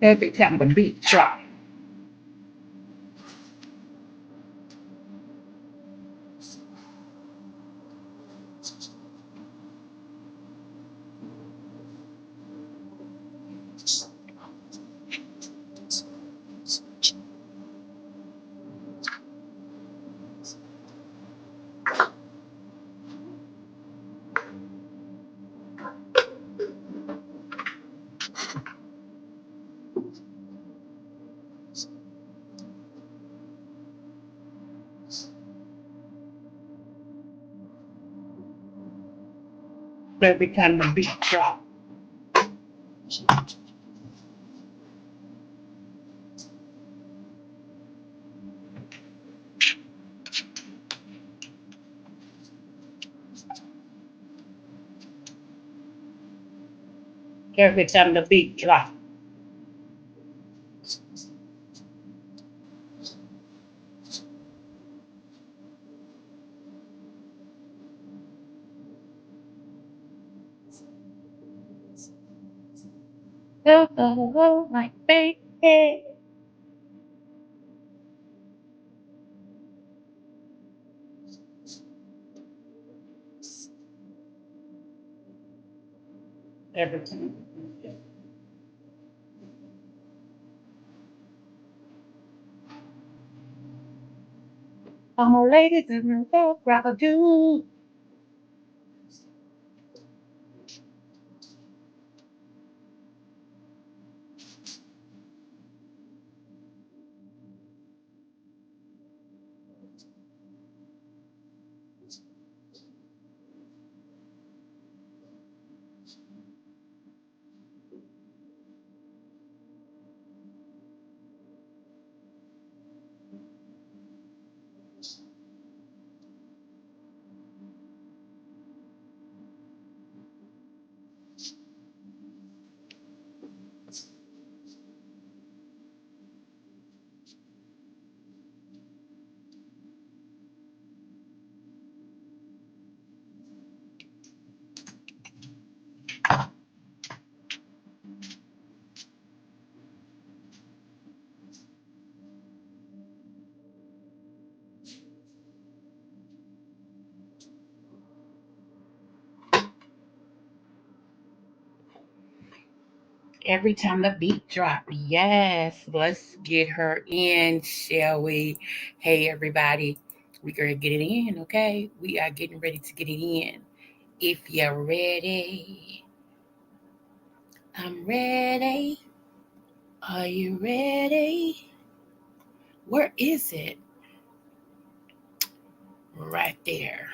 Every time the beat drop. Every time the beat drop. Every time the beat drop. Oh, oh, oh, my baby. Every time. I'm a lady that I rather do. Every time the beat drop. Yes, let's get her in, shall we? Hey, everybody, we're going to get it in, okay? We are getting ready to get it in. If you're ready, I'm ready. Are you ready? Where is it? Right there.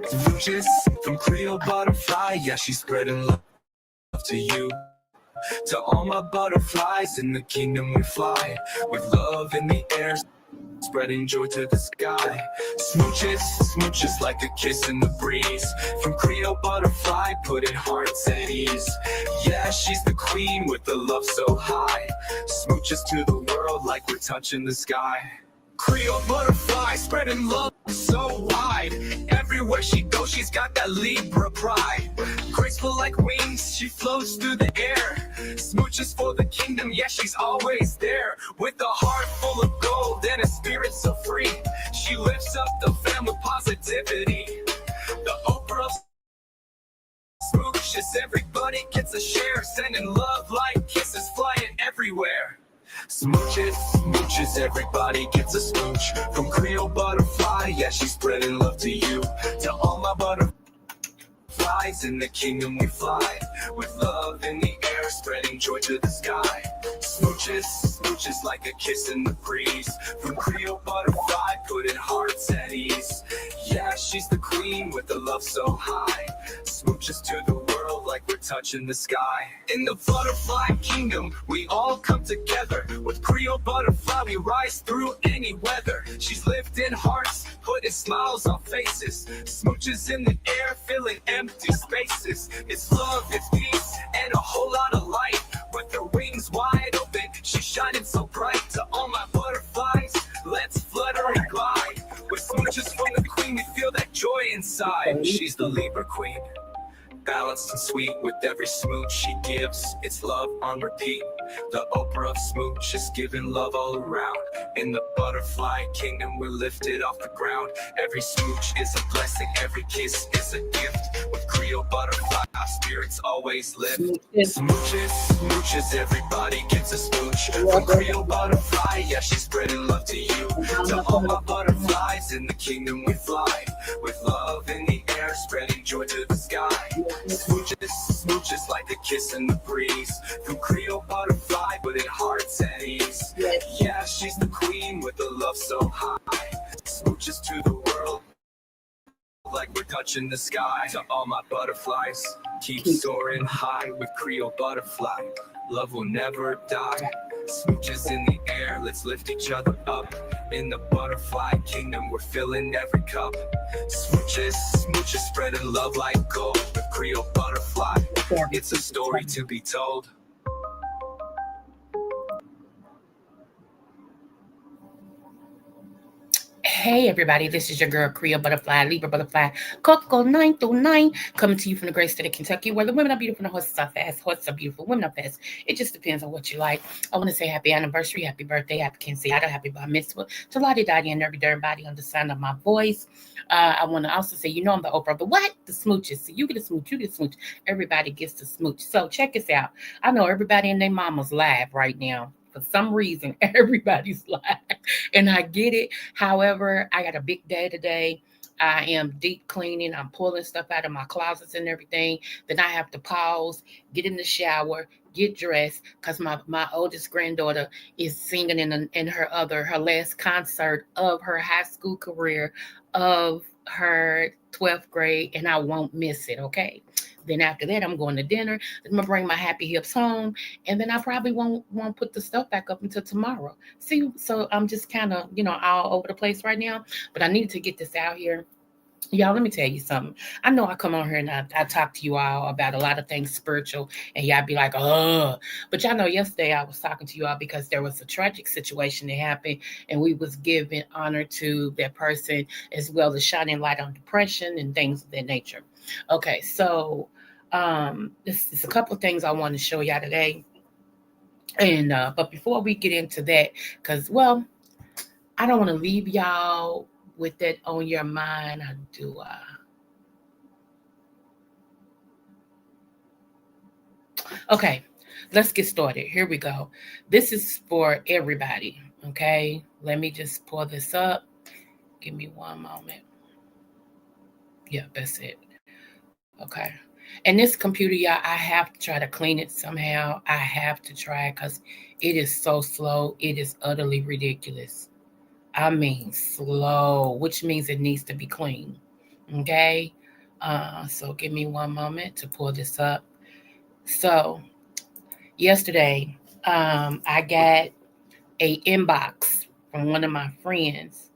Smooches from Creole butterfly, yeah, she's spreading love to you. To all my butterflies in the kingdom we fly, with love in the air, spreading joy to the sky. Smooches, smooches like a kiss in the breeze. From Creole butterfly, putting hearts at ease. Yeah, she's the queen with the love so high. Smooches to the world like we're touching the sky. Creole butterfly, spreading love so wide. Everywhere she goes, she's got that Libra pride. Graceful like wings, she floats through the air. Smooches for the kingdom, yeah, she's always there. With a heart full of gold and a spirit so free, she lifts up the fam with positivity. The Oprah smooches, everybody gets a share. Sending love like kisses flying everywhere. Smooches, smooches, everybody gets a smooch. From Creole butterfly, yeah, she's spreading love to you. To all my butterflies in the kingdom we fly, with love in the air, spreading joy to the sky. Smooches, smooches like a kiss in the breeze. From Creole butterfly, putting hearts at ease. Yeah, she's the queen with the love so high. Smooches to the world like we're touching the sky. In the butterfly kingdom, we all come together. With Creole butterfly, we rise through any weather. She's lifting hearts, putting smiles on faces. Smooches in the air, filling empty spaces. It's love, it's peace, and a whole lot of light. With her wings wide open, she's shining so bright. To all my butterflies, let's flutter and glide. With smooches from the queen, we feel that joy inside. She's the Libra queen, balanced and sweet. With every smooch she gives, it's love on repeat. The Oprah of smooches, giving love all around. In the butterfly kingdom, we're lifted off the ground. Every smooch is a blessing, every kiss is a gift. With Creole butterfly, our spirits always lift. Smooches, smooches, everybody gets a smooch. From Creole butterfly, yeah, she's spreading love to you. To all my butterflies, in the kingdom we fly. With love in the air, spreading joy to the sky. Smooches, smooches like a kiss in the breeze. From Creole butterfly, putting hearts at ease. Yeah, she's the queen with the love so high. Smooches to the world like we're touching the sky. To all my butterflies, keep soaring high. With Creole butterfly, love will never die. Smooches in the air, let's lift each other up. In the butterfly kingdom, we're filling every cup. Smooches, smooches, spreading love like gold. With Creole butterfly, it's a story to be told. Hey everybody, this is your girl Creole Butterfly, Libra Butterfly, Coco 9 through 9, coming to you from the great state of Kentucky, where the women are beautiful and the horses are fast. Horses are beautiful, women are fast. It just depends on what you like. I want to say happy anniversary, happy birthday, happy quinceañera, happy bar mitzvah to Lottie Dottie and every dirty body on the sound of my voice. I want to also say, I'm the Oprah, but what? The smooches. So you get a smooch, you get a smooch. Everybody gets the smooch. So check this out. I know everybody and their mama's live right now. For some reason, everybody's live. And I get it. However, I got a big day today. I am deep cleaning. I'm pulling stuff out of my closets and everything. Then I have to pause, get in the shower, get dressed, because my oldest granddaughter is singing in her last concert of her high school career of her 12th grade, and I won't miss it. Okay. Then after that, I'm going to dinner. I'm gonna bring my happy hips home, and then I probably won't put the stuff back up until tomorrow. See, so I'm just kind of all over the place right now, but I need to get this out here. Y'all, let me tell you something. I know I come on here and I talk to you all about a lot of things spiritual, and y'all be like, oh, but y'all know yesterday I was talking to you all because there was a tragic situation that happened, and we was giving honor to that person as well as shining light on depression and things of that nature. Okay, so this is a couple of things I want to show y'all today, and but before we get into that, because I don't want to leave y'all with that on your mind. I do. Okay, let's get started. Here we go. This is for everybody. Okay, let me just pull this up. Give me one moment. Yeah, that's it. Okay. And this computer, y'all, I have to try to clean it somehow. I have to try it because it is so slow. It is utterly ridiculous. I mean, slow, which means it needs to be clean. Okay. So give me one moment to pull this up. So yesterday, I got a inbox from one of my friends,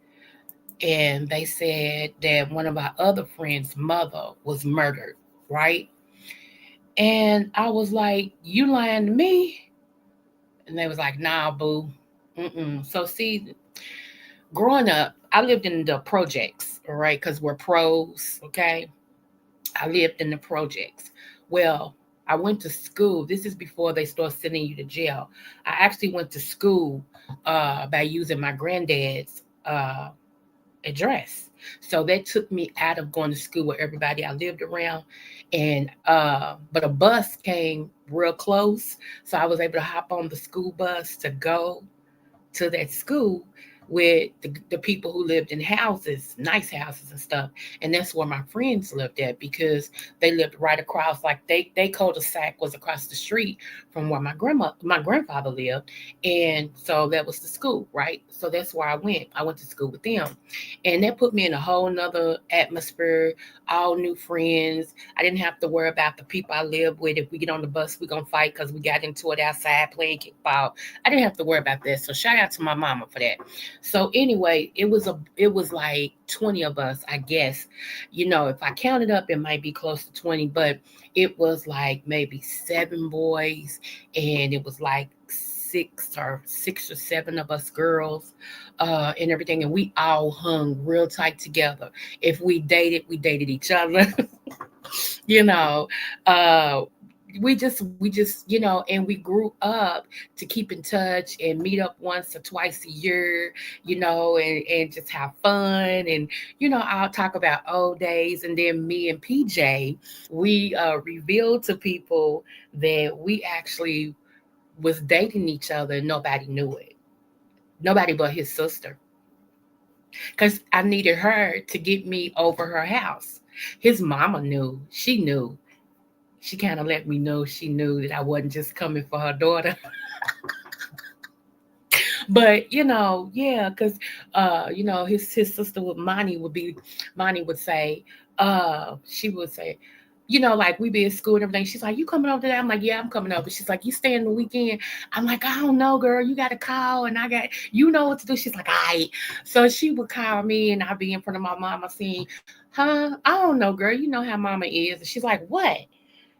and they said that one of our other friends' mother was murdered, right? And I was like, "You lying to me?" And they was like, "Nah, boo." Mm-mm. So see, growing up, I lived in the projects, right? Because we're pros, okay? I lived in the projects. Well, I went to school. This is before they start sending you to jail. I actually went to school by using my granddad's address. So that took me out of going to school with everybody I lived around. And but a bus came real close. So I was able to hop on the school bus to go to that school. with the people who lived in houses, nice houses and stuff. And that's where my friends lived at, because they lived right across, like they cul-de-sac was across the street from where my grandfather lived. And so that was the school, right? So that's where I went to school with them. And that put me in a whole nother atmosphere, all new friends. I didn't have to worry about the people I live with. If we get on the bus, we're gonna fight because we got into it outside playing kickball. I didn't have to worry about that. So shout out to my mama for that. So anyway, it was like 20 of us, I guess. You know, if I counted up, it might be close to 20, but it was like maybe seven boys, and it was like six or seven of us girls, and everything, and we all hung real tight together. If we dated each other. you know uh we just and we grew up to keep in touch and meet up once or twice a year, and just have fun. And I'll talk about old days. And then me and PJ, we revealed to people that we actually was dating each other, and nobody knew it. Nobody but his sister, because I needed her to get me over her house. His mama knew. She knew. She kind of let me know she knew that I wasn't just coming for her daughter. But yeah, because his sister would Monty would say, she would say, like we be at school and everything. She's like, "You coming over today?" I'm like, "Yeah, I'm coming over." She's like, "You staying the weekend?" I'm like, "I don't know, girl. You got to call, and I got what to do." She's like, "All right." So she would call me, and I'd be in front of my mama saying, "Huh? I don't know, girl. You know how mama is." And she's like, "What?"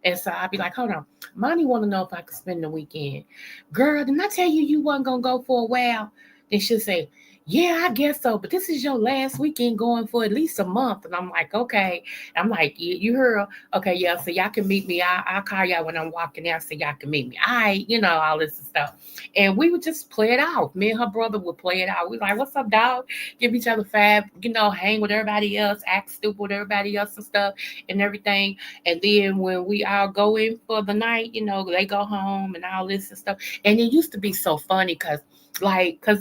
And so I'd be like, "Hold on, Mommy want to know if I could spend the weekend." "Girl, didn't I tell you you wasn't gonna go for a while?" Then she'll say, "Yeah, I guess so, but this is your last weekend going for at least a month." And I'm like, "Okay." I'm like, You heard her? Okay, yeah, so y'all can meet me. I'll call y'all when I'm walking out so y'all can meet me. All right, all this stuff. And we would just play it out. Me and her brother would play it out. We like, "What's up, dog?" Give each other five, hang with everybody else, act stupid with everybody else and stuff and everything. And then when we all go in for the night, they go home and all this and stuff. And it used to be so funny because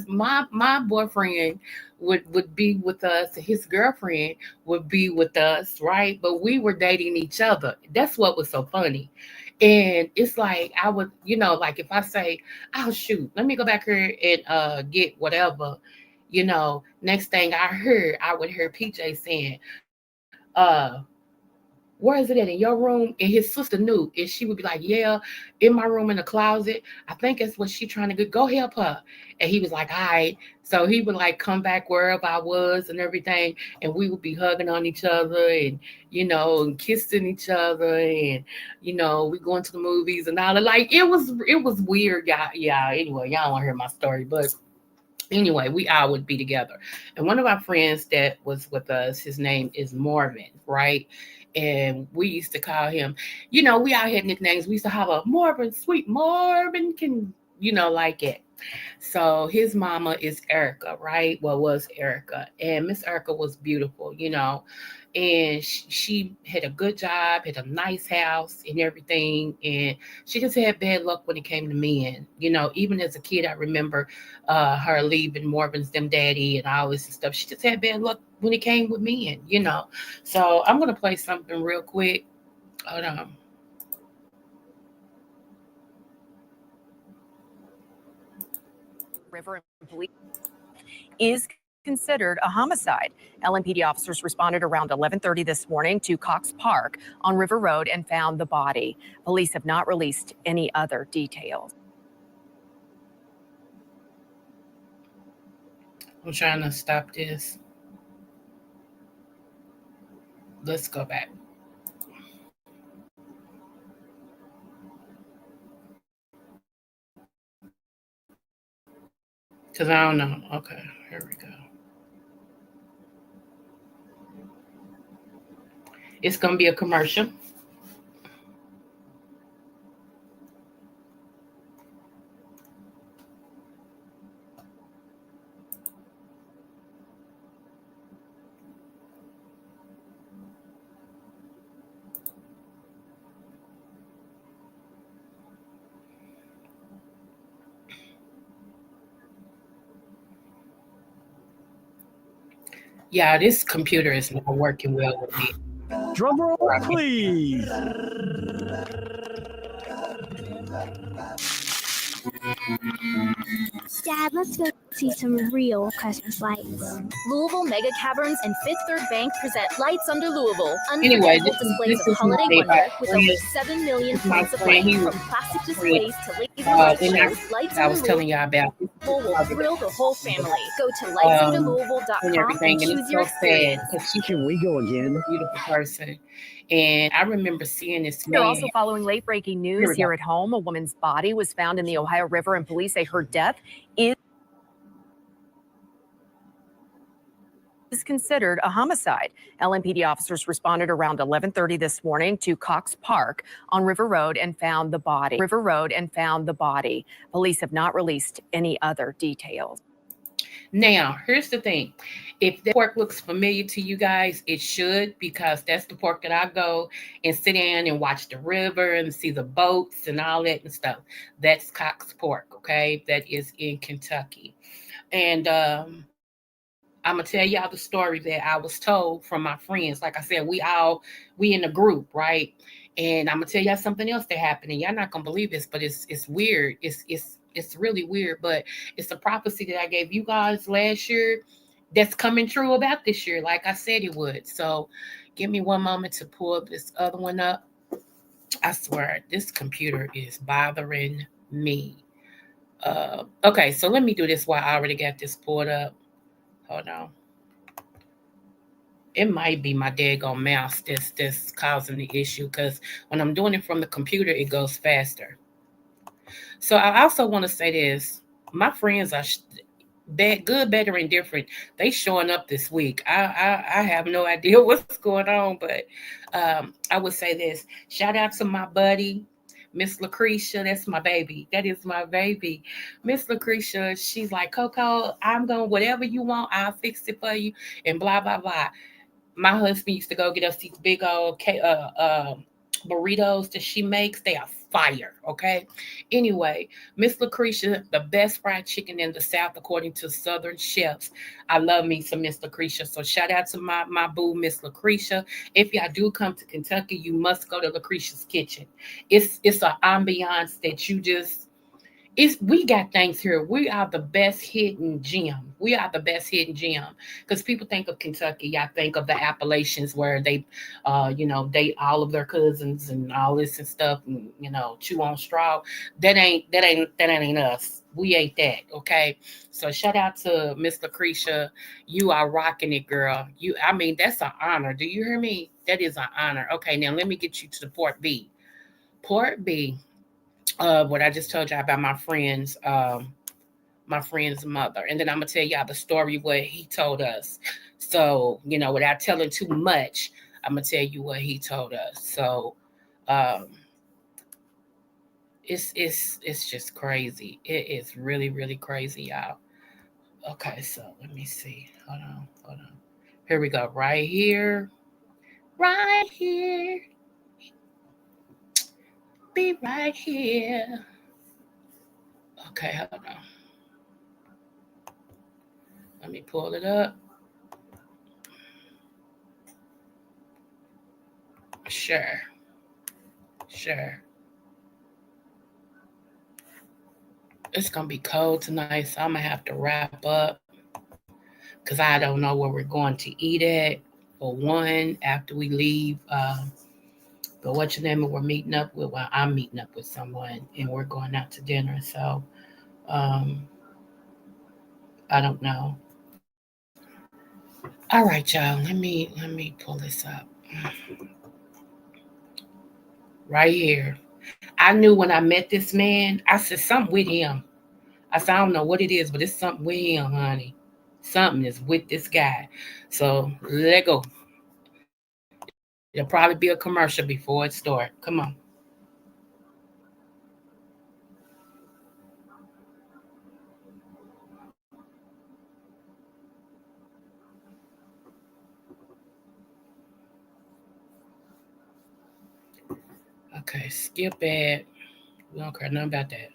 my boyfriend would be with us, his girlfriend would be with us, right? But we were dating each other. That's what was so funny. And it's like I would, like if I say, "Oh shoot, let me go back here and get whatever," next thing I would hear PJ saying, "Where is it at, in your room?" And his sister knew, and she would be like, "Yeah, in my room in the closet. I think that's what she trying to get. Go help her." And he was like, "All right." So he would like come back wherever I was and everything, and we would be hugging on each other, and and kissing each other, and we going to the movies and all that. Like it was weird, y'all. Yeah. Anyway, y'all don't want to hear my story, but anyway, we all would be together. And one of our friends that was with us, his name is Marvin, right? And we used to call him, we all had nicknames. We used to have a Marvin, sweet Marvin, can, like it. So his mama is Erica, right? Well, was Erica. And Miss Erica was beautiful, and she had a good job, had a nice house and everything. And she just had bad luck when it came to men. Even as a kid, I remember her leaving Morgan's them daddy and all this stuff. She just had bad luck when it came with men. So I'm going to play something real quick. Hold on. Is considered a homicide. LMPD officers responded around 11:30 this morning to Cox Park on River Road and found the body. Police have not released any other details. I'm trying to stop this. Let's go back. Because I don't know. Okay, here we go. It's going to be a commercial. Yeah, this computer is not working well with me. Drum roll, Right. please. Dad, let's go see some real Christmas lights. Louisville Mega Caverns and Fifth Third Bank present Lights Under Louisville, Anyway, unforgettable displays this of is holiday my wonder with over friend. 7 million This is my points of friend. light. He was From plastic friend. displays to laser light Then shows, Lights I Under was Louisville telling y'all about this will photographer thrill the whole family. Go to um, and lightsunderlouisville.com and everything, and choose it's your so sad experience. because she's Can we go again? a beautiful person, and I remember seeing this You're man. also following late breaking Here news we go. here at home. A woman's body was found in the Ohio River, and police say her death is considered a homicide. LMPD officers responded around 11:30 this morning to Cox Park on River Road and found the body. Police have not released any other details. Now, here's the thing. If that pork looks familiar to you guys, it should, because that's the pork that I go and sit down and watch the river and see the boats and all that and stuff. That's Cox Pork, okay? That is in Kentucky. And I'm gonna tell y'all the story that I was told from my friends. Like I said, we in a group, right? And I'm gonna tell y'all something else that happened, and y'all not gonna believe this, but it's weird. It's really weird, but it's a prophecy that I gave you guys last year that's coming true about this year, like I said it would. So, give me one moment to pull this other one up. I swear, this computer is bothering me. Okay, so let me do this while I already got this pulled up. Hold on. It might be my daggone mouse that's causing the issue, because when I'm doing it from the computer, it goes faster. So I also want to say this: my friends are bad, good, better, and different. They showing up this week. I have no idea what's going on, but I would say this: shout out to my buddy, Miss Lucretia. That's my baby. That is my baby, Miss Lucretia. She's like, Coco, I'm going whatever you want. I'll fix it for you, and blah blah blah. My husband used to go get us these big old burritos that she makes. They are fire. Okay. Anyway, Miss Lucretia, the best fried chicken in the South, according to Southern chefs. I love me some Miss Lucretia. So shout out to my boo, Miss Lucretia. If y'all do come to Kentucky, you must go to Lucretia's Kitchen. It's an ambiance that you just, it's, we got things here. We are the best hidden gem. We are the best hidden gem, because people think of Kentucky. Y'all think of the Appalachians where they, date all of their cousins and all this and stuff, and chew on straw. That ain't us. We ain't that. Okay. So shout out to Miss Lucretia. You are rocking it, girl. I mean, that's an honor. Do you hear me? That is an honor. Okay. Now let me get you to the Port B. Port B, what I just told y'all about my friend's mother, and then I'm gonna tell y'all the story what he told us. So without telling too much, I'm gonna tell you what he told us. So um, it's just crazy. It is really really crazy, y'all. Okay, so let me see. Hold on. Here we go. Right here, be right here. Okay, hold on. Let me pull it up. Sure, sure. It's gonna be cold tonight, so I'm gonna have to wrap up because I don't know where we're going to eat at. For one, after we leave, but what your name? We're meeting up with. Well, I'm meeting up with someone, and we're going out to dinner. So, um, I don't know. All right, y'all. Let me pull this up right here. I knew when I met this man. I said something with him. I said I don't know what it is, but it's something with him, honey. Something is with this guy. So let go. It'll probably be a commercial before it starts. Come on. Okay, skip it. We don't care nothing about that.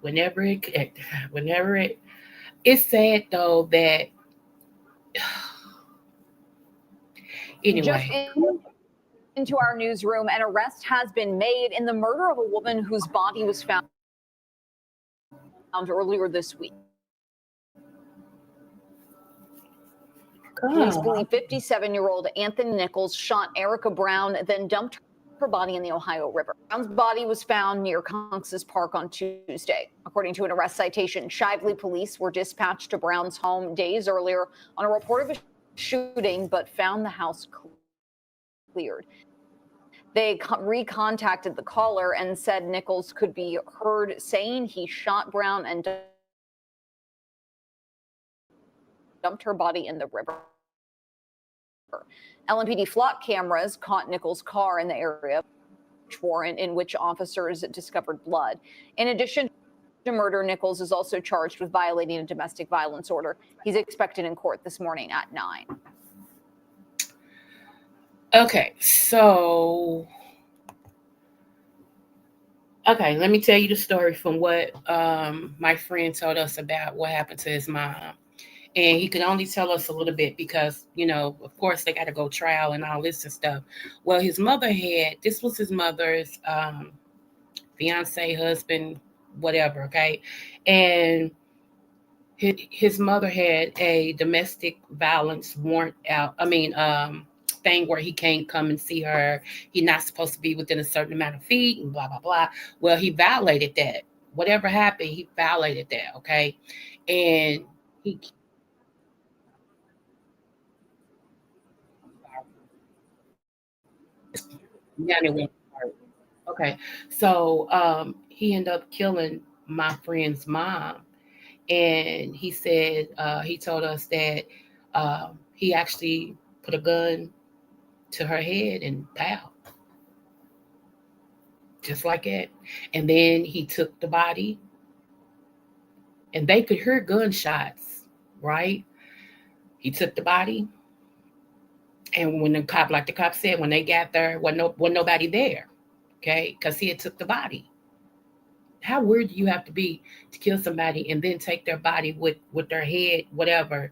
whenever it, whenever it, it's sad though that Just anyway. into our newsroom, an arrest has been made in the murder of a woman whose body was found earlier this week. Police believe 57-year-old Anthony Nichols shot Erica Brown, then dumped her body in the Ohio River. Brown's body was found near Conx's Park on Tuesday. According to an arrest citation, Shively police were dispatched to Brown's home days earlier on a report of a shooting, but found the house cleared. They recontacted the caller and said Nichols could be heard saying he shot Brown and dumped her body in the river. LMPD flock cameras caught Nichols' car in the area warrant in which officers discovered blood. In addition to murder, Nichols is also charged with violating a domestic violence order. He's expected in court this morning at 9. Okay, so let me tell you the story from what my friend told us about what happened to his mom. And he could only tell us a little bit because, of course, they got to go trial and all this and stuff. Well, his mother this was his mother's fiance, husband, whatever, okay? And his mother had a domestic violence warrant out. Thing where he can't come and see her. He's not supposed to be within a certain amount of feet and blah, blah, blah. Well, he violated that. Whatever happened, he violated that, okay? And he yeah, it went hard. Okay. So he ended up killing my friend's mom. And he said, he told us that he actually put a gun to her head and pow, just like that. And then he took the body, and they could hear gunshots, right? He took the body, and when like the cop said, when they got there, wasn't nobody there, okay? Because he had took the body. How weird do you have to be to kill somebody and then take their body with their head, whatever,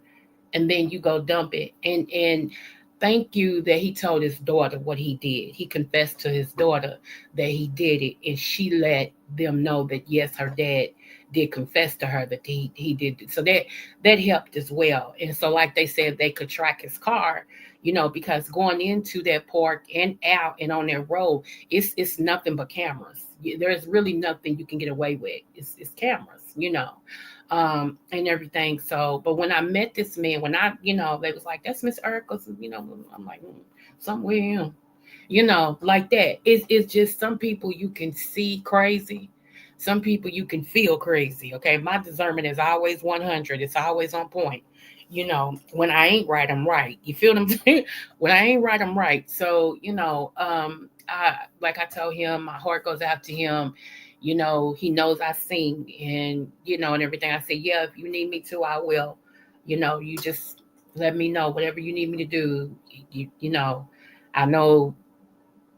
and then you go dump it? And thank you that he told his daughter what he did. He confessed to his daughter that he did it, and she let them know that yes, her dad did confess to her that he did it. So that helped as well. And so, like they said, they could track his car, because going into that park and out and on that road, it's nothing but cameras. There's really nothing you can get away with. It's cameras. And everything. So, but when I met this man, when they was like, that's Miss Erica, I'm like, somewhere, like that. It's just some people you can see crazy. Some people you can feel crazy. Okay. My discernment is always 100. It's always on point. When I ain't right, I'm right. You feel what I'm saying? When I ain't right, I'm right. So, like I told him, my heart goes out to him. He knows I sing and everything. I say, yeah, if you need me to, I will. You just let me know whatever you need me to do. I know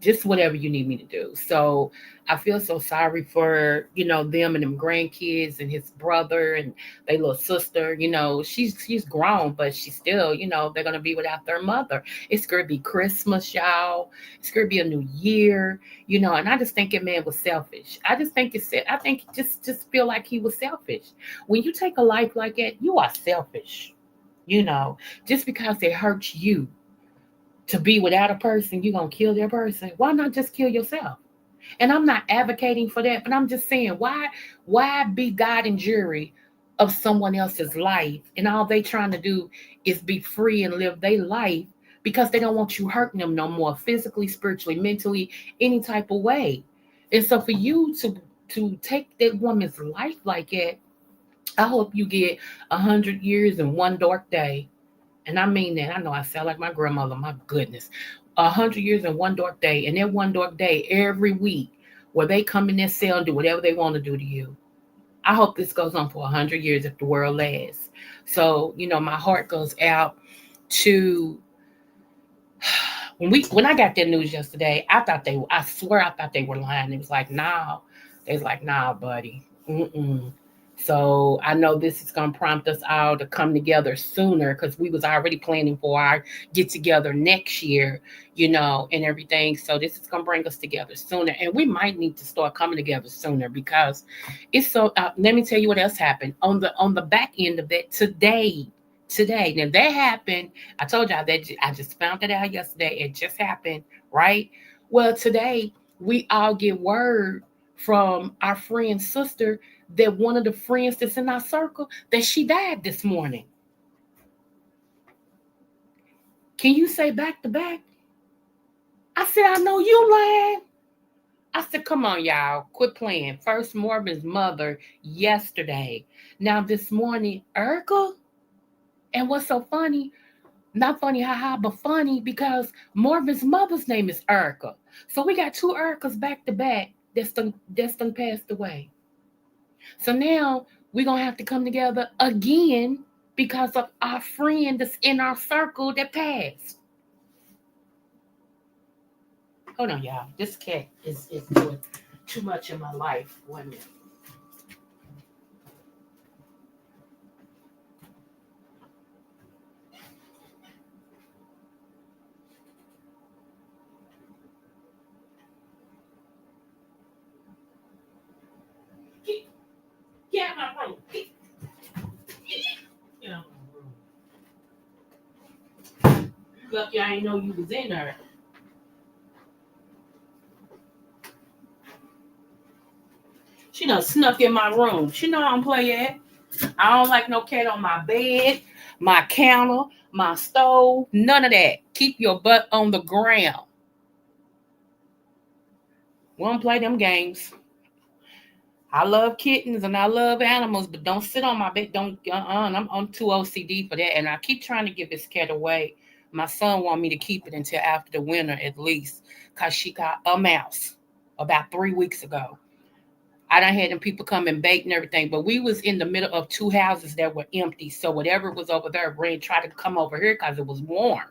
just whatever you need me to do. So I feel so sorry for, them and them grandkids and his brother and their little sister. She's grown, but she's still, they're gonna be without their mother. It's gonna be Christmas, y'all. It's gonna be a new year, and I just think that man was selfish. I think just feel like he was selfish. When you take a life like that, you are selfish, just because it hurts you to be without a person, you're gonna kill that person. Why not just kill yourself? And I'm not advocating for that, but I'm just saying, why be God and jury of someone else's life? And all they trying to do is be free and live their life because they don't want you hurting them no more, physically, spiritually, mentally, any type of way. And so for you to take that woman's life like that, I hope you get 100 years in one dark day. And I mean that. I know I sound like my grandmother. My goodness. 100 years in one dark day. And that one dark day every week where they come in their cell and do whatever they want to do to you. I hope this goes on for 100 years if the world lasts. So, my heart goes out to when I got that news yesterday, I swear I thought they were lying. It was like, nah. They was like, nah, buddy. Mm-mm. So I know this is gonna prompt us all to come together sooner because we was already planning for our get together next year, and everything. So this is gonna bring us together sooner, and we might need to start coming together sooner because it's so. Let me tell you what else happened on the back end of that today. Today, now that happened. I told y'all that I just found it out yesterday. It just happened, right? Well, today we all get word from our friend's sister that one of the friends that's in our circle that she died this morning. Can you say back to back? I said, I know you lying. I said, come on, y'all, quit playing. First, Morgan's mother yesterday. Now this morning, Erica. And what's so funny? Not funny, haha, but funny because Marvin's mother's name is Erica. So we got two Ericas back to back that's done passed away. So now we're gonna have to come together again because of our friend that's in our circle that passed. Hold on, y'all. This cat is doing too much in my life. Wait a minute. Get, get out of my room. Get out of my room. Lucky I ain't know you was in there. She done snuck in my room. She know I don't play at. I don't like no cat on my bed, my counter, my stove, none of that. Keep your butt on the ground. We don't play them games. I love kittens and I love animals, but don't sit on my bed. Don't. I'm too OCD for that, and I keep trying to give this cat away. My son want me to keep it until after the winter at least, cause she got a mouse about 3 weeks ago. I done had them people come and bake and everything, but we was in the middle of two houses that were empty. So whatever was over there, Ray tried to come over here because it was warm.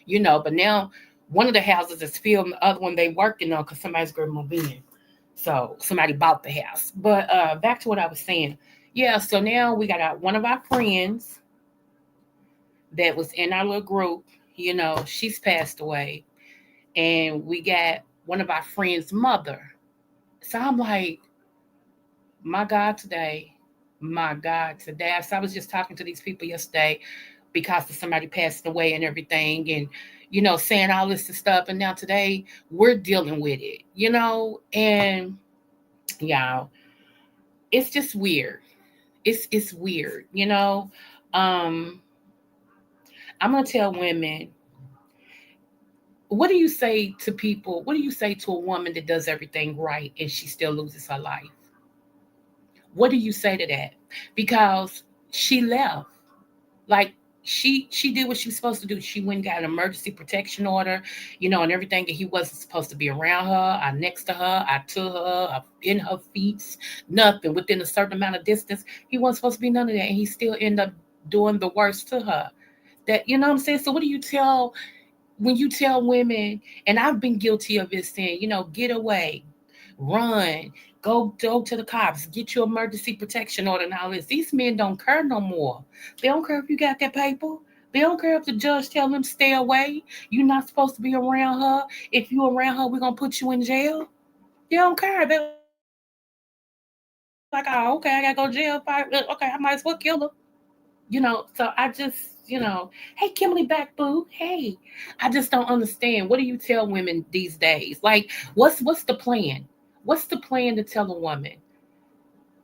But now one of the houses is filled, and the other one they working on because somebody's going to move in. So somebody bought the house. But back to what I was saying. Yeah, so now we got one of our friends that was in our little group. She's passed away, and we got one of our friends' mother. So I'm like, my God, today, my God, today. So I was just talking to these people yesterday because of somebody passing away and everything, and saying all this stuff. And now today we're dealing with it, and y'all, it's just weird. It's weird. Um, I'm gonna tell women, what do you say to people? What do you say to a woman that does everything right and she still loses her life? What do you say to that? Because she left. Like she did what she was supposed to do. She went and got an emergency protection order, and everything. And he wasn't supposed to be around her, or next to her, or to her, or in her feet, nothing within a certain amount of distance. He wasn't supposed to be none of that, and he still ended up doing the worst to her. That what I'm saying. So what do you tell when you tell women? And I've been guilty of it, saying, get away, run, go to the cops, get your emergency protection order and all this. These men don't care no more. They don't care if you got that paper. They don't care if the judge tell them stay away. You're not supposed to be around her. If you around her, we're gonna put you in jail. They don't care. They're like, oh, okay, I gotta go to jail. Okay, I might as well kill her. So I just, hey, Kimberly back, boo. Hey, I just don't understand. What do you tell women these days? Like, what's the plan? What's the plan to tell a woman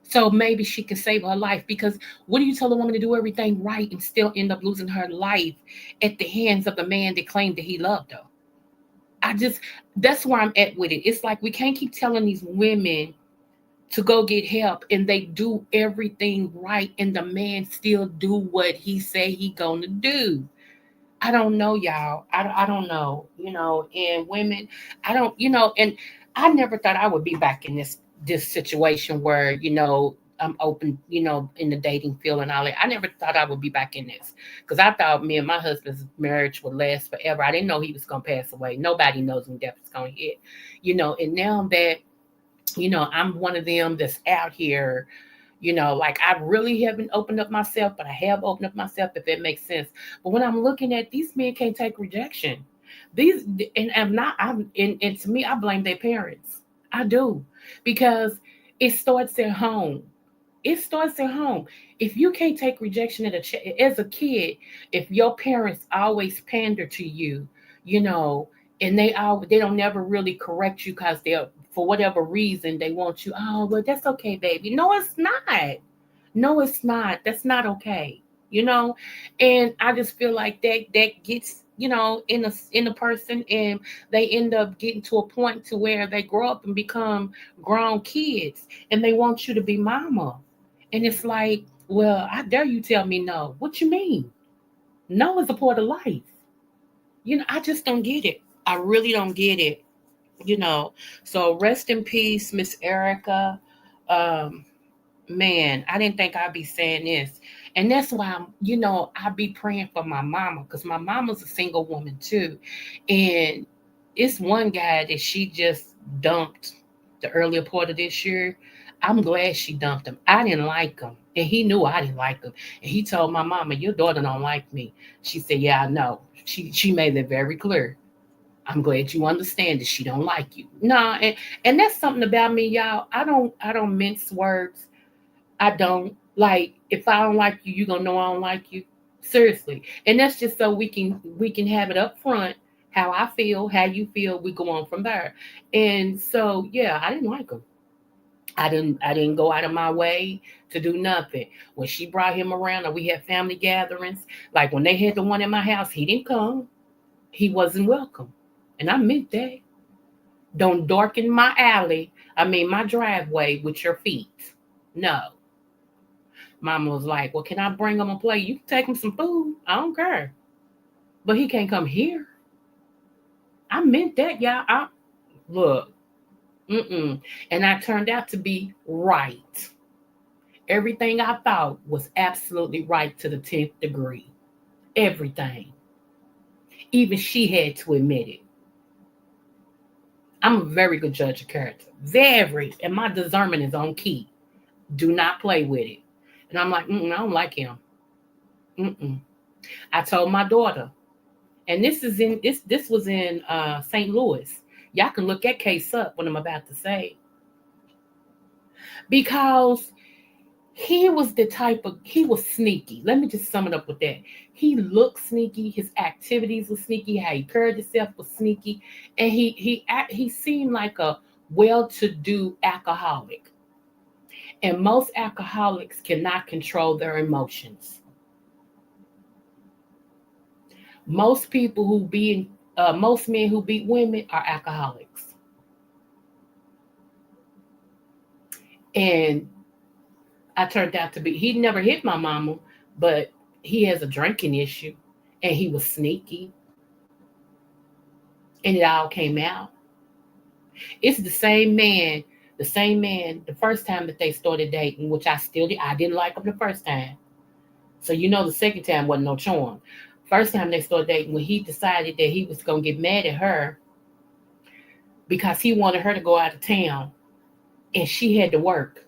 so maybe she can save her life? Because what do you tell a woman to do everything right and still end up losing her life at the hands of the man that claimed that he loved her? I just That's where I'm at with it. It's like we can't keep telling these women to go get help and they do everything right and the man still do what he say he gonna do. I don't know, y'all. I don't know, and women, I don't, and I never thought I would be back in this situation where, I'm open, in the dating field and all that. I never thought I would be back in this because I thought me and my husband's marriage would last forever. I didn't know he was gonna pass away. Nobody knows when death is gonna hit, and now that I'm one of them that's out here. Like I really haven't opened up myself, but I have opened up myself, if that makes sense. But when I'm looking at these men can't take rejection. These and I'm not I'm and to me I blame their parents. I do. Because it starts at home. It starts at home. If you can't take rejection as a kid, if your parents always pander to you, you know, and they don't never really correct you because they're for whatever reason they want you. Oh well, that's okay, baby. No, it's not. No, it's not. That's not okay. You know, and I just feel like that gets in a person, and they end up getting to a point to where they grow up and become grown kids, and they want you to be mama. And it's like, well, I dare you tell me no. What you mean? No is a part of life. I just don't get it. I really don't get it. You know. So rest in peace, Miss Erica. Um, Man, I didn't think I'd be saying this. And that's why I be praying for my mama, because my mama's a single woman too. And it's one guy that she just dumped the earlier part of this year. I'm glad she dumped him. I didn't like him. And he knew I didn't like him. And he told my mama, your daughter don't like me. She said, yeah, I know. She made it very clear. I'm glad you understand that she don't like you. Nah, and that's something about me, y'all. I don't mince words. I don't like if I don't like you, you gonna know I don't like you. Seriously. And that's just so we can have it up front, how I feel, how you feel, we go on from there. And so yeah, I didn't like him. I didn't go out of my way to do nothing. When she brought him around or we had family gatherings, like when they had the one in my house, he didn't come. He wasn't welcome. And I meant that. Don't darken my driveway with your feet. No. Mama was like, well, can I bring him a plate? You can take him some food. I don't care. But he can't come here. I meant that, y'all. Look, mm-mm. And I turned out to be right. Everything I thought was absolutely right to the 10th degree. Everything. Even she had to admit it. I'm a very good judge of character. Very. And my discernment is on key. Do not play with it. And I'm like, I don't like him. Mm-mm. I told my daughter, and this was in St. Louis. Y'all can look that case up what I'm about to say, because he was sneaky. Let me just sum it up with that. He looked sneaky. His activities were sneaky. How he carried himself was sneaky, and he seemed like a well-to-do alcoholic. And most alcoholics cannot control their emotions. Most people who be most men who beat women are alcoholics. And I turned out to be, he never hit my mama, but he has a drinking issue, and he was sneaky, and it all came out. It's the same man, the first time that they started dating, which I didn't like him the first time. So the second time wasn't no charm. First time they started dating, when he decided that he was gonna get mad at her because he wanted her to go out of town and she had to work.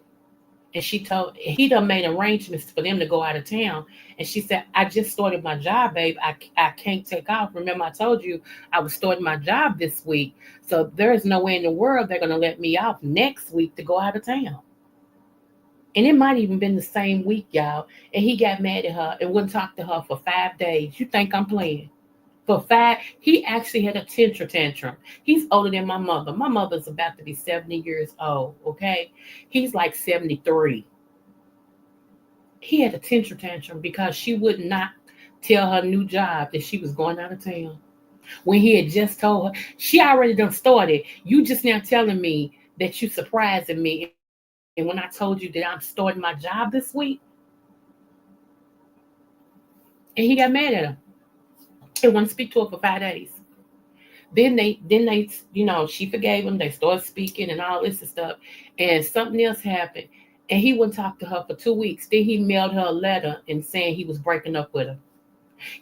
And he done made arrangements for them to go out of town. And she said, I just started my job, babe. I can't take off. Remember, I told you I was starting my job this week. So there is no way in the world they're going to let me off next week to go out of town. And it might even been the same week, y'all. And he got mad at her and wouldn't talk to her for 5 days. You think I'm playing? He actually had a temper tantrum. He's older than my mother. My mother's about to be 70 years old, okay? He's like 73. He had a temper tantrum because she would not tell her new job that she was going out of town. When he had just told her, she already done started. You just now telling me that you surprising me. And when I told you that I'm starting my job this week, and he got mad at her and wouldn't speak to her for 5 days. Then they, she forgave him. They started speaking and all this and stuff. And something else happened. And he wouldn't talk to her for 2 weeks. Then he mailed her a letter and saying he was breaking up with her.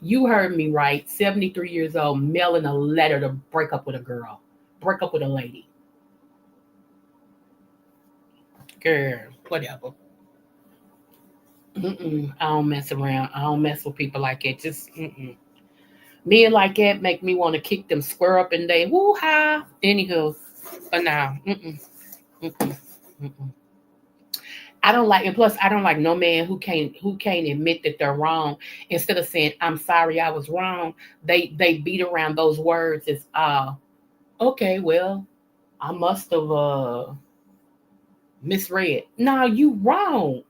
You heard me right. 73 years old, mailing a letter to break up with a girl, break up with a lady. Girl, whatever. I don't mess around. I don't mess with people like that. Just men like that make me want to kick them square up and they woo ha. Anywho, but now, mm-mm, mm-mm. I don't like, and plus I don't like no man who can't admit that they're wrong. Instead of saying I'm sorry I was wrong, they beat around those words as okay, well I must have misread. No, you wrong.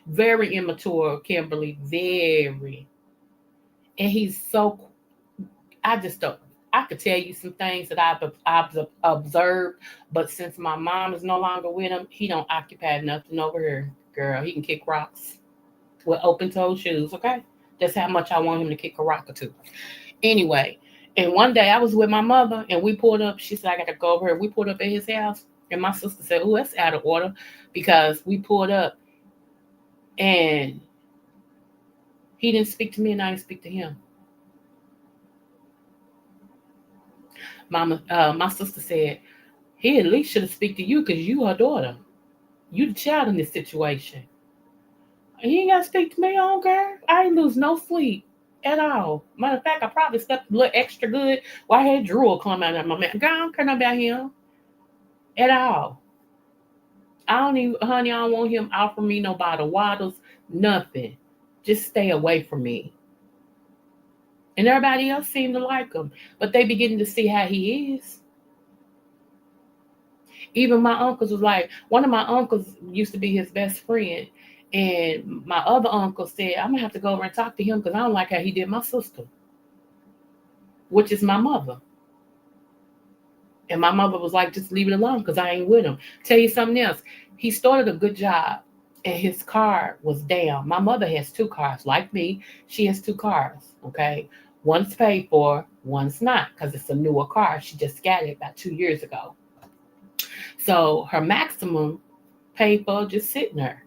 Very immature, Kimberly. Very. And he's so. I just don't. I could tell you some things that I've observed, but since my mom is no longer with him, he don't occupy nothing over here, girl. He can kick rocks with open toe shoes. Okay, that's how much I want him to kick a rock or two. Anyway, and one day I was with my mother, and we pulled up. She said I got to go over here. We pulled up at his house, and my sister said, "Oh, that's out of order," because we pulled up and he didn't speak to me, and I didn't speak to him. My sister said he at least should have speak to you because you her daughter. You the child in this situation. He ain't got to speak to me. I don't care. I ain't lose no sleep at all. Matter of fact, I probably slept a little extra good while I had drool come out of my mouth. Girl, I don't care nothing about him at all. I don't even, honey, I don't want him out for me no bottle waters, nothing. Just stay away from me. And everybody else seemed to like him, but they beginning to see how he is. Even my uncles was like, one of my uncles used to be his best friend. And my other uncle said, I'm gonna have to go over and talk to him because I don't like how he did my sister, which is my mother. And my mother was like, just leave it alone because I ain't with him. Tell you something else. He started a good job and his car was down. My mother has two cars. Like me, she has two cars. Okay. One's paid for, one's not because it's a newer car. She just got it about 2 years ago. So her maximum paid for just sitting there.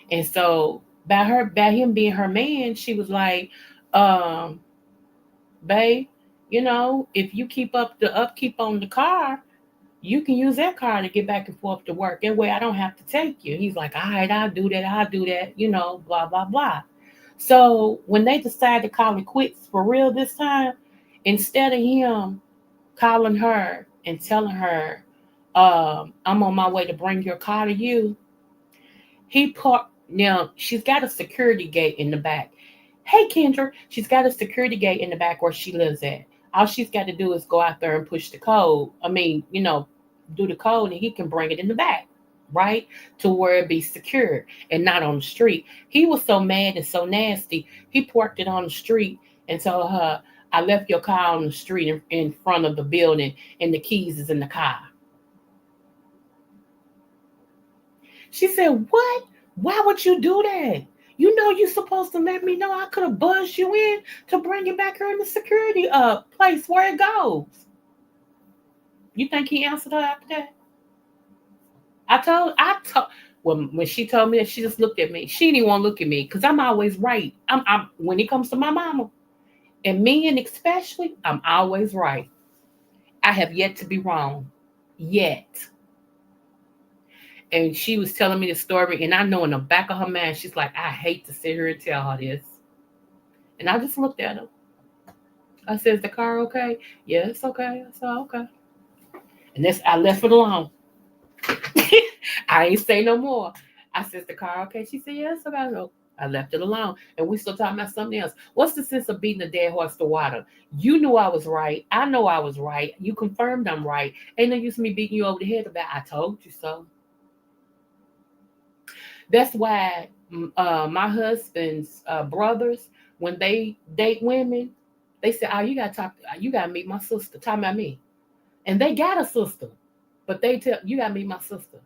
And so by him being her man, she was like, um, babe, if you keep up the upkeep on the car, you can use that car to get back and forth to work. That way I don't have to take you. He's like, all right, I'll do that, blah, blah, blah. So when they decided to call it quits for real this time, instead of him calling her and telling her, I'm on my way to bring your car to you, he parked. Now she's got a security gate in the back. Hey Kendra, she's got a security gate in the back where she lives at. All she's got to do is go out there and push the code. I mean, do the code and he can bring it in the back, right? To where it be secure and not on the street. He was so mad and so nasty, he parked it on the street and told her, I left your car on the street in front of the building and the keys is in the car. She said, what? Why would you do that? You know you're supposed to let me know. I could have buzzed you in to bring it back here in the security place where it goes. You think he answered her after that? I told when she told me that, she just looked at me. She didn't even want to look at me because I'm always right. I'm when it comes to my mama and men especially, I'm always right. I have yet to be wrong. Yet. And she was telling me the story, and I know in the back of her mind, she's like, I hate to sit here and tell her this. And I just looked at her. I said, is the car okay? Yeah, it's okay. I said, okay. And this I left it alone. I ain't say no more. I said, is the car okay? She said, yes, yeah, okay. I left it alone. And we still talking about something else. What's the sense of beating a dead horse to water? You knew I was right. I know I was right. You confirmed I'm right. Ain't no use me beating you over the head about I told you so. That's why my husband's brothers, when they date women, they say, "Oh, you gotta meet my sister." Talking about me, and they got a sister, but they tell you gotta meet my sister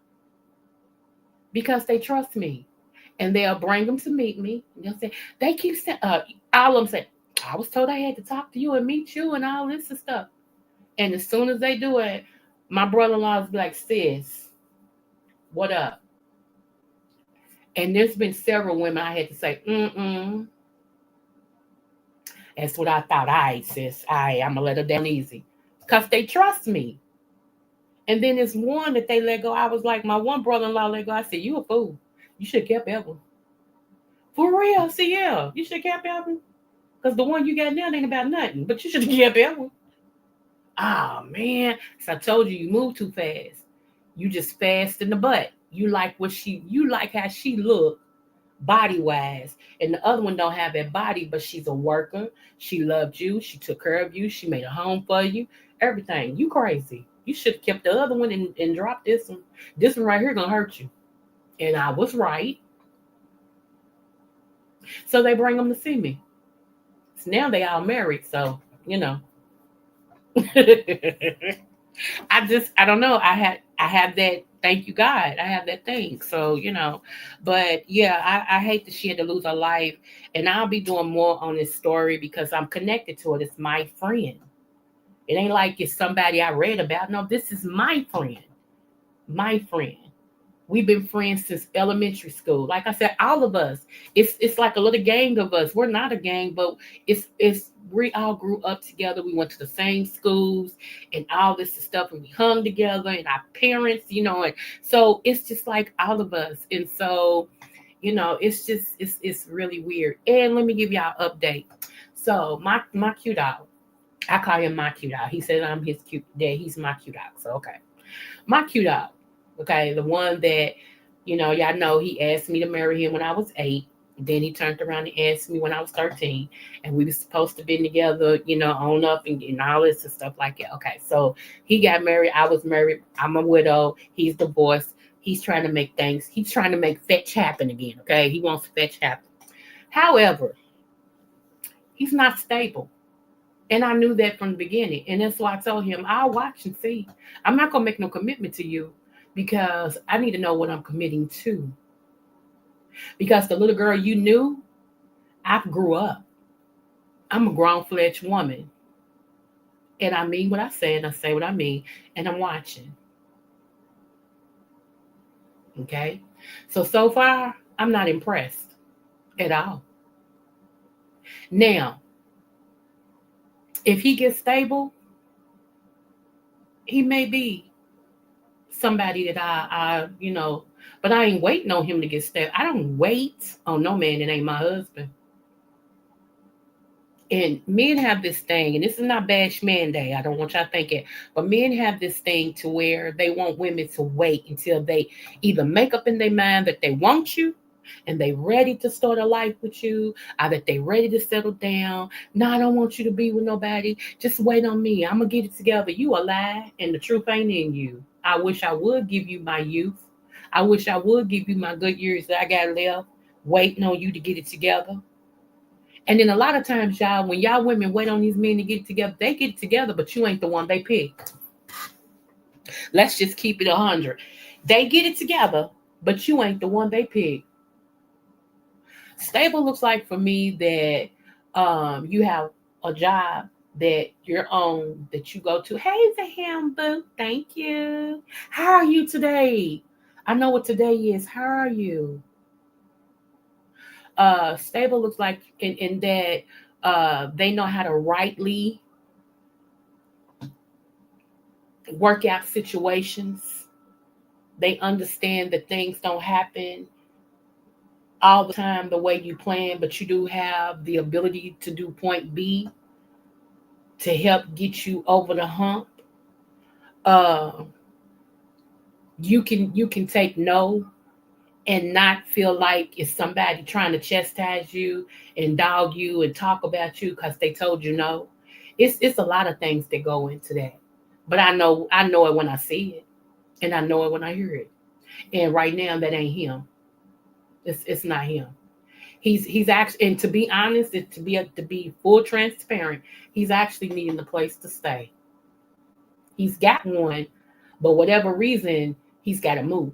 because they trust me, and they'll bring them to meet me. And they'll say they keep saying, all of them say, "I was told I had to talk to you and meet you and all this and stuff." And as soon as they do it, my brother-in-law's be like, "Sis, what up?" And there's been several women I had to say, "Mm-mm." That's what I thought. All right, sis. I'm going to let her down easy. Because they trust me. And then this one that they let go, I was like, my one brother-in-law let go. I said, "You a fool. You should have kept Evan." For real. I said, "Yeah, you should have kept Evan. Because the one you got now ain't about nothing. But you should have kept Evan." Oh man. So I told you, you move too fast. You just fast in the butt. You like how she look body wise. And the other one don't have that body, but she's a worker. She loved you. She took care of you. She made a home for you. Everything. You crazy. You should have kept the other one and dropped this one. This one right here gonna hurt you. And I was right. So they bring them to see me. So now they all married. So, you know. I don't know. I have that, thank you God. I have that thing. So, but yeah, I hate that she had to lose her life. And I'll be doing more on this story because I'm connected to it. It's my friend. It ain't like it's somebody I read about. No, this is my friend. My friend. We've been friends since elementary school. Like I said, all of us. It's like a little gang of us. We're not a gang, but it's we all grew up together. We went to the same schools and all this stuff, and we hung together, and our parents, and so it's just like all of us. And so, it's just it's really weird. And let me give y'all an update. So my cute dog, I call him my cute dog. He says I'm his cute dad. He's my cute dog. So okay. My cute dog. Okay, the one that, y'all know he asked me to marry him when I was 8. Then he turned around and asked me when I was 13. And we were supposed to be together, on up and all this and stuff like that. Okay, so he got married. I was married. I'm a widow. He's divorced. He's trying to make fetch happen again. Okay, he wants fetch happen. However, he's not stable. And I knew that from the beginning. And that's why I told him, I'll watch and see. I'm not going to make no commitment to you because I need to know what I'm committing to. Because the little girl you knew, I grew up. I'm a grown fledged woman. And I mean what I say and I say what I mean. And I'm watching. Okay. So far, I'm not impressed at all. Now, if he gets stable, he may be somebody that but I ain't waiting on him to get stable. I don't wait on no man that ain't my husband. And men have this thing, and this is not bash man day. I don't want y'all thinking, but men have this thing to where they want women to wait until they either make up in their mind that they want you and they ready to start a life with you, or that they ready to settle down. No, I don't want you to be with nobody. Just wait on me. I'm gonna get it together. You a lie, and the truth ain't in you. I wish I would give you my youth. I wish I would give you my good years that I got left, waiting on you to get it together. And then a lot of times, y'all, when y'all women wait on these men to get it together, they get it together, but you ain't the one they pick. Let's just keep it 100. They get it together, but you ain't the one they pick. Stable looks like for me that you have a job that you're on, that you go to. Hey, Zaham Boo, thank you. How are you today? I know what today is. How are you? Stable looks like in that they know how to rightly work out situations. They understand that things don't happen all the time the way you plan, but you do have the ability to do point B to help get you over the hump. Uh, you can take no and not feel like it's somebody trying to chastise you and dog you and talk about you because they told you no. It's a lot of things that go into that. But I know it when I see it, and I know it when I hear it. And right now, that ain't him. It's not him. He's actually, and to be honest, to be full transparent, he's actually needing a place to stay. He's got one, but whatever reason, he's got to move.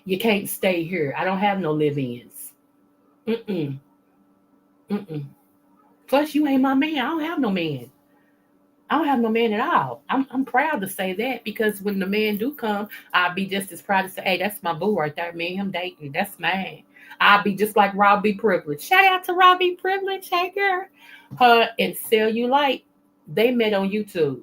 You can't stay here. I don't have no live-ins. Mm-mm. Mm-mm. Plus, you ain't my man. I don't have no man. I don't have no man at all. I'm proud to say that because when the man do come, I'll be just as proud to say, hey, that's my boo right there. Me and him dating. That's mine. I'll be just like Robbie Privilege. Shout out to Robbie Privilege. Hey, girl. Her and Cellulite, they met on YouTube.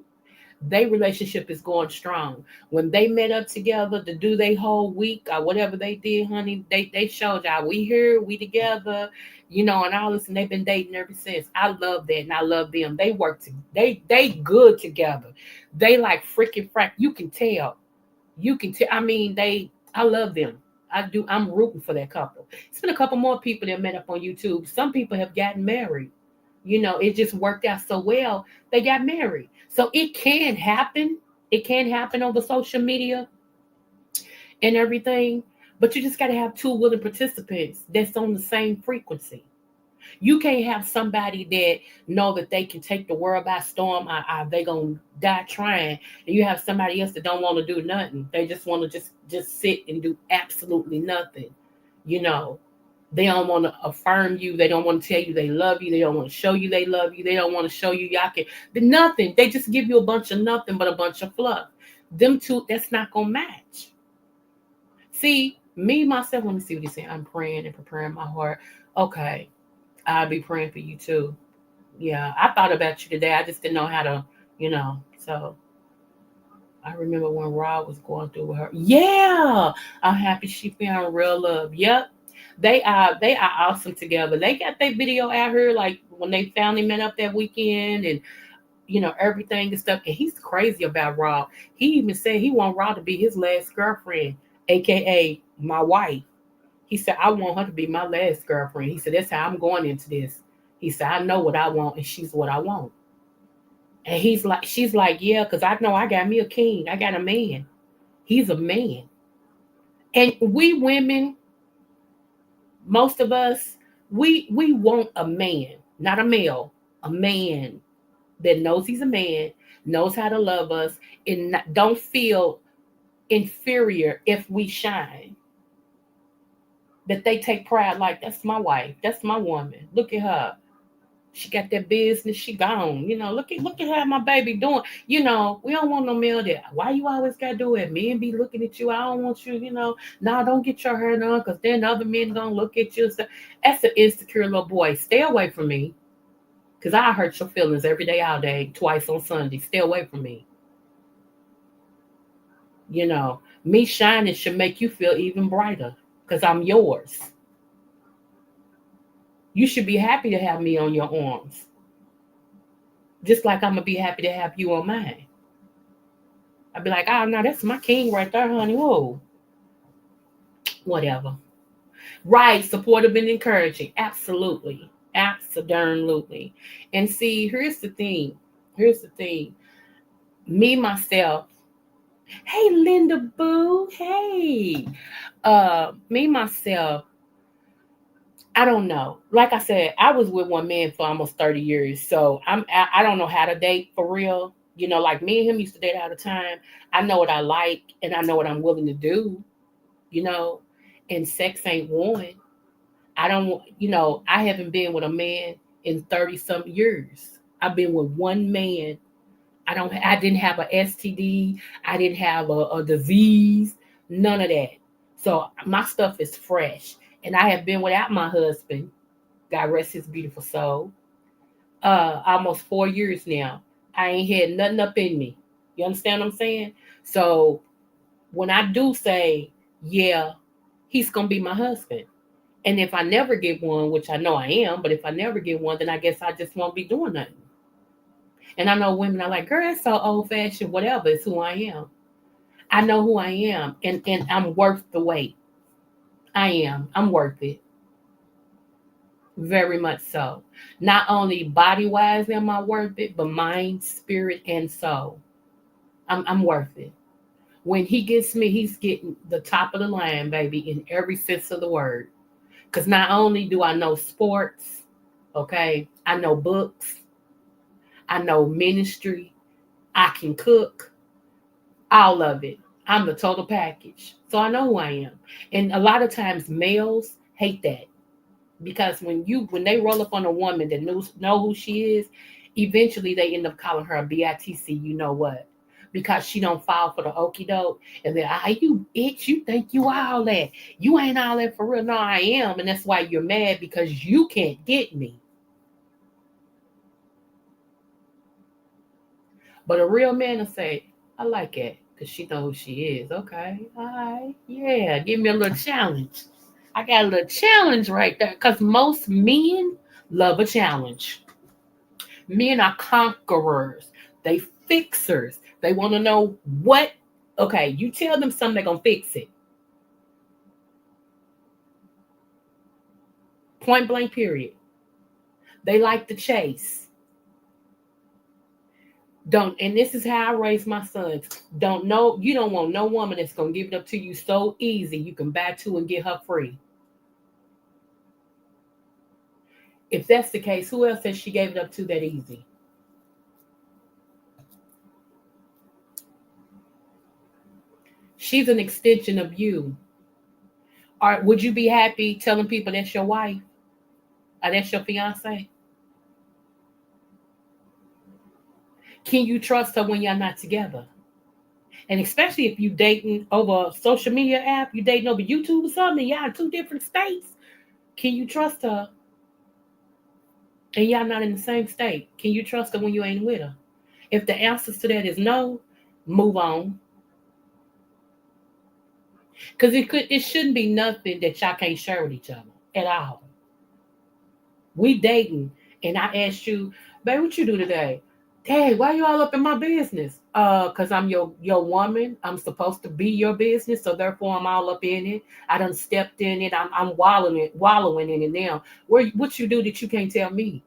their relationship is going strong. When they met up together to do their whole week or whatever they did, honey, they showed y'all we here, we together, and all this, and they've been dating ever since. I love that, and I love them. They work they good together. They like freaking frack. You can tell. You can tell. I mean, I love them. I do. I'm rooting for that couple. It's been a couple more people that met up on YouTube. Some people have gotten married. It just worked out so well. They got married. So it can happen. It can happen over social media and everything. But you just got to have two willing participants that's on the same frequency. You can't have somebody that know that they can take the world by storm. Or they gonna die trying, and you have somebody else that don't want to do nothing. They just want to just sit and do absolutely nothing. You know, they don't want to affirm you. They don't want to tell you they love you. They don't want to show you they love you. They don't want to show you y'all can. But nothing. They just give you a bunch of nothing but a bunch of fluff. Them two, that's not gonna match. See, me myself. Let me see what he's saying. I'm praying and preparing my heart. Okay, I'll be praying for you too. Yeah, I thought about you today. I just didn't know how to, you know. So I remember when Rob was going through with her. Yeah, I'm happy she found real love. Yep, they are awesome together. They got their video out here like when they finally met up that weekend, and everything and stuff. And he's crazy about Rob. He even said he want Rob to be his last girlfriend, aka my wife. He said, I want her to be my last girlfriend. He said, that's how I'm going into this. He said, I know what I want and she's what I want. And she's like, yeah, because I know I got me a king. I got a man. He's a man. And we women, most of us, we want a man, not a male, a man that knows he's a man, knows how to love us, and don't feel inferior if we shine. That they take pride, like that's my wife, that's my woman. Look at her. She got that business. She gone. Look at how my baby doing. We don't want no male that. Why you always gotta do it? Men be looking at you. I don't want you. Nah, don't get your hair done, cause then other men gonna look at you. So that's an insecure little boy. Stay away from me, cause I hurt your feelings every day, all day, twice on Sunday. Stay away from me. Me shining should make you feel even brighter, cause I'm yours. You should be happy to have me on your arms, just like I'm gonna be happy to have you on mine. I'd be like, oh no, that's my king right there, honey. Whoa, whatever. Right, supportive and encouraging, absolutely, absolutely. And see, here's the thing. Here's the thing. Me myself. Hey, Linda Boo. Hey, me myself. I don't know. Like I said, I was with one man for almost 30 years. So I don't know how to date for real. Like me and him used to date all the time. I know what I like and I know what I'm willing to do, you know, and sex ain't one. I don't, I haven't been with a man in 30 some years. I've been with one man. I didn't have a STD. I didn't have a disease, none of that. So my stuff is fresh. And I have been without my husband, God rest his beautiful soul, almost 4 years now. I ain't had nothing up in me. You understand what I'm saying? So when I do say, yeah, he's gonna be my husband. And if I never get one, which I know I am, but if I never get one, then I guess I just won't be doing nothing. And I know women are like, girl, it's so old fashioned, whatever, it's who I am. I know who I am, and I'm worth the wait. I am. I'm worth it. Very much so. Not only body wise am I worth it, but mind, spirit, and soul. I'm worth it. When he gets me, he's getting the top of the line, baby, in every sense of the word. Because not only do I know sports, okay, I know books, I know ministry, I can cook, all of it. I'm the total package. So I know who I am. And a lot of times males hate that, because when they roll up on a woman that know who she is, eventually they end up calling her a bitch. You know what? Because she don't fall for the okie doke, and then you bitch, you think you all that? You ain't all that for real. No, I am, and that's why you're mad because you can't get me. But a real man will say, I like it because she knows who she is. Okay, all right, yeah, give me a little challenge. I got a little challenge right there because most men love a challenge. Men are conquerors. They fixers. They want to know what. Okay, you tell them something, they're gonna fix it. Point blank. Period. They like to chase. Don't. And this is how I raise my sons. Don't know. You don't want no woman that's gonna give it up to you so easy. You can buy two and get her free. If that's the case, who else says she gave it up to that easy? She's an extension of you. Or would you be happy telling people that's your wife or that's your fiance? Can you trust her when y'all not together? And especially if you dating over a social media app, you dating over YouTube or something, y'all in two different states. Can you trust her? And y'all not in the same state. Can you trust her when you ain't with her? If the answers to that is no, move on. Because it shouldn't be nothing that y'all can't share with each other at all. We dating, and I asked you, babe, what you do today? Hey, why you all up in my business? Cause I'm your woman. I'm supposed to be your business, so therefore I'm all up in it. I done stepped in it. I'm wallowing in it now. What you do that you can't tell me?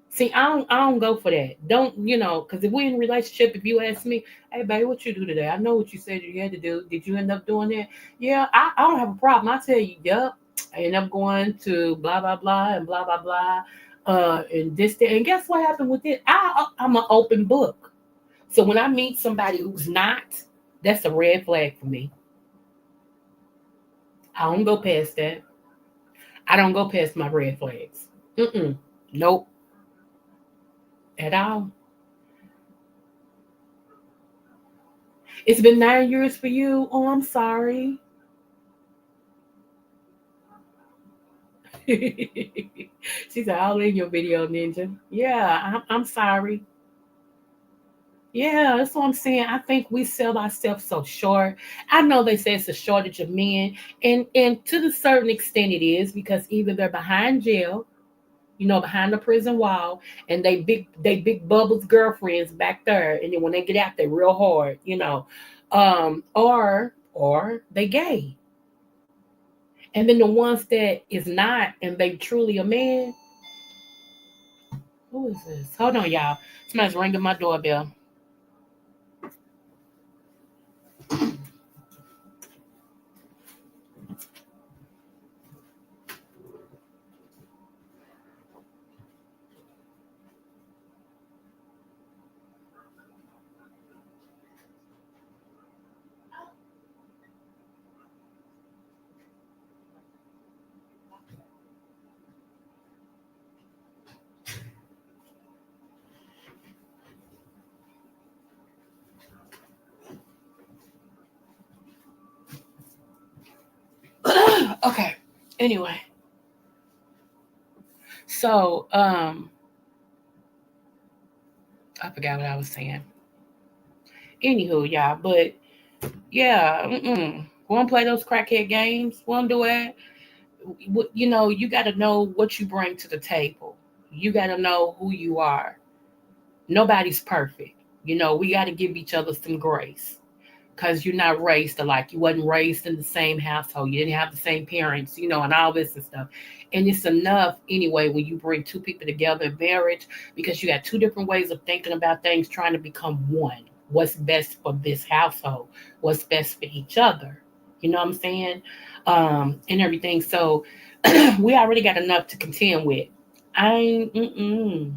See, I don't go for that. Don't because if we're in a relationship, if you ask me, hey babe, what you do today? I know what you said you had to do. Did you end up doing that? Yeah, I don't have a problem. I tell you, yep. I end up going to blah blah blah and blah blah blah. And this that. And guess what happened with it? I'm an open book. So when I meet somebody who's not, that's a red flag for me. I don't go past that. I don't go past my red flags. Mm-mm. Nope. At all. It's been 9 years for you. Oh, I'm sorry. She said, I'll in your video, Ninja. Yeah, I'm sorry. Yeah, that's what I'm saying. I think we sell ourselves so short. I know they say it's a shortage of men, and to the certain extent it is because either they're behind jail, behind the prison wall, and they big bubbles girlfriends back there, and then when they get out, they real hard. Or they gay. And then the ones that is not and they truly a man. Who is this? Hold on, y'all. Somebody's ringing my doorbell. Okay. Anyway, so I forgot what I was saying. Anywho, y'all, but yeah, won't play those crackhead games. Won't do it. You got to know what you bring to the table. You got to know who you are. Nobody's perfect. We got to give each other some grace because you're not raised alike. You wasn't raised in the same household. You didn't have the same parents, and all this and stuff. And it's enough anyway when you bring two people together in marriage because you got two different ways of thinking about things, trying to become one. What's best for this household? What's best for each other? You know what I'm saying? And everything. So we already got enough to contend with. I ain't, mm-mm.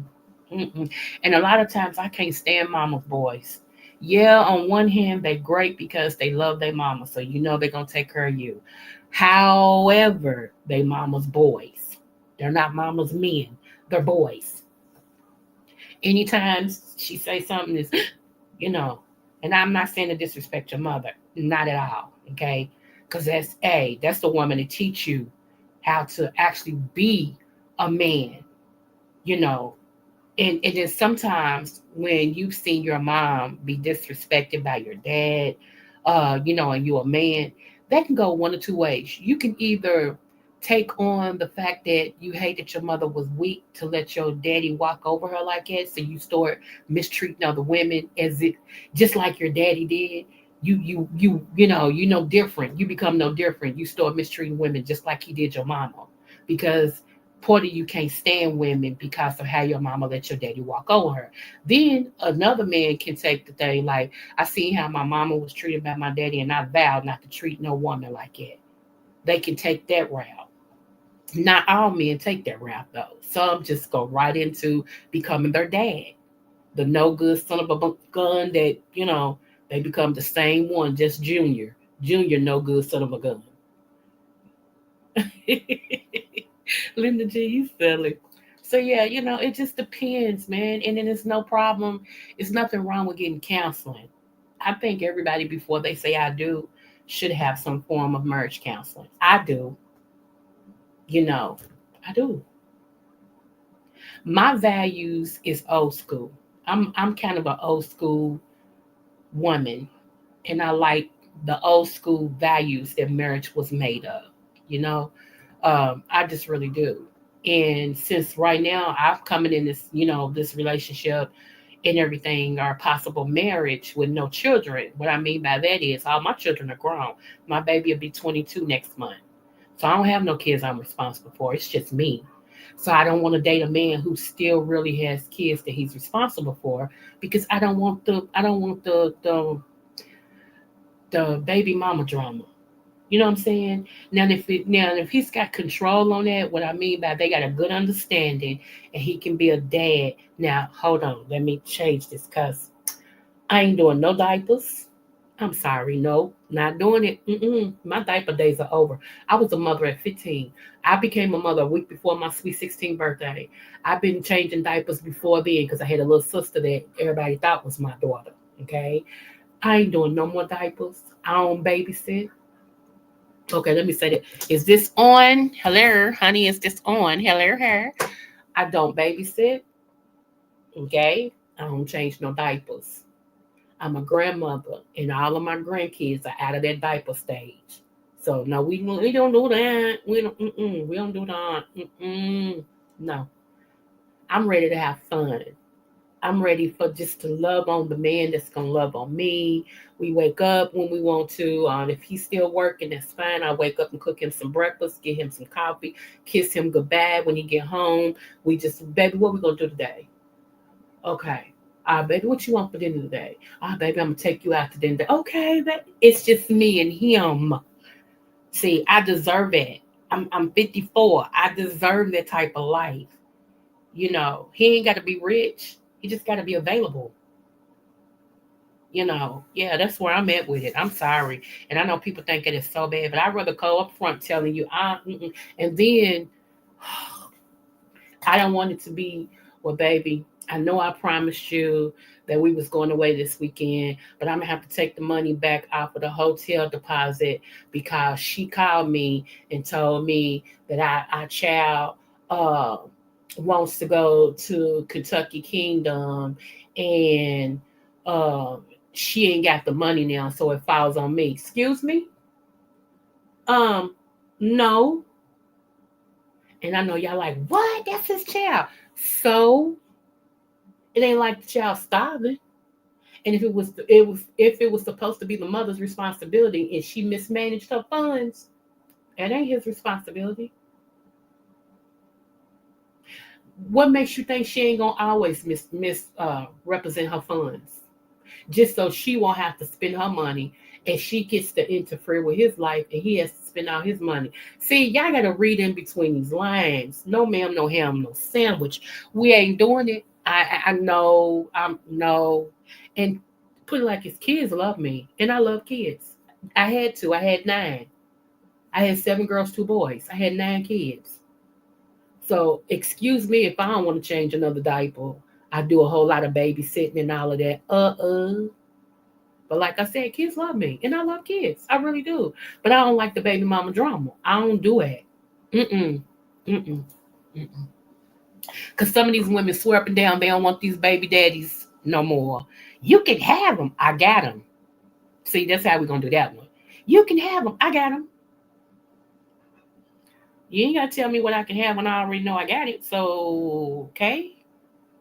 And a lot of times I can't stand mama's boys. Yeah, on one hand, they're great because they love their mama, so they're gonna take care of you. However, they mama's boys. They're not mama's men. They're boys. Anytime she say something is, you know, and I'm not saying to disrespect your mother, not at all, okay? Because that's the woman to teach you how to actually be a man, you know, And then sometimes when you've seen your mom be disrespected by your dad, and you're a man, that can go one or two ways. You can either take on the fact that you hate that your mother was weak to let your daddy walk over her like that, so you start mistreating other women as it just like your daddy did. You different. You become no different. You start mistreating women just like he did your mama, because part of you can't stand women because of how your mama let your daddy walk over her. Then another man can take the thing like, I seen how my mama was treated by my daddy, and I vowed not to treat no woman like that. They can take that route. Not all men take that route though. Some just go right into becoming their dad, the no good son of a gun that they become the same one, just junior no good son of a gun. Linda G, you silly. So yeah, it just depends, man. And then it's no problem. It's nothing wrong with getting counseling. I think everybody before they say I do should have some form of marriage counseling. I do, you know, I do. My values is old school. I'm kind of an old school woman, and I like the old school values that marriage was made of. You know, I just really do. And since right now I've coming in this, this relationship and everything, or possible marriage with no children. What I mean by that is all my children are grown. My baby will be 22 next month. So I don't have no kids I'm responsible for. It's just me. So I don't want to date a man who still really has kids that he's responsible for, because I don't want the baby mama drama. You know what I'm saying? Now if he's got control on that, what I mean by they got a good understanding and he can be a dad. Now hold on, let me change this because I ain't doing no diapers. I'm sorry, no, not doing it. My diaper days are over. I was a mother at 15. I became a mother a week before my sweet 16th birthday. I've been changing diapers before then because I had a little sister that everybody thought was my daughter. Okay, I ain't doing no more diapers. I don't babysit. Okay, let me say that. Is this on? Hello, honey, is this on? Hello, her. I don't babysit. Okay, I don't change no diapers. I'm a grandmother, and all of my grandkids are out of that diaper stage. So no, we don't do that. We don't do that. No, I'm ready to have fun. I'm ready for just to love on the man that's gonna love on me. We wake up when we want to. If he's still working, that's fine. I wake up and cook him some breakfast, get him some coffee, kiss him goodbye when he get home. We just, baby, what we gonna do today? Okay. Baby, what you want for dinner today? Baby, I'm gonna take you out to dinner. Okay, it's just me and him. See, I deserve it. I'm 54. I deserve that type of life. He ain't got to be rich. He just got to be available. Yeah, that's where I'm at with it. I'm sorry, and I know people think it is so bad, but I'd rather go up front telling you, and then I don't want it to be, well, baby, I know I promised you that we was going away this weekend, but I'm gonna have to take the money back off of the hotel deposit because she called me and told me that our child uh, wants to go to Kentucky Kingdom, and uh, she ain't got the money now, so it falls on me. Excuse me? Um, no. And I know y'all like, what? That's his child. So it ain't like the child starving. And if it was supposed to be the mother's responsibility and she mismanaged her funds, it ain't his responsibility. What makes you think she ain't gonna always represent her funds? Just so she won't have to spend her money and she gets to interfere with his life and he has to spend all his money. See, y'all gotta read in between these lines. No ma'am, no ham, no sandwich. We ain't doing it. I know. I'm no. And put it like his kids love me. And I love kids. I had to. I had 9. I had 7 girls, 2 boys. I had 9 kids. So excuse me if I don't want to change another diaper. I do a whole lot of babysitting and all of that. But like I said, kids love me, and I love kids. I really do. But I don't like the baby mama drama. I don't do it. Mm-mm. Mm-mm. Mm-mm. Because some of these women swear up and down they don't want these baby daddies no more. You can have them. I got them. See, that's how we're going to do that one. You can have them. I got them. You ain't got to tell me what I can have when I already know I got it. So, okay.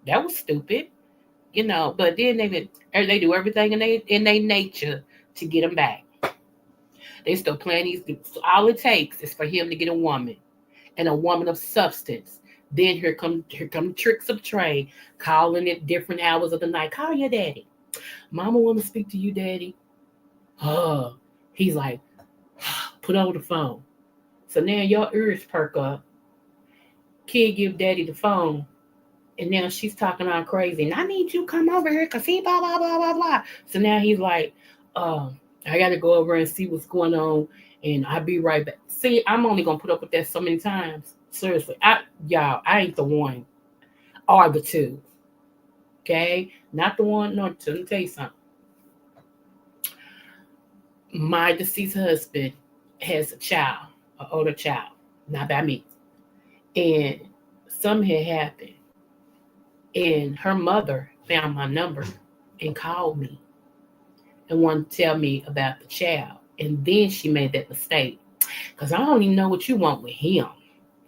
That was stupid. But then they do everything in their nature to get them back. They still playing these. All it takes is for him to get a woman and a woman of substance. Then here come tricks of the trade, calling at different hours of the night. Call your daddy. Mama want to speak to you, daddy. Oh, he's like, put over the phone. So now your ears perk up. Kid give daddy the phone. And now she's talking all crazy. And I need you to come over here because he blah, blah, blah, blah, blah. So now he's like, uh, I got to go over and see what's going on. And I'll be right back. See, I'm only going to put up with that so many times. Seriously. I ain't the one or the two. Okay? Not the one nor the two. Let me tell you something. My deceased husband has a child, an older child, not by me. And something had happened. And her mother found my number and called me and wanted to tell me about the child. And then she made that mistake. Because I don't even know what you want with him.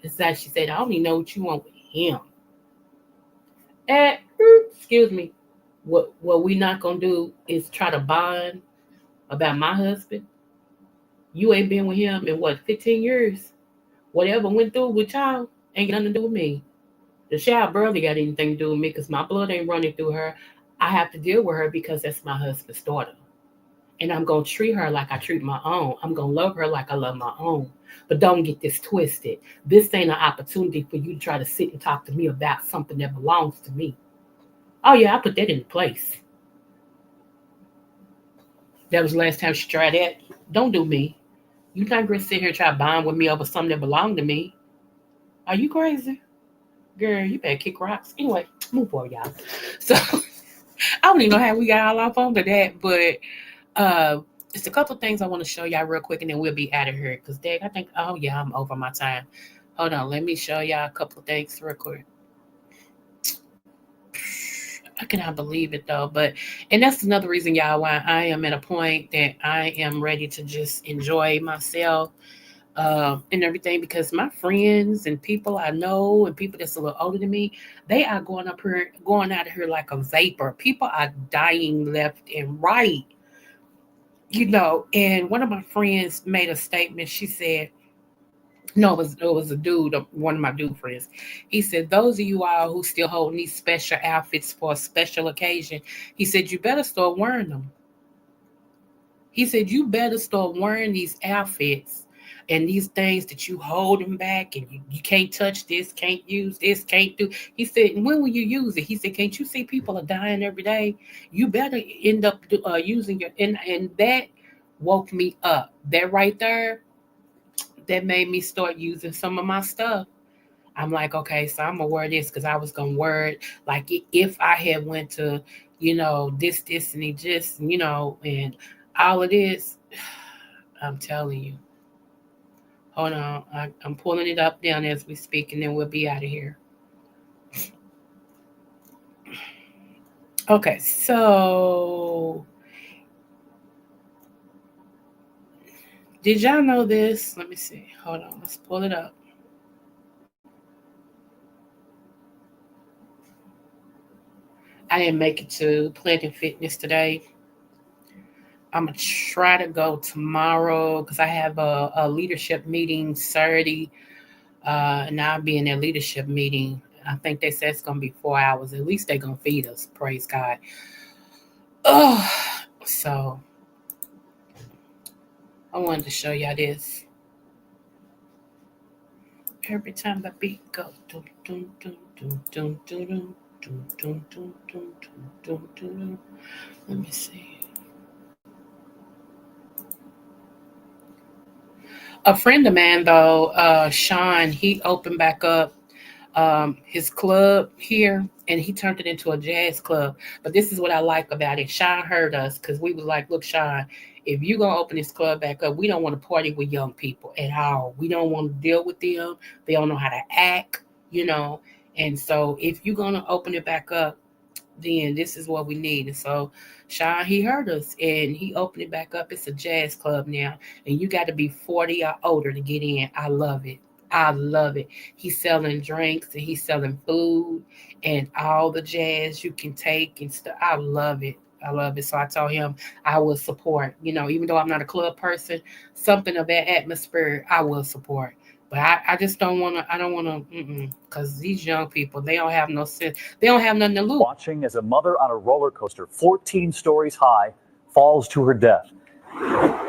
That's how she said, I don't even know what you want with him. And, excuse me, what we not going to do is try to bond about my husband. You ain't been with him in what, 15 years? Whatever went through with y'all ain't got nothing to do with me. The child barely got anything to do with me because my blood ain't running through her. I have to deal with her because that's my husband's daughter. And I'm going to treat her like I treat my own. I'm going to love her like I love my own. But don't get this twisted. This ain't an opportunity for you to try to sit and talk to me about something that belongs to me. Oh, yeah, I put that into place. That was the last time she tried that. Don't do me. You're not going to sit here and try to bond with me over something that belonged to me. Are you crazy? Girl, you better kick rocks. Anyway, move forward, y'all. So, I don't even know how we got all off onto that, but it's a couple of things I want to show y'all real quick, and then we'll be out of here. Because, Dad, I think, oh, yeah, I'm over my time. Hold on, let me show y'all a couple of things real quick. I cannot believe it, though. And that's another reason, y'all, why I am at a point that I am ready to just enjoy myself and everything, because my friends and people I know and people that's a little older than me, they are going out of here like a vapor. People are dying left and right, And one of my friends made a statement. She said, no, it was a dude, one of my dude friends. He said, those of you all who still hold these special outfits for a special occasion, he said, you better start wearing them. He said, you better start wearing these outfits and these things that you holding back and you can't touch this, can't use this, can't do. He said, when will you use it? He said, can't you see people are dying every day? You better end up using your, and that woke me up. That right there, that made me start using some of my stuff. I'm like, okay, so I'm gonna wear this because I was gonna wear it like if I had went to, this and just, and all of this. I'm telling you. Hold on, I'm pulling it up down as we speak, and then we'll be out of here. Okay, so did y'all know this? Let me see. Hold on, let's pull it up. I didn't make it to Planet Fitness today. I'm gonna try to go tomorrow because I have a leadership meeting Saturday, and I'll be in their leadership meeting. I think they said it's gonna be 4 hours. At least they're gonna feed us. Praise God. Oh, so I wanted to show y'all this. Every time the beat go, dun, dun, dun, dun, dun, dun, dun, dun, dun, dun, dun, dun, dun. Let me see. A friend of mine, though, Sean, he opened back up his club here, and he turned it into a jazz club. But this is what I like about it. Sean heard us because we was like, look, Sean, if you're going to open this club back up, we don't want to party with young people at all. We don't want to deal with them. They don't know how to act, you know. And so if you're gonna open it back up, then this is what we need. And so Sean, he heard us and he opened it back up. It's a jazz club now, and you got to be 40 or older to get in. I love it. I love it. He's selling drinks and he's selling food and all the jazz you can take and stuff. I love it. I love it. So I told him I will support. You know, even though I'm not a club person, something of that atmosphere I will support. But I just don't want to. I don't want to, because these young people, they don't have no sense. They don't have nothing to lose. Watching as a mother on a roller coaster 14 stories high falls to her death.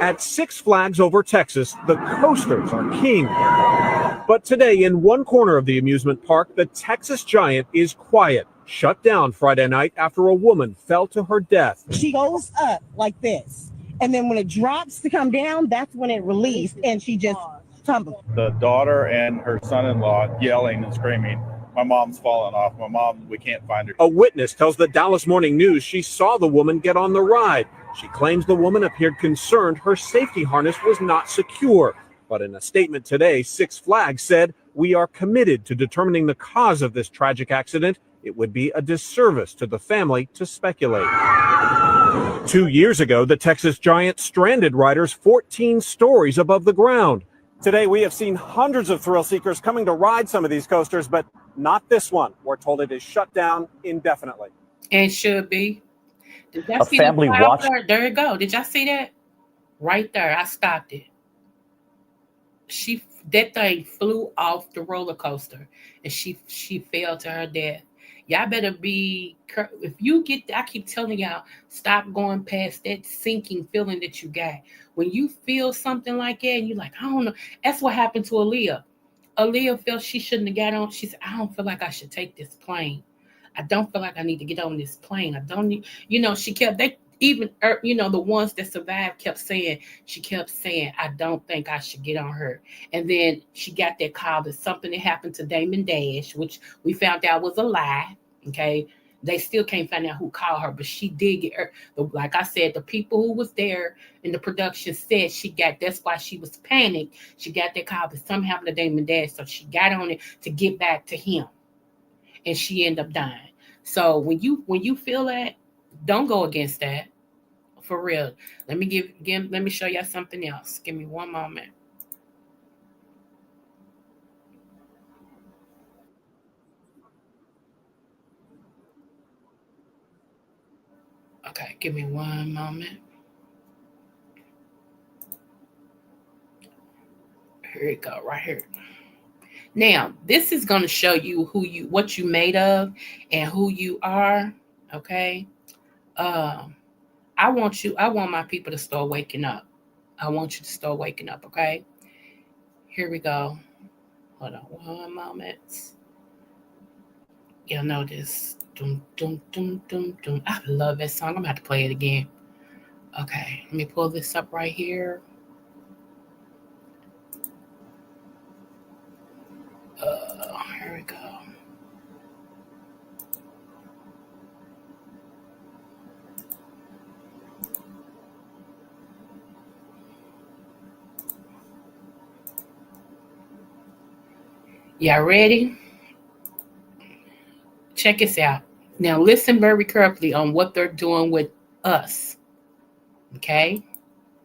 At Six Flags Over Texas, the coasters are king. But today, in one corner of the amusement park, the Texas Giant is quiet, shut down Friday night after a woman fell to her death. She goes up like this, and then when it drops to come down, that's when it released, and she just tumbled. The daughter and her son-in-law yelling and screaming, "My mom's fallen off. My mom, we can't find her." A witness tells the Dallas Morning News she saw the woman get on the ride. She claims the woman appeared concerned her safety harness was not secure. But in a statement today, Six Flags said, "We are committed to determining the cause of this tragic accident. It would be a disservice to the family to speculate." 2 years ago, the Texas Giant stranded riders 14 stories above the ground. Today, we have seen hundreds of thrill seekers coming to ride some of these coasters, but not this one. We're told it is shut down indefinitely. And should be. Did y'all A see family the cloud watched. there? There you go. Did y'all see that? Right there. I stopped it. That thing flew off the roller coaster and she fell to her death. Y'all better be, if you get, I keep telling y'all, stop going past that sinking feeling that you got. When you feel something like that and you're like, I don't know. That's what happened to Aaliyah. Aaliyah felt she shouldn't have got on. She said, I don't feel like I should take this plane. I don't feel like I need to get on this plane. I don't need, she kept, they even, the ones that survived kept saying, I don't think I should get on her. And then she got that call that something that happened to Damon Dash, which we found out was a lie. Okay. They still can't find out who called her, but she did get her. Like I said, the people who was there in the production said that's why she was panicked. She got that call that something happened to Damon Dash. So she got on it to get back to him. And she ended up dying. So when you feel that, don't go against that. For real. Let me show y'all something else. Give me one moment. Okay, give me one moment. Here we go, right here. Now, this is going to show you what you made of and who you are. Okay. I want my people to start waking up. I want you to start waking up. Okay. Here we go. Hold on one moment. You'll know this. Dum, dum, dum, dum, dum. I love that song. I'm going to have to play it again. Okay. Let me pull this up right here. Here we go. Y'all ready? Check this out. Now listen very carefully on what they're doing with us. Okay?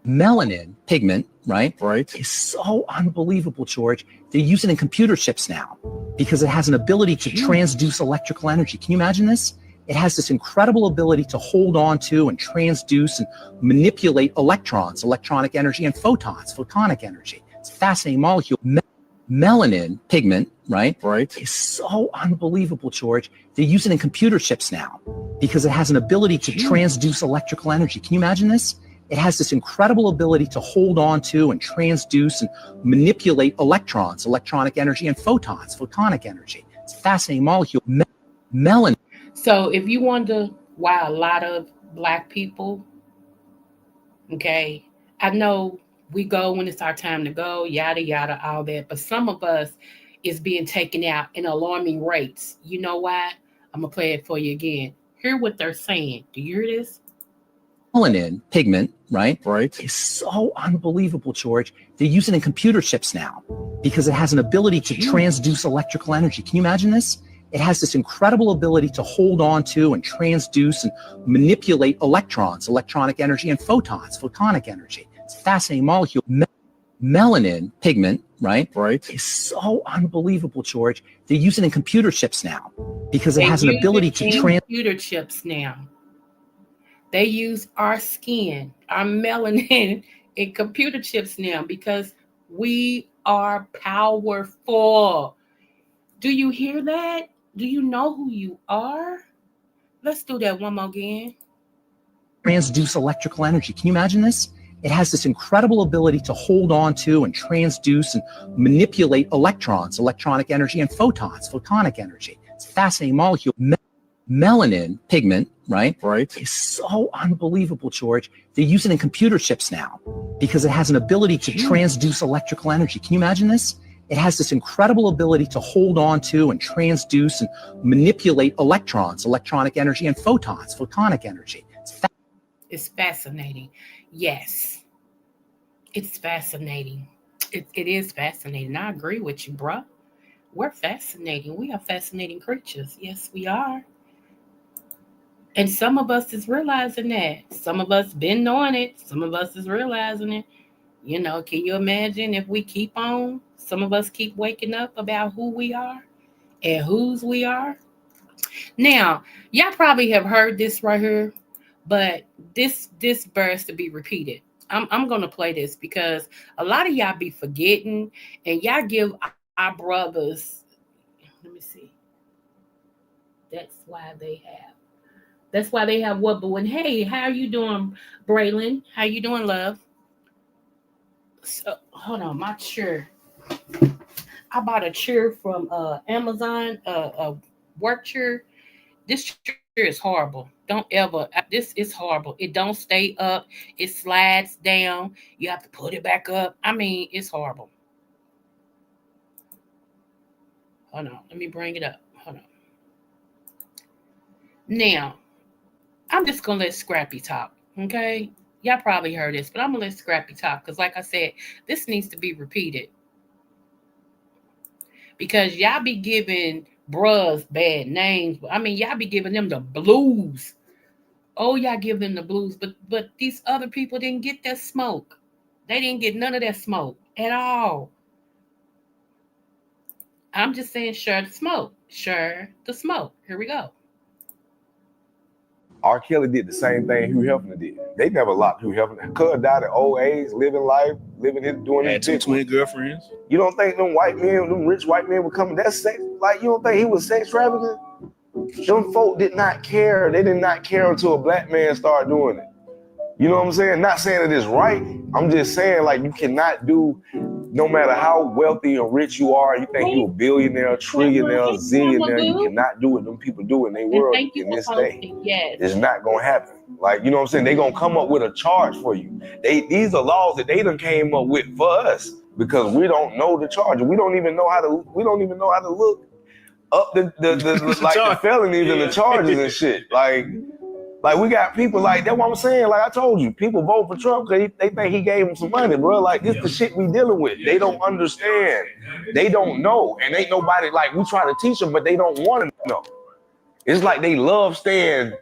Melanin pigment, right, Right. is so unbelievable, George. They're using it in computer chips now because it has an ability to transduce electrical energy. Can you imagine this? It has this incredible ability to hold on to and transduce and manipulate electrons, electronic energy, and photons, photonic energy. It's a fascinating molecule. Melanin pigment, right, is so unbelievable, George. They're using it in computer chips now because it has an ability to transduce electrical energy. Can you imagine this? It has this incredible ability to hold on to and transduce and manipulate electrons, electronic energy, and photons, photonic energy. It's a fascinating molecule. Melanin. So if you wonder why a lot of Black people, okay, I know we go when it's our time to go, yada, yada, all that. But some of us is being taken out in alarming rates. You know why? I'm going to play it for you again. Hear what they're saying. Do you hear this? Melanin pigment, right, Right. is so unbelievable, George. They're using it in computer chips now because it has an ability to transduce electrical energy. Can you imagine this? it has this incredible ability to hold on to and transduce and manipulate electrons, electronic energy, and photons, photonic energy. It's a fascinating molecule. Melanin pigment, right, is so unbelievable, George. They use it in computer chips now because it has an ability to computer chips now. They use our skin, our melanin in computer chips now because we are powerful. Do you hear that? Do you know who you are? Let's do that one more again. transduce electrical energy. Can you imagine this? It has this incredible ability to hold on to and transduce and manipulate electrons, electronic energy, and photons, photonic energy. It's a fascinating molecule. Melanin pigment, right, is so unbelievable, George. They use it in computer chips now because it has an ability to transduce electrical energy. Can you imagine this? It has this incredible ability to hold on to and transduce and manipulate electrons, electronic energy, and photons, photonic energy. It's fascinating. Yes, it's fascinating. It is fascinating. I agree with you, bro. We're fascinating. We are fascinating creatures. Yes, we are. And some of us is realizing that. Some of us been knowing it. Some of us is realizing it. You know, can you imagine if we keep on? Some of us keep waking up about who we are and whose we are. Now, y'all probably have heard this right here, but this bears to be repeated. I'm gonna play this because a lot of y'all be forgetting and y'all give our brothers. Let me see. That's why they have. That's why they have what? But when hey, how are you doing, Braylon? How you doing, love? So, hold on, my chair. I bought a chair from Amazon, a work chair. This chair is horrible. Don't ever. This is horrible. It don't stay up. It slides down. You have to put it back up. I mean, it's horrible. Hold on. Let me bring it up. Hold on. Now, I'm just gonna let Scrappy talk. Okay. Y'all probably heard this, but I'm gonna let Scrappy talk because, like I said, this needs to be repeated because y'all be giving bruhs bad names. I mean, y'all be giving them the blues. Oh, y'all give them the blues, but these other people didn't get that smoke. They didn't get none of that smoke at all. I'm just saying, share the smoke. Share the smoke. Here we go. R. Kelly did the same thing Hugh Hefner did. They never locked Hugh Hefner. Cuz died at old age, living life, doing his two twin girlfriends. You don't think them white men, them rich white men would come in that sex? Like, you don't think he was sex trafficking? Them folk did not care. They did not care until a black man started doing it. You know what I'm saying? Not saying that it's right. I'm just saying, like, you cannot do, no matter how wealthy or rich you are, you think you're a billionaire, trillionaire, zillionaire, you cannot do what them people do in their world in this day. Yes. It's not gonna happen. Like, you know what I'm saying? They're gonna come up with a charge for you. These are laws that they done came up with for us because we don't know the charge. We don't even know how to look up the like the felonies and the charges and shit. Like we got people like that's what I'm saying. Like I told you, people vote for Trump because they think he gave them some money, bro. Like this the shit we dealing with. They don't understand. They don't know, and ain't nobody like we try to teach them, but they don't want to know. It's like they love staying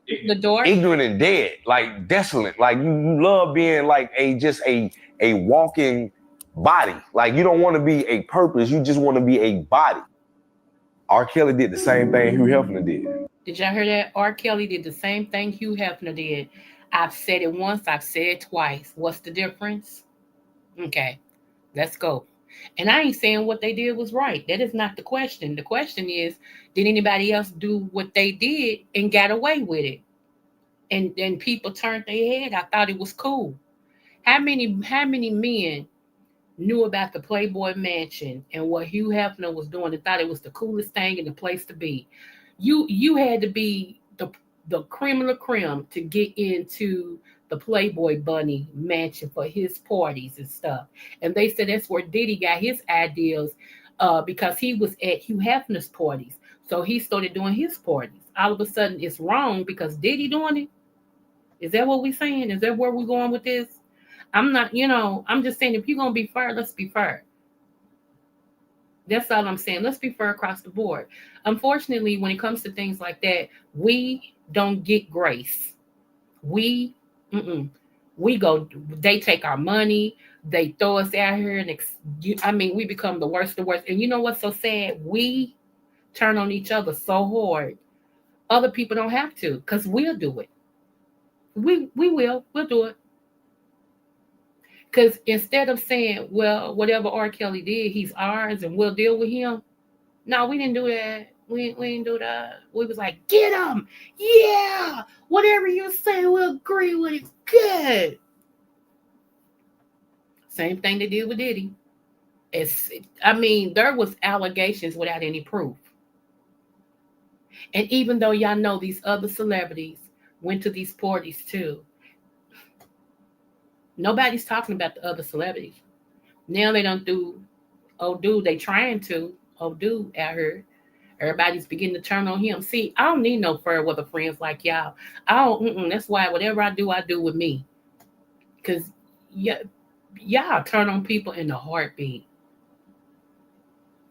ignorant and dead, like desolate. Like you love being like a walking body. Like you don't want to be a purpose. You just want to be a body. R. Kelly did the same thing Hugh Hefner did. Did y'all hear that? R. Kelly did the same thing Hugh Hefner did. I've said it once, I've said it twice. What's the difference? Okay, let's go. And I ain't saying what they did was right. That is not the question. The question is, did anybody else do what they did and got away with it? And then people turned their head. I thought it was cool. How many men knew about the Playboy Mansion and what Hugh Hefner was doing and thought it was the coolest thing in the place to be? You had to be the cream of the creme to get into the Playboy Bunny mansion for his parties and stuff. And they said that's where Diddy got his ideas because he was at Hugh Hefner's parties. So he started doing his parties. All of a sudden it's wrong because Diddy doing it. Is that what we're saying? Is that where we're going with this? I'm not, I'm just saying if you're going to be fair, let's be fair. That's all I'm saying. Let's be fair across the board. Unfortunately, when it comes to things like that, we don't get grace. We, mm-mm, we go. They take our money. They throw us out here, and I mean, we become the worst of the worst. And you know what's so sad? We turn on each other so hard. Other people don't have to, because we'll do it. We'll do it. Because instead of saying, well, whatever R. Kelly did, he's ours and we'll deal with him. No, we didn't do that. We didn't do that. We was like, get him. Yeah. Whatever you say, we'll agree with it. Good. Same thing they did with Diddy. I mean, there was allegations without any proof. And even though y'all know these other celebrities went to these parties too, nobody's talking about the other celebrities. Now they don't do, oh dude, they trying to, oh dude out here. Everybody's beginning to turn on him. See, I don't need no fair weather friends like y'all. I don't. That's why whatever I do with me. Cause y'all turn on people in a heartbeat.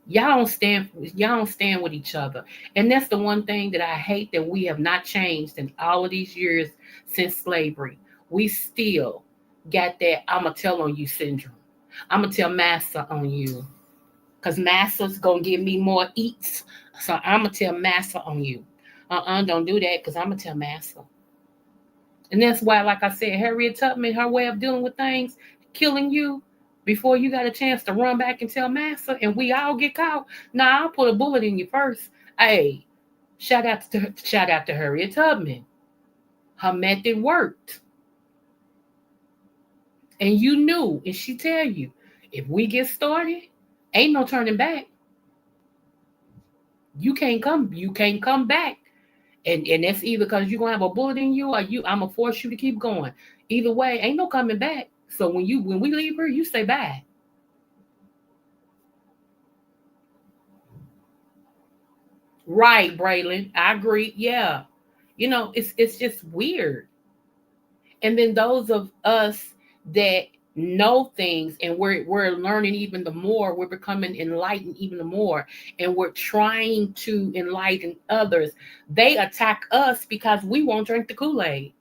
Y'all don't stand with each other. And that's the one thing that I hate, that we have not changed in all of these years since slavery. We still got that I'ma tell on you syndrome. I'ma tell massa on you. Cause massa's gonna give me more eats. So I'ma tell massa on you. Don't do that, because I'ma tell massa. And that's why, like I said, Harriet Tubman, her way of dealing with things, killing you before you got a chance to run back and tell massa, and we all get caught. Nah, I'll put a bullet in you first. Hey, shout out to Harriet Tubman. Her method worked. And you knew, and she tell you, if we get started, ain't no turning back. You can't come back. And that's either because you're gonna have a bullet in you, or I'm gonna force you to keep going. Either way, ain't no coming back. So when we leave her, you say bye. Right, Braylon. I agree. Yeah. It's just weird. And then those of us that know things, and we're learning even the more, we're becoming enlightened even the more, and we're trying to enlighten others. They attack us because we won't drink the Kool-Aid.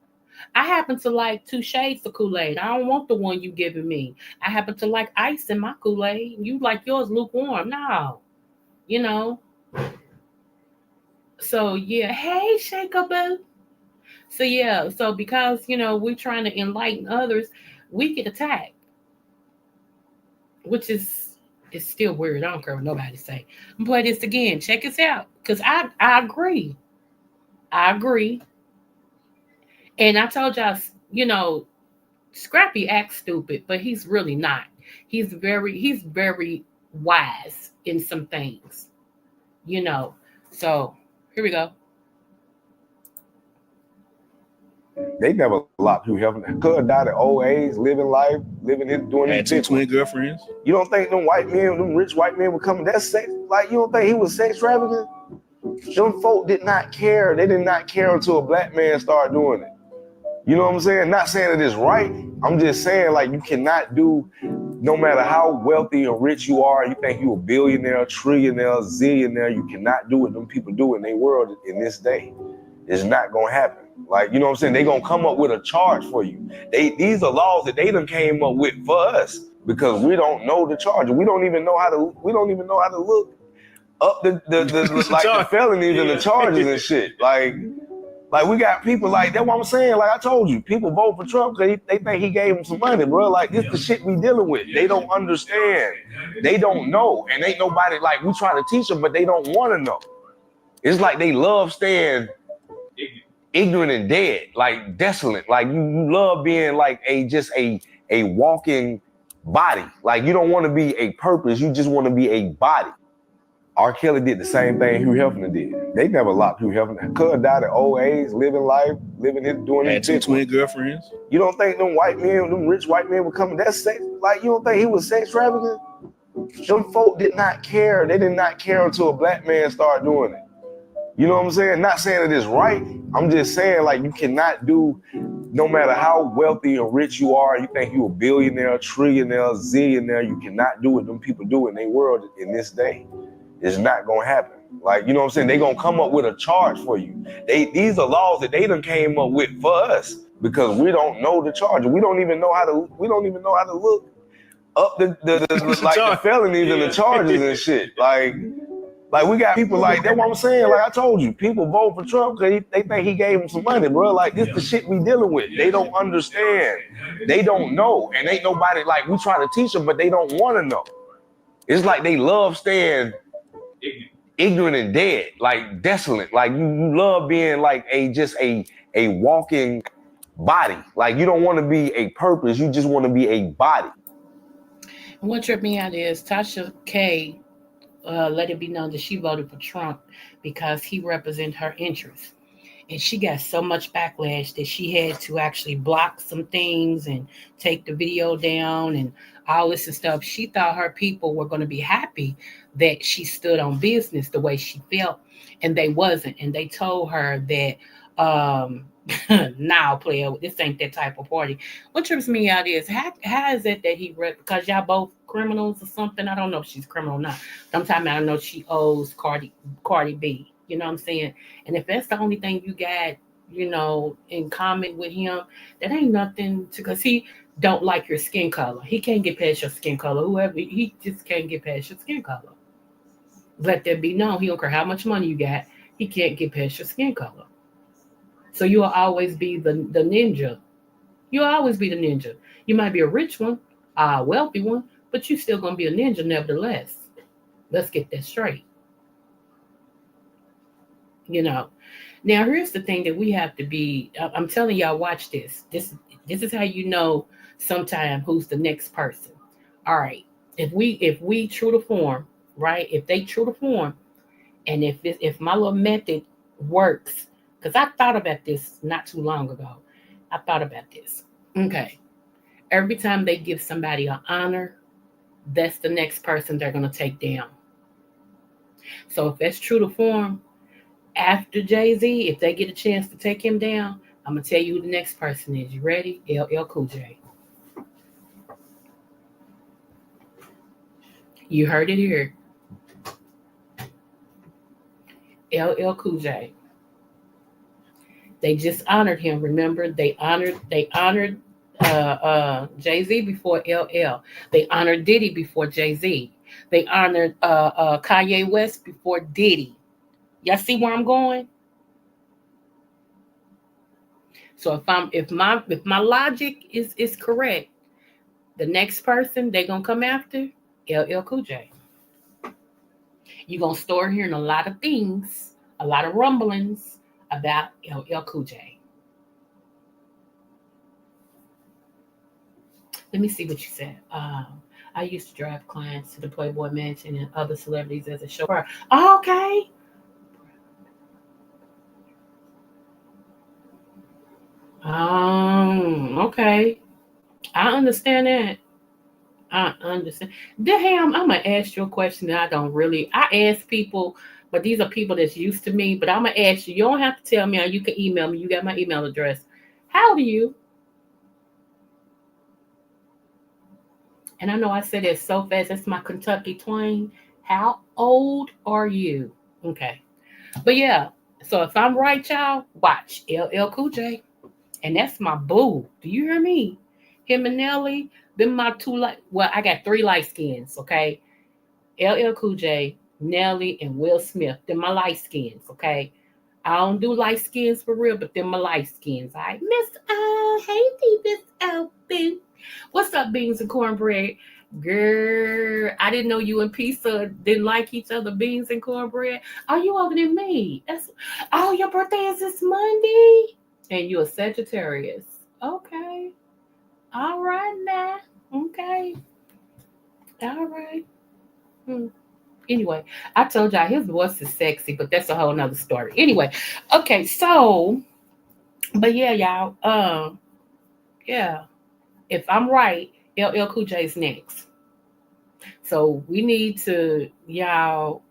I happen to like 2 shades of Kool-Aid. I don't want the one you giving me. I happen to like ice in my Kool-Aid. You like yours lukewarm. No. You know. So yeah. Hey, Shakeaboo. So yeah. So because we're trying to enlighten others, we get attacked, which is still weird. I don't care what nobody say. I'm play this again. Check this out. Cause I agree. I agree. And I told y'all, Scrappy acts stupid, but he's really not. He's very wise in some things, you know. So here we go. They never locked who heaven. Cuz died at old age, living life, doing his two twin girlfriends. You don't think them white men, them rich white men were coming? That's sex. Like, you don't think he was sex trafficking? Them folk did not care. They did not care until a black man started doing it. You know what I'm saying? Not saying that it's right. I'm just saying, like, you cannot do, no matter how wealthy or rich you are, you think you a billionaire, trillionaire, zillionaire, you cannot do what them people do in their world in this day. It's not gonna happen. Like, you know what I'm saying? They gonna come up with a charge for you. These are laws that they done came up with for us because we don't know the charge. We don't even know how to look up the like the felonies and the charges and shit. Like we got people like, that's what I'm saying. Like I told you, people vote for Trump because they think he gave them some money, bro. Like this the shit we dealing with. They don't understand. They don't know. And ain't nobody, like, we try to teach them, but they don't want to know. It's like they love staying ignorant and dead, like desolate. Like you love being like a walking body. Like you don't want to be a purpose. You just want to be a body. R. Kelly did the same thing Hugh Hefner did. They never locked Hugh Hefner. Cuz died at old age, living life, doing his two twin girlfriends. You don't think them white men, them rich white men were coming? That's sex. Like, you don't think he was sex trafficking? Them folk did not care. They did not care until a black man started doing it. You know what I'm saying? Not saying that it's right. I'm just saying, like, you cannot do, no matter how wealthy or rich you are, you think you a billionaire, trillionaire, zillionaire, you cannot do what them people do in their world in this day. It's not gonna happen. Like, you know what I'm saying? They gonna come up with a charge for you. These are laws that they done came up with for us because we don't know the charge. We don't even know how to look up the felonies and the charges and shit. Like we got people like that's what I'm saying. Like I told you, people vote for Trump because they think he gave them some money, bro. Like this the shit we dealing with. They don't understand. They don't know, and ain't nobody like we try to teach them, but they don't want to know. It's like they love staying ignorant and dead, like desolate. Like you love being like a walking body. Like you don't want to be a purpose. You just want to be a body. And what tripped me out is Tasha K let it be known that she voted for Trump because he represents her interests. And she got so much backlash that she had to actually block some things and take the video down and all this and stuff. She thought her people were going to be happy that she stood on business the way she felt, and they wasn't. And they told her that, now, player, this ain't that type of party. What trips me out is how is it that because y'all both criminals or something? I don't know if she's criminal or not. Sometimes I don't know she owes Cardi B. You know what I'm saying? And if that's the only thing you got, in common with him, that ain't nothing to, because he don't like your skin color. He can't get past your skin color. Whoever, he just can't get past your skin color. Let that be known. He don't care how much money you got. He can't get past your skin color. So you'll always be the ninja. You'll always be the ninja. You might be a rich one, a wealthy one, but you still going to be a ninja nevertheless. Let's get that straight. Now here's the thing that we have to be. I'm telling y'all, watch this. This is how you know sometime who's the next person. All right, if we true to form, right? If they true to form, and if my little method works, because I thought about this not too long ago. I thought about this. Okay, every time they give somebody an honor, that's the next person they're gonna take down. So if that's true to form, after Jay-Z, if they get a chance to take him down, I'm going to tell you who the next person is. You ready? LL Cool J. You heard it here. LL Cool J. They just honored him. Remember, they honored Jay-Z before LL. They honored Diddy before Jay-Z. They honored Kanye West before Diddy. Y'all see where I'm going? So if my logic is correct, the next person they're gonna come after, LL Cool J. You're gonna start hearing a lot of things, a lot of rumblings about LL Cool J. Let me see what you said. I used to drive clients to the Playboy Mansion and other celebrities as a chauffeur. Okay. Okay. I understand that. I understand. Damn, I'm gonna ask you a question that I ask people, but these are people that's used to me. But I'm gonna ask you. You don't have to tell me, or you can email me. You got my email address. How old are you? And I know I said it so fast. That's my Kentucky twang. How old are you? Okay. But yeah. So if I'm right, y'all, watch LL Cool J, and that's my boo. Do you hear me? Him and Nelly. Them my two light. Well, I got three light skins. Okay. LL Cool J, Nelly, and Will Smith. They're my light skins, okay? I don't do light skins for real, but they're my light skins. All right, Miss hey, Miss Elfin. What's up, beans and cornbread? Girl, I didn't know you and Pizza didn't like each other, beans and cornbread. Oh, you older than me. Your birthday is this Monday? And you're a Sagittarius. Okay. All right now. Okay. All right. Anyway, I told y'all his voice is sexy, but that's a whole nother story. Anyway, okay, so, but yeah, y'all, yeah, if I'm right, LL Cool J is next. So we need to, y'all,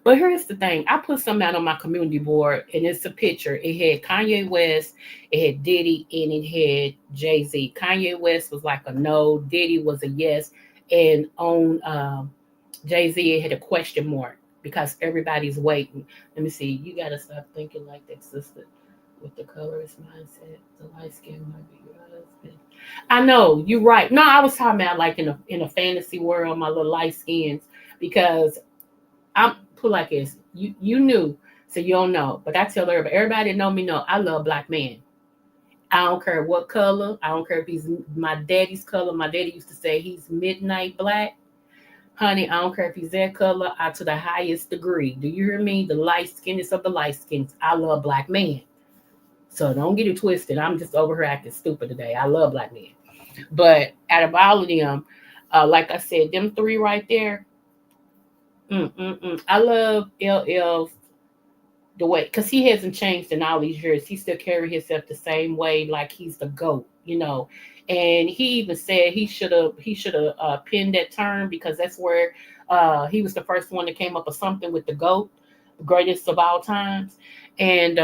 But here's the thing. I put something out on my community board, and it's a picture. It had Kanye West, it had Diddy, and it had Jay-Z. Kanye West was like a no, Diddy was a yes, and on Jay-Z it had a question mark because everybody's waiting. Let me see. You got to stop thinking like that, sister. With the colorist mindset, the light skin might be your husband. I know you're right. No, I was talking about like in a fantasy world, my little light skins, because I'm put like this. You knew, so you don't know. But I tell everybody, everybody that know me know I love black men. I don't care what color. I don't care if he's my daddy's color. My daddy used to say he's midnight black. Honey, I don't care if he's that color. I to the highest degree. Do you hear me? The light skinness of the light skins. I love black men. So don't get it twisted. I'm just over here acting stupid today. I love black men. But out of all of them, like I said, them three right there, I love LL the way, because he hasn't changed in all these years. He still carry himself the same way, like he's the GOAT, you know. And he even said he should have pinned that term because that's where he was the first one that came up with something with the GOAT, the greatest of all times. And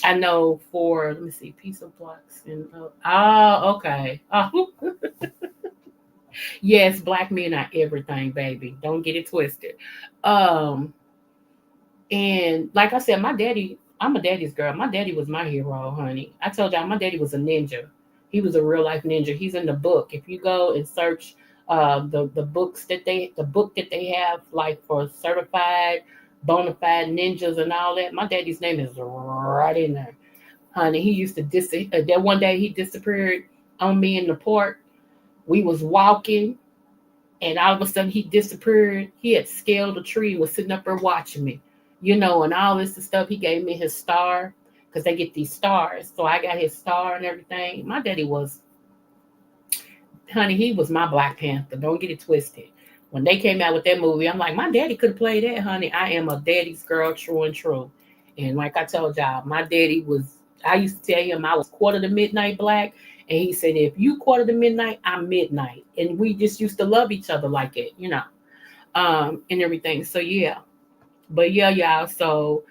I know for let me see, piece of blocks and okay. Yes, black men are everything, baby. Don't get it twisted. Um, and like I said, my daddy, I'm a daddy's girl. My daddy was my hero, honey. I told y'all my daddy was a ninja. He was a real life ninja. He's in the book. If you go and search the book that they have like for certified bona fide ninjas and all that, my daddy's name is right in there. Honey, he used to that one day he disappeared on me in the park. We was walking and all of a sudden he disappeared. He had scaled a tree and was sitting up there watching me, you know, and all this stuff. He gave me his star because they get these stars. So I got his star and everything. My daddy was, honey, he was my Black Panther. Don't get it twisted. When they came out with that movie, I'm like, my daddy could have played that, honey. I am a daddy's girl, true and true. And like I told y'all, my daddy was, I used to tell him I was quarter to midnight black. And he said, if you quarter to midnight, I'm midnight. And we just used to love each other like it, you know, and everything. So yeah. But yeah, y'all. So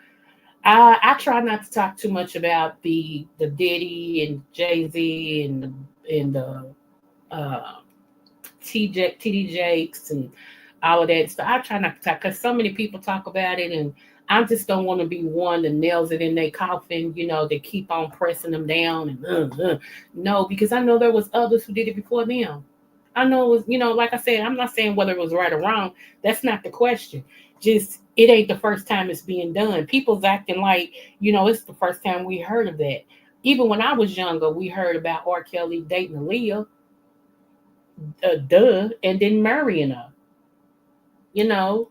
I try not to talk too much about the Diddy and Jay-Z and the uh TD Jakes and all of that stuff. I try not to talk because so many people talk about it, and I just don't want to be one that nails it in their coffin. You know, they keep on pressing them down and no, because I know there was others who did it before them. I know it was, you know, like I said, I'm not saying whether it was right or wrong. That's not the question. Just it ain't the first time it's being done. People's acting like, you know, it's the first time we heard of that. Even when I was younger, we heard about R. Kelly dating Aaliyah, duh, and then marrying her. You know,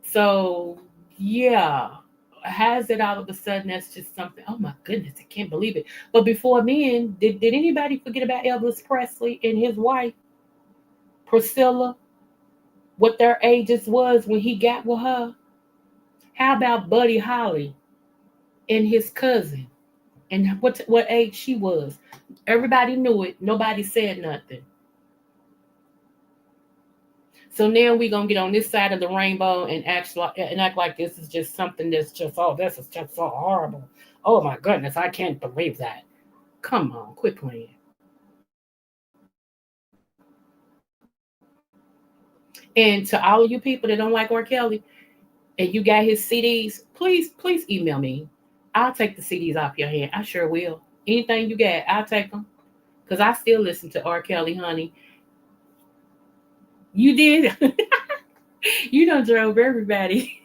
so yeah, has it all of a sudden? That's just something. Oh my goodness, I can't believe it. But before then, did anybody forget about Elvis Presley and his wife Priscilla? What their ages was when he got with her? How about Buddy Holly and his cousin and what age she was? Everybody knew it. Nobody said nothing. So now we're gonna get on this side of the rainbow and act like this is just something that's just this is just so horrible. Oh my goodness, I can't believe that. Come on, quit playing. And to all of you people that don't like R. Kelly and you got his CDs, please email me. I'll take the CDs off your hand. I sure will. Anything you got, I'll take them. Cause I still listen to R. Kelly, honey. You did. You done drove everybody.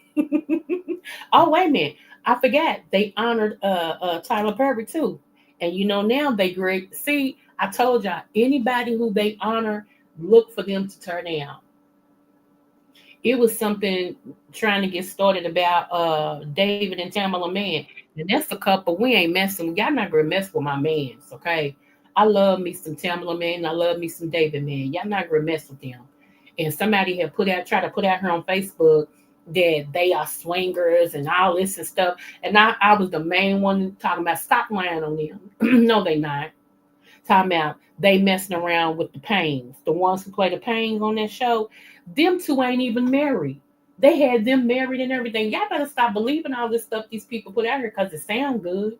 Oh, wait a minute. I forgot. They honored Tyler Perry too. And you know now they great. See, I told y'all, anybody who they honor, look for them to turn down. It was something trying to get started about David and Tamala Man. And that's a couple we ain't messing with. Y'all not gonna mess with my mans, okay? I love me some Tamala Man. I love me some David Man. Y'all not gonna mess with them. And somebody had tried to put out here on Facebook that they are swingers and all this and stuff. And I was the main one talking about stop lying on them. No, they not. Talking about they messing around with the Pains. The ones who play the Pains on that show, them two ain't even married. They had them married and everything. Y'all better stop believing all this stuff these people put out here because it sounds good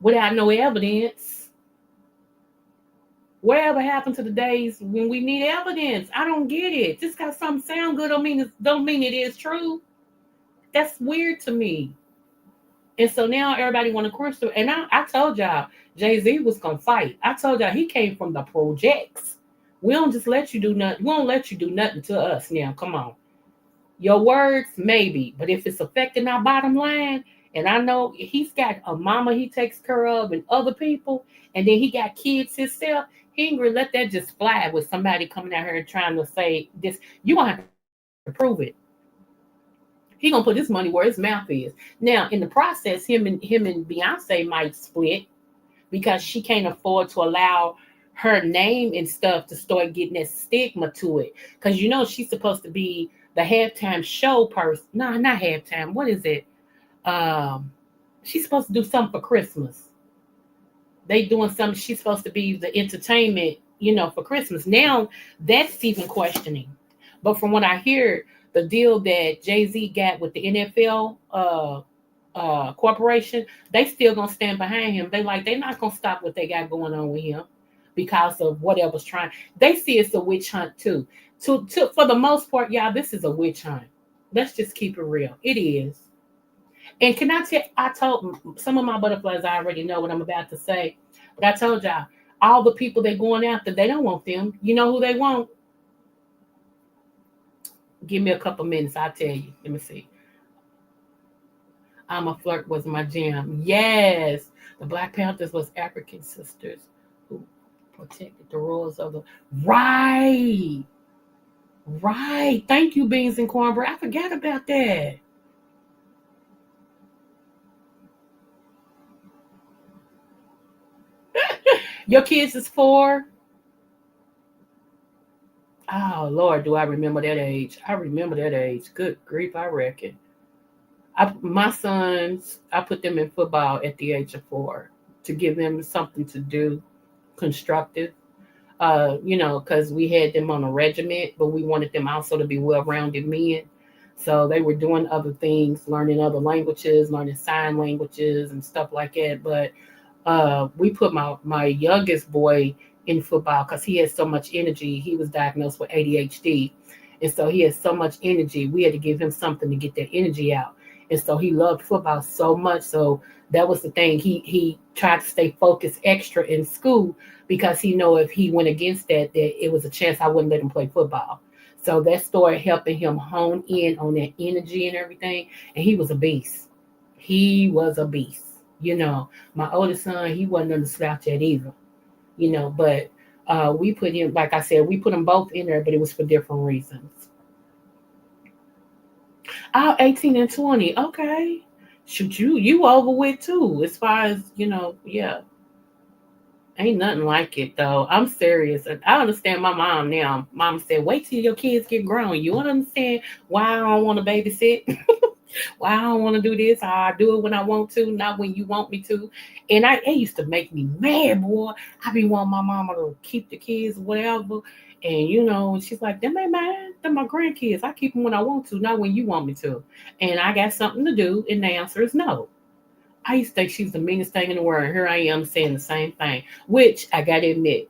without no evidence. Whatever happened to the days when we need evidence? I don't get it. Just because something sound good don't mean it is true. That's weird to me. And so now everybody want to crystal. And I told y'all, Jay-Z was gonna fight. I told y'all he came from the projects. We don't just let you do nothing. We don't let you do nothing to us now. Come on. Your words, maybe, but if it's affecting our bottom line, and I know he's got a mama he takes care of and other people, and then he got kids himself, he ain't gonna let that just fly with somebody coming out here and trying to say this. You gonna have to prove it. He gonna put his money where his mouth is. Now, in the process, him and Beyonce might split because she can't afford to allow her name and stuff to start getting that stigma to it. Because she's supposed to be the halftime show person. No, not halftime. What is it? Um, she's supposed to do something for Christmas. They doing something. She's supposed to be the entertainment, for Christmas. Now that's even questioning. But from what I hear, the deal that Jay-Z got with the NFL corporation, they still gonna stand behind him. They're not gonna stop what they got going on with him because of whatever's trying. They see it's a witch hunt too. To for the most part, y'all, this is a witch hunt. Let's just keep it real. It is. And can I tell? I told some of my butterflies. I already know what I'm about to say, but I told y'all all the people they're going after. They don't want them. You know who they want? Give me a couple minutes. I'll tell you. Let me see. I'm a Flirt was my jam. Yes. The Black Panthers was African sisters who protected the rules of the right. Right. Thank you, Beans and Cornbread. I forgot about that. Your kids is 4. Oh Lord, do I remember that age? I remember that age. Good grief, I reckon. My sons, I put them in football at the age of 4 to give them something to do, constructive. Because we had them on a regiment, but we wanted them also to be well-rounded men. So they were doing other things, learning other languages, learning sign languages and stuff like that. But we put my youngest boy in football because he has so much energy. He was diagnosed with ADHD, and so he has so much energy. We had to give him something to get that energy out, and so he loved football so much. So that was the thing. He tried to stay focused extra in school because he know if he went against that it was a chance I wouldn't let him play football. So that started helping him hone in on that energy and everything, and he was a beast. He was a beast. My oldest son, he wasn't on the slouch at either. But we put him, like I said, we put them both in there, but it was for different reasons. Oh, 18 and 20. Okay. Shoot, you over with too, as far as, yeah. Ain't nothing like it though. I'm serious. I understand my mom now. Mom said, wait till your kids get grown. You don't understand why I don't want to babysit. Why I don't want to do this. I do it when I want to, not when you want me to. And it used to make me mad, boy. I be wanting my mama to keep the kids, whatever. And she's like, them ain't mine. Them my grandkids. I keep them when I want to, not when you want me to. And I got something to do, and the answer is no. I used to think she was the meanest thing in the world. Here I am saying the same thing, which I gotta admit,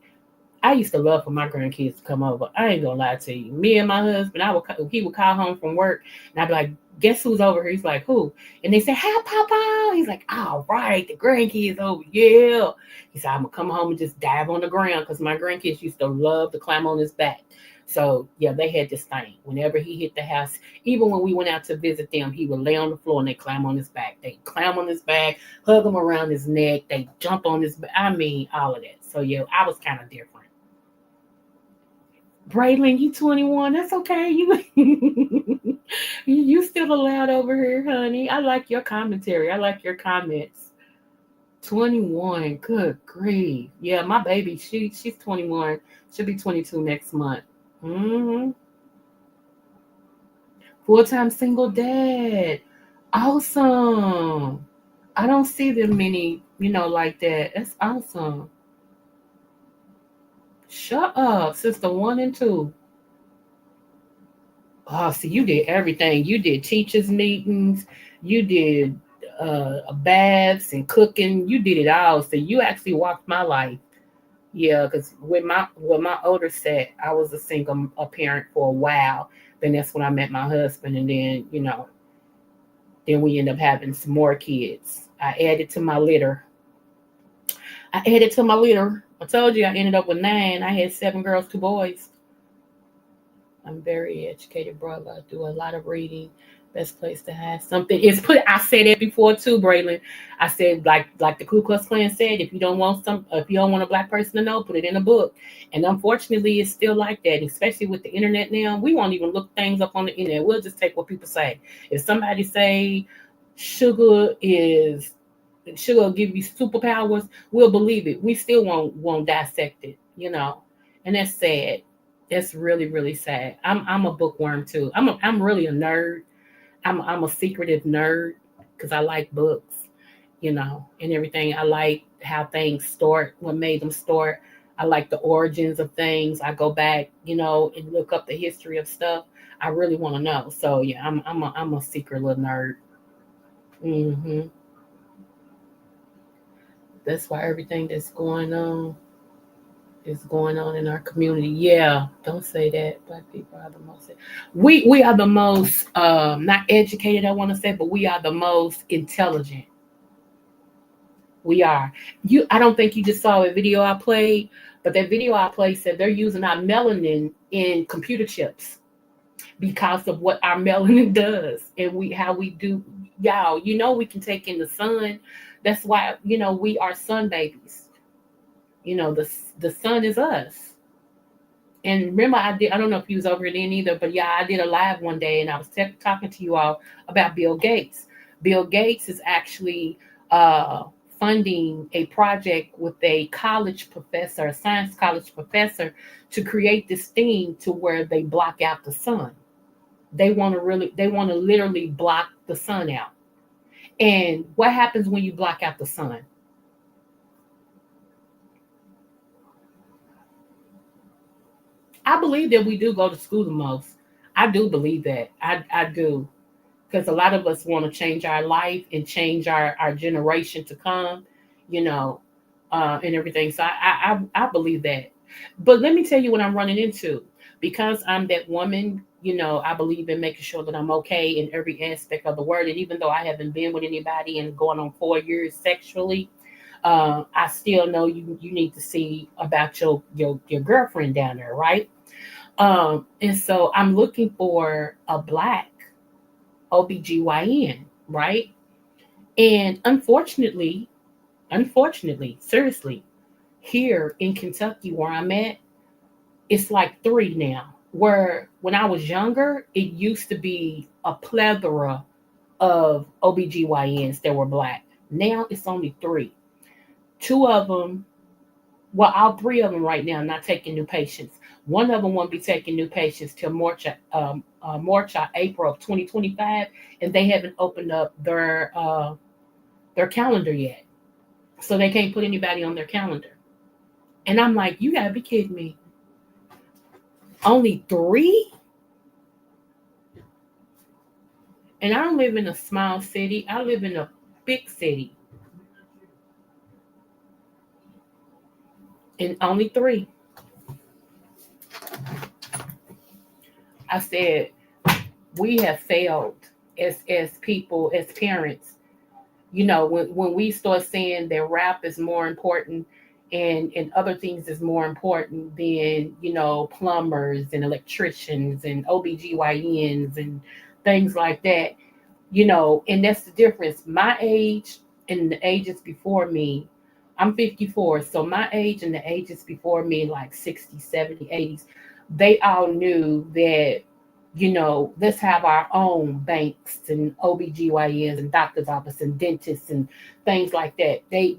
I used to love for my grandkids to come over. I ain't gonna lie to you. Me and my husband, he would call home from work, and I'd be like, "Guess who's over here?" He's like, "Who?" And they say, "Hi, Papa." He's like, "All right, the grandkids over, yeah." He said, "I'm gonna come home and just dive on the ground," because my grandkids used to love to climb on his back. So yeah, they had this thing. Whenever he hit the house, even when we went out to visit them, he would lay on the floor and they climb on his back. They climb on his back, hug him around his neck. They jump on his back. I mean, all of that. So yeah, I was kind of different. Braylon, you 21. That's okay. You still allowed over here, honey. I like your commentary. I like your comments. 21. Good grief. Yeah, my baby, she's 21. She'll be 22 next month. Mm-hmm. Full-time single dad. Awesome. I don't see them many, like that. That's awesome. Shut up, sister 1 and 2. Oh, so you did everything. You did teachers meetings. You did baths and cooking. You did it all. So you actually walked my life. Yeah, because with my older set, I was a single a parent for a while. Then that's when I met my husband, and then then we end up having some more kids. I added to my litter. I added to my litter. I told you I ended up with 9. I had 7 girls, 2 boys. I'm very educated, brother. I do a lot of reading. Best place to have something is put. I said it before too, Braylon. I said like the Ku Klux Klan said, if you don't want a black person to know, put it in a book. And unfortunately, it's still like that, especially with the internet now. We won't even look things up on the internet. We'll just take what people say. If somebody say sugar is sugar will give you superpowers, we'll believe it. We still won't dissect it, and that's sad. That's really really sad. I'm a bookworm too. I'm really a nerd. I'm a secretive nerd because I like books, and everything. I like how things start, what made them start. I like the origins of things. I go back, and look up the history of stuff. I really want to know. So yeah, I'm a secret little nerd. Hmm. That's why everything that's going on is going on in our community. Yeah, don't say that. Black people are the most. We are the most not educated. I want to say, but we are the most intelligent. We are. You. I don't think you just saw a video I played, but that video I played said they're using our melanin in computer chips because of what our melanin does and we how we do. Y'all, we can take in the sun. That's why we are sun babies. The sun is us. And remember, I don't know if you was over then either, but yeah, I did a live one day and I was talking to you all about Bill Gates. Bill Gates is actually uh, funding a project with a college professor, a science college professor, to create this thing to where they block out the sun. They want to literally block the sun out. And what happens when you block out the sun? I believe that we do go to school the most. I do believe that. I do. Because a lot of us want to change our life and change our generation to come, you know, and everything. So I believe that. But let me tell you what I'm running into. Because I'm that woman, I believe in making sure that I'm okay in every aspect of the word. And even though I haven't been with anybody and going on 4 years sexually, I still know you need to see about your girlfriend down there, right? And so I'm looking for a black OBGYN, right? And unfortunately, seriously, here in Kentucky where I'm at, it's like 3 now. Where when I was younger, it used to be a plethora of OBGYNs that were black. Now it's only 3. 2 of them, well, all 3 of them right now not taking new patients. One of them won't be taking new patients till March or April of 2025, and they haven't opened up their calendar yet, so they can't put anybody on their calendar. And I'm like, you gotta be kidding me! Only 3? And I don't live in a small city. I live in a big city, and only 3. I said we have failed as people, as parents. When we start saying that rap is more important and other things is more important than plumbers and electricians and OBGYNs and things like that, and that's the difference. My age and the ages before me, I'm 54, so my age and the ages before me, like 60s, 70s, 80s, they all knew that, let's have our own banks and OBGYNs and doctor's office and dentists and things like that. They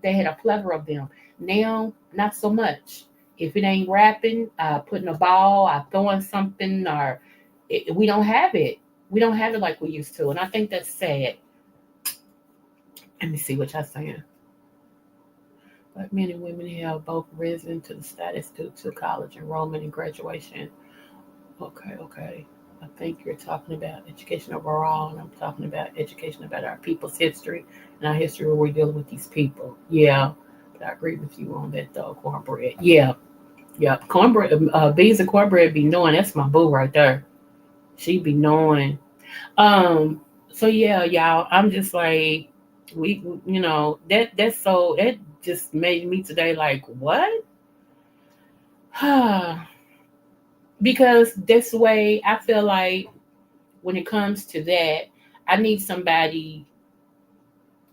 had a plethora of them. Now, not so much. If it ain't rapping, putting a ball, throwing something, or we don't have it. We don't have it like we used to, and I think that's sad. Let me see what y'all saying. Black men and women have both risen to the status due to college enrollment and graduation. Okay. I think you're talking about education overall, and I'm talking about education about our people's history and our history where we're dealing with these people. Yeah, but I agree with you on that though. Cornbread. Yeah. Cornbread. Beans and cornbread be knowing. That's my boo right there. She be knowing. Um. So yeah, y'all. I'm just like, that's so that just made me today like what? Because this way I feel like when it comes to that, I need somebody,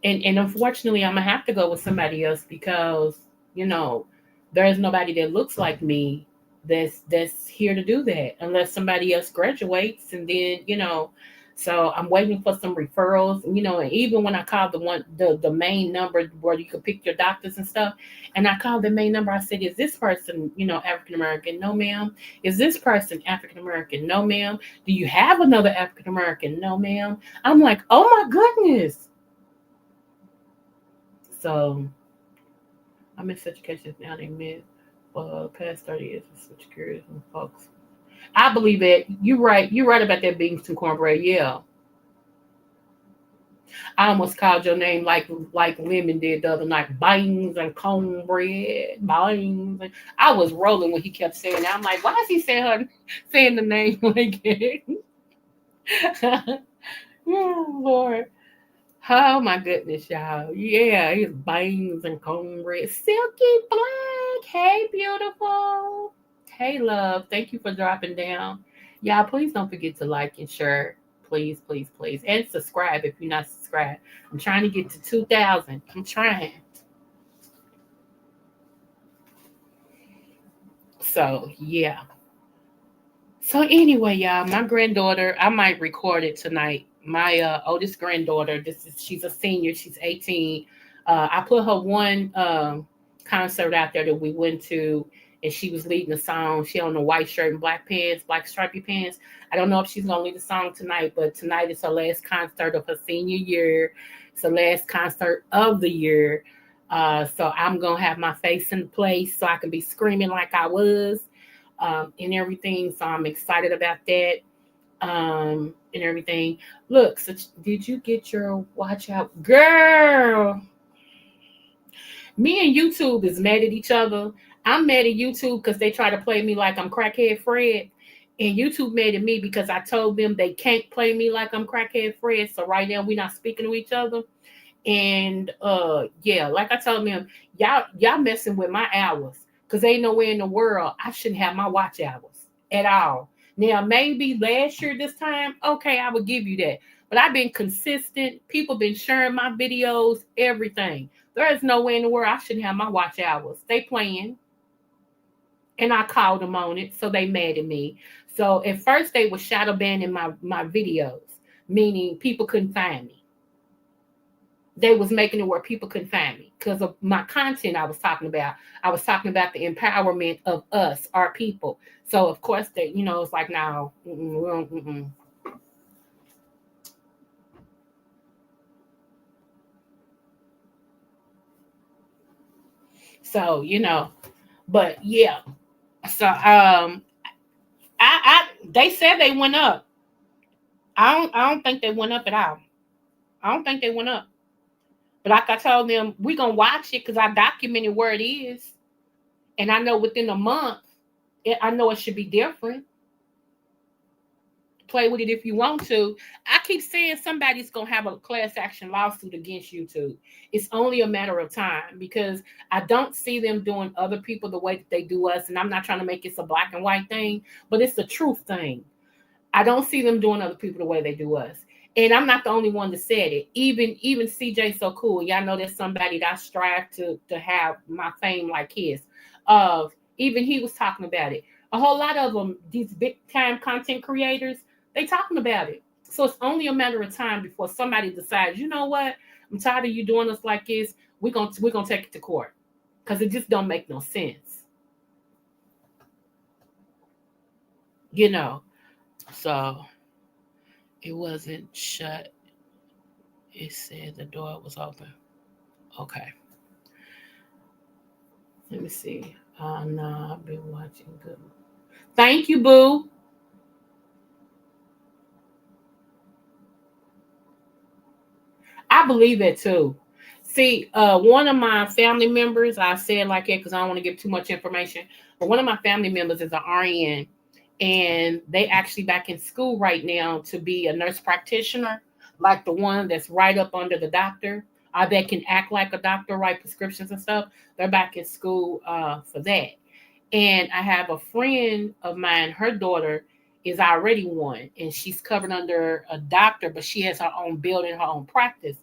and unfortunately, I'm gonna have to go with somebody else because you know there's nobody that looks like me that's here to do that unless somebody else graduates, and then So I'm waiting for some referrals, and even when I called the main number where you could pick your doctors and stuff, and I called the main number, I said, "Is this person, African American?" "No, ma'am." "Is this person African American?" "No, ma'am." "Do you have another African American?" "No, ma'am." I'm like, "Oh my goodness." So I'm in such education now. They met for the past 30 years in such careers and folks. I believe it. You're right. You're right about that beans and cornbread. Yeah. I almost called your name like Lemon did the other night. Beans and cornbread. Beans. I was rolling when he kept saying that. I'm like, why is he saying the name like that? Oh, Lord. Oh my goodness, y'all. Yeah, his bangs and cornbread. Silky Black. Hey, beautiful. Hey, love. Thank you for dropping down. Y'all, please don't forget to like and share. Please, please, please. And subscribe if you're not subscribed. I'm trying to get to 2,000. I'm trying. So, yeah. So, anyway, y'all, my granddaughter, I might record it tonight. My oldest granddaughter, she's a senior. She's 18. I put her one concert out there that we went to, and she was leading the song. She on the white shirt and black pants, black stripy pants. I don't know if she's gonna lead the song tonight, but tonight is her last concert of her senior year. It's the last concert of the year. So I'm gonna have my face in the place so I can be screaming like I was, and everything. So I'm excited about that, and everything. Look, so did you get your watch out, girl? Me and YouTube is mad at each other. I'm mad at YouTube because they try to play me like I'm crackhead Fred. And YouTube mad at me because I told them they can't play me like I'm crackhead Fred. So right now we're not speaking to each other. And yeah, like I told them, y'all messing with my hours. Cause ain't nowhere in the world I shouldn't have my watch hours at all. Now maybe last year this time, okay, I would give you that. But I've been consistent. People been sharing my videos, everything. There is no way in the world I shouldn't have my watch hours. They playing. And I called them on it, so they mad at me. So at first they were shadow banning my videos, meaning people couldn't find me. They was making it where people couldn't find me because of my content I was talking about. I was talking about the empowerment of us, our people. So of course they, it's like now, so but yeah. So I they said they went up. I don't think they went up at all. I don't think they went up. But like I told them, we gonna watch it because I documented where it is, and I know within a month, I know it should be different. Play with it if you want to. I keep saying somebody's gonna have a class action lawsuit against YouTube. It's only a matter of time because I don't see them doing other people the way that they do us. And I'm not trying to make it a black and white thing, but it's a truth thing. I don't see them doing other people the way they do us. And I'm not the only one that said it. Even CJ So Cool, y'all know there's somebody that I strive to have my fame like his. Even he was talking about it. A whole lot of them, these big time content creators, they talking about it. So it's only a matter of time before somebody decides, you know what? I'm tired of you doing us like this. We're gonna take it to court because it just don't make no sense, you know. So it wasn't shut. It said the door was open. Okay. Let me see. No, I've been watching good. Thank you, Boo. I believe it too. See, one of my family members, I say it like it because I don't want to give too much information, but one of my family members is an RN, and they actually back in school right now to be a nurse practitioner, like the one that's right up under the doctor, or that can act like a doctor, write prescriptions and stuff. They're back in school for that. And I have a friend of mine, her daughter is already one, and she's covered under a doctor, but she has her own building, her own practice,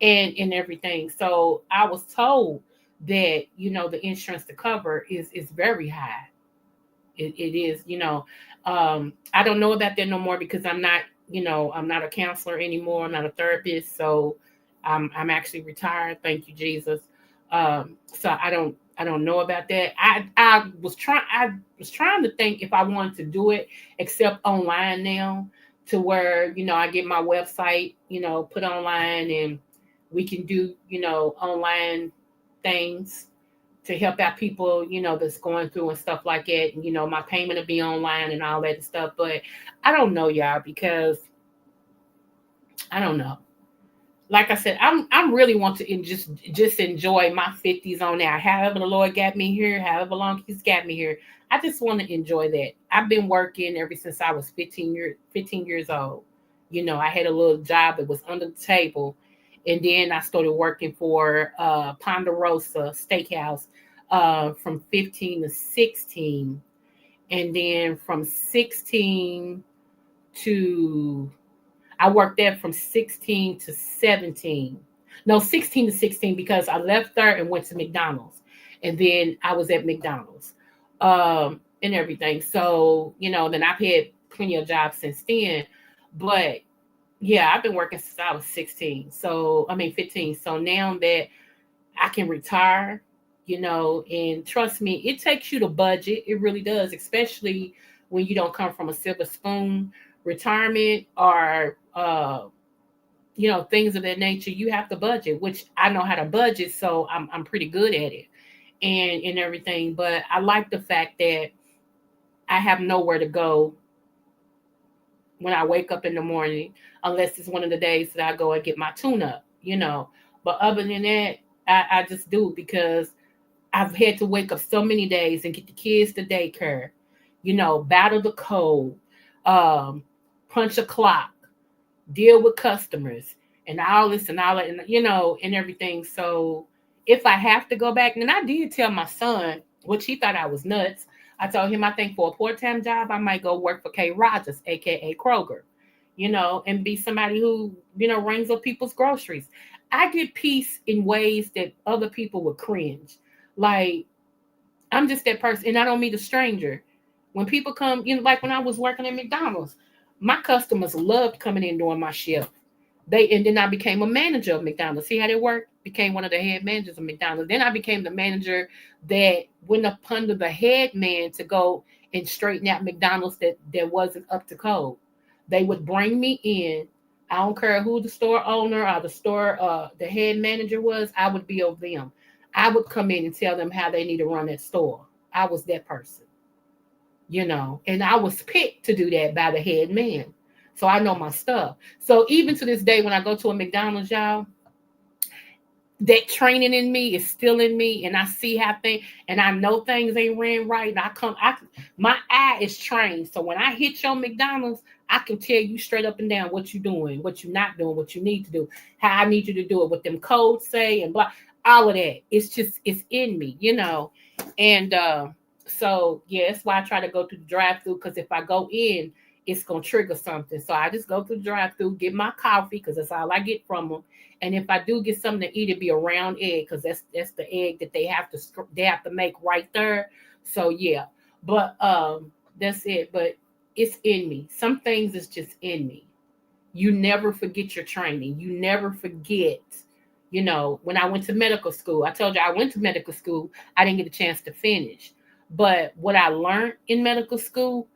and everything. So I was told that the insurance to cover is very high. It is, I don't know about that no more because I'm not a counselor anymore. I'm not a therapist. So I'm actually retired. Thank you, Jesus. So I don't know about that. I was trying to think if I wanted to do it, except online now, to where, I get my website, put online, and we can do, online things to help out people, that's going through and stuff like that. And, my payment will be online and all that stuff. But I don't know, y'all, because I don't know. Like I said, I'm really want to just enjoy my 50s on there. However the Lord got me here, however long He's got me here. I just want to enjoy that. I've been working ever since I was 15 years old. I had a little job that was under the table, and then I started working for Ponderosa Steakhouse from 15 to 16, and then from 16 to I worked there from 16 to 17. No, 16 to 16 because I left there and went to McDonald's. And then I was at McDonald's and everything. So, then I've had plenty of jobs since then. But yeah, I've been working since I was 16. So, I mean, 15. So now that I can retire, and trust me, it takes you to budget. It really does, especially when you don't come from a silver spoon. Retirement or things of that nature, you have to budget, which I know how to budget, so I'm pretty good at it and everything. But I like the fact that I have nowhere to go when I wake up in the morning, unless it's one of the days that I go and get my tune up. But other than that, I just do because I've had to wake up so many days and get the kids to daycare, battle the cold, um, punch a clock, deal with customers, and all this and all that, and everything. So if I have to go back, and I did tell my son, which he thought I was nuts. I told him I think for a part-time job, I might go work for K. Rogers, aka Kroger, and be somebody who, rings up people's groceries. I get peace in ways that other people would cringe. Like, I'm just that person, and I don't meet a stranger. When people come, like when I was working at McDonald's, my customers loved coming in during my shift. And then I became a manager of McDonald's. See how they work? Became one of the head managers of McDonald's. Then I became the manager that went up under the head man to go and straighten out McDonald's that wasn't up to code. They would bring me in. I don't care who the store owner or the head manager was. I would be over them. I would come in and tell them how they need to run that store. I was that person, and I was picked to do that by the head man. So I know my stuff. So even to this day, when I go to a McDonald's, y'all, that training in me is still in me, and I see how things, and I know things ain't ran right. And my eye is trained. So when I hit your McDonald's, I can tell you straight up and down what you're doing, what you're not doing, what you need to do, how I need you to do it, what them codes say, and blah, all of that. It's in me. And so yeah, that's why I try to go through the drive-through, because if I go in, it's gonna trigger something. So I just go through the drive-through, get my coffee, because that's all I get from them. And if I do get something to eat, it be a round egg, because that's the egg that they have to make right there. So yeah, but that's it. But it's in me. Some things is just in me. You never forget your training. You never forget. When I went to medical school, I told you I went to medical school. I didn't get a chance to finish. But what I learned in medical school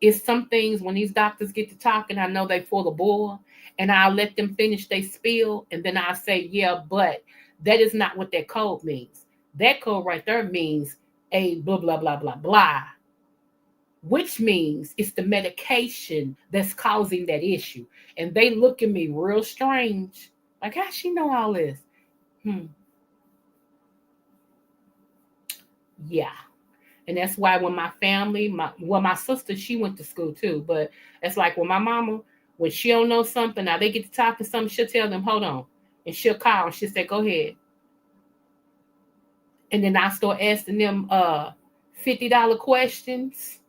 is some things when these doctors get to talking, I know they full of bull, and I'll let them finish their spiel, and then I'll say, yeah, but that is not what that code means. That code right there means a blah, blah, blah, blah, blah, which means it's the medication that's causing that issue. And they look at me real strange. Like, how she know all this? Yeah. And that's why when my family, my sister, she went to school too. But it's like when my mama, when she don't know something, now they get to talking something, she'll tell them, hold on. And she'll call and she'll say, go ahead. And then I start asking them $50 questions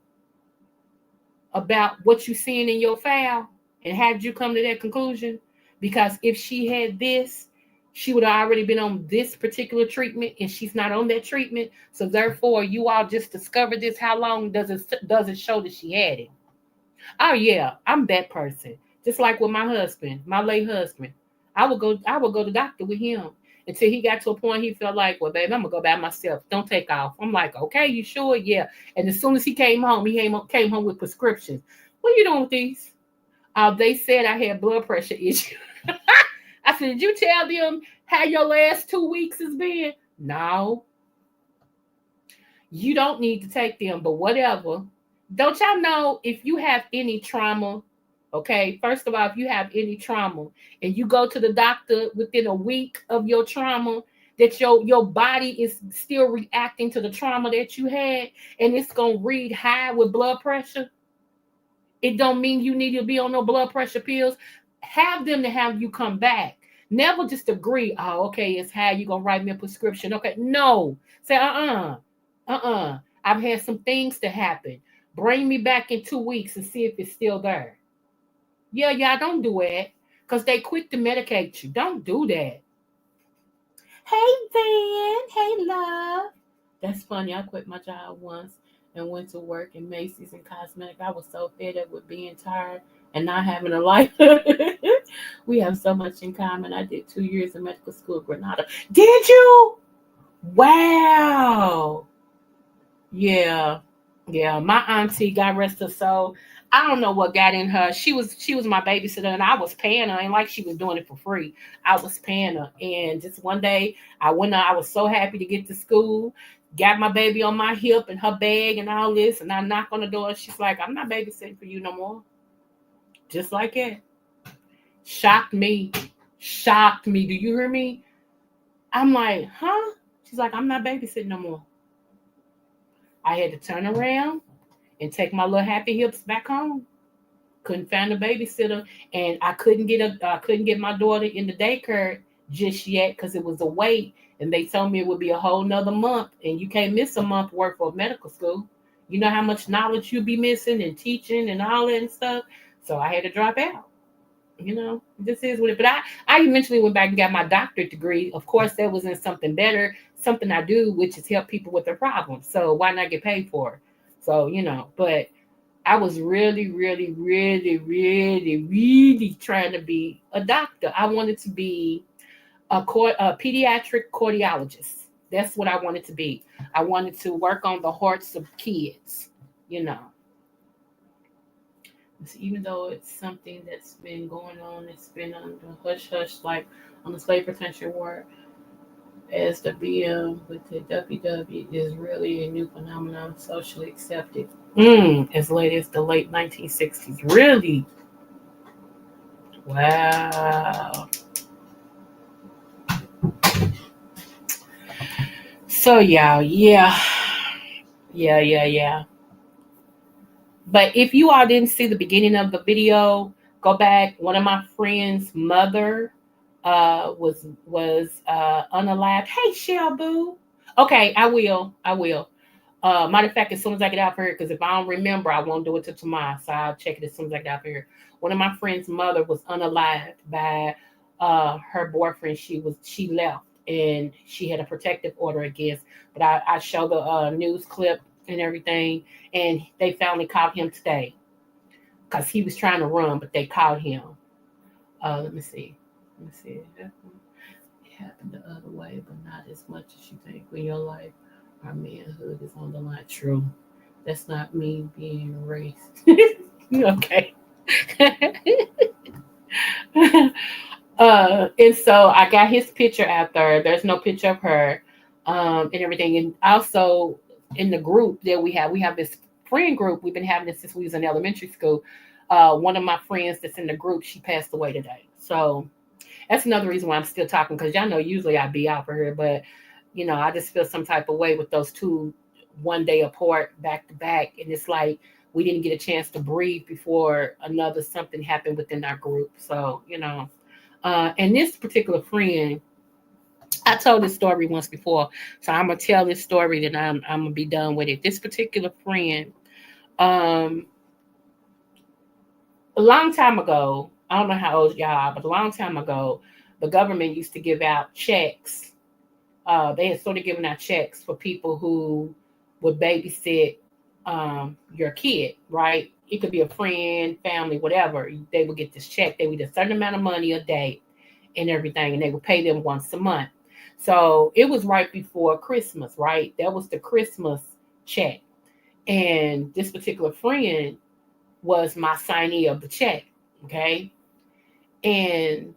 about what you seeing in your file and how did you come to that conclusion? Because if she had this, she would have already been on this particular treatment and she's not on that treatment. So therefore, you all just discovered this. How long does it show that she had it? Oh yeah, I'm that person. Just like with my husband, my late husband. I would go to the doctor with him until he got to a point he felt like, well, babe, I'm gonna go by myself. Don't take off. I'm like, okay, you sure? Yeah. And as soon as he came home, came home with prescriptions. What are you doing with these? They said I had blood pressure issues. I said, did you tell them how your last 2 weeks has been? No, you don't need to take them, but whatever. Don't y'all know if you have any trauma? Okay, first of all, if you have any trauma and you go to the doctor within a week of your trauma, that your body is still reacting to the trauma that you had, and it's gonna read high with blood pressure. It don't mean you need to be on no blood pressure pills. Have them to have you come back. Never just agree, oh, okay, it's high, you're gonna write me a prescription. Okay, no. Say, I've had some things to happen. Bring me back in 2 weeks and see if it's still there. Yeah, don't do it. Because they quick to medicate you. Don't do that. Hey, Van. Hey, love. That's funny. I quit my job once and went to work in Macy's and cosmetic. I was so fed up with being tired and not having a life. We have so much in common. I did 2 years of medical school, Granada. Did you? Wow. Yeah. Yeah. My auntie, God rest her soul. I don't know what got in her. She was my babysitter and I was paying her. And like she was doing it for free. I was paying her. And just one day I went out, I was so happy to get to school, got my baby on my hip and her bag and all this. And I knock on the door. She's like, I'm not babysitting for you no more. Just like that. Shocked me. Shocked me. Do you hear me? I'm like, huh? She's like, I'm not babysitting no more. I had to turn around and take my little happy hips back home. Couldn't find a babysitter, and I couldn't get my daughter in the daycare just yet because it was a wait, and they told me it would be a whole nother month, and you can't miss a month worth of medical school. You know how much knowledge you'll be missing and teaching and all that and stuff. So I had to drop out. This is what it. But I eventually went back and got my doctorate degree. Of course, that was in something better, something I do, which is help people with their problems. So why not get paid for it? So but I was really, really, really, really, really trying to be a doctor. I wanted to be a pediatric cardiologist. That's what I wanted to be. I wanted to work on the hearts of kids. You know, even though it's something that's been going on, it's been on the hush hush, like on the slave retention war, as the BM with the WW is really a new phenomenon, socially accepted. As late as the late 1960s. Really? Wow. So yeah. But if you all didn't see the beginning of the video, go back. One of my friends' mother was unalived. Hey, Shell Boo. Okay, I will. Matter of fact, as soon as I get out of here, because if I don't remember, I won't do it till tomorrow. So I'll check it as soon as I get out of here. One of my friend's mother was unalived by her boyfriend. She left and she had a protective order against. But I show the news clip and everything, and they finally caught him today because he was trying to run, but they caught him. Let me see. It happened the other way, but not as much as you think. When your life, our manhood is on the line. True. That's not me being racist. Okay. And so I got his picture out there. There's no picture of her, and everything. And also in the group that we have this friend group. We've been having this since we was in elementary school. One of my friends that's in the group, she passed away today. So That's another reason why I'm still talking, because y'all know usually I'd be out for her, but I just feel some type of way with those two one day apart back to back. And it's like we didn't get a chance to breathe before another something happened within our group. So, and this particular friend, I told this story once before. So I'm gonna tell this story, then I'm gonna be done with it. This particular friend, um, a long time ago, I don't know how old y'all are, but a long time ago, the government used to give out checks. They had sort of given out checks for people who would babysit your kid, right? It could be a friend, family, whatever. They would get this check. They would get a certain amount of money a day and everything, and they would pay them once a month. So it was right before Christmas, right? That was the Christmas check. And this particular friend was my signee of the check, okay? And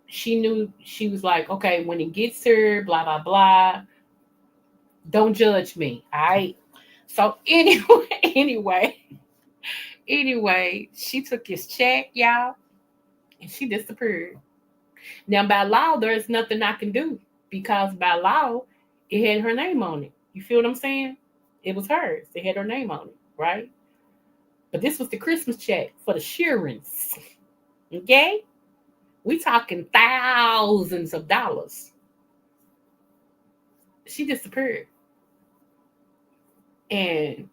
she knew, she was like, okay, when it gets here, blah, blah, blah, don't judge me, all right? So anyway, anyway, anyway, she took his check, y'all, and she disappeared. Now, by law, there's nothing I can do because by law, it had her name on it. You feel what I'm saying? It was hers. It had her name on it, right? But this was the Christmas check for the Sheerans. Okay? We talking thousands of dollars. She disappeared. And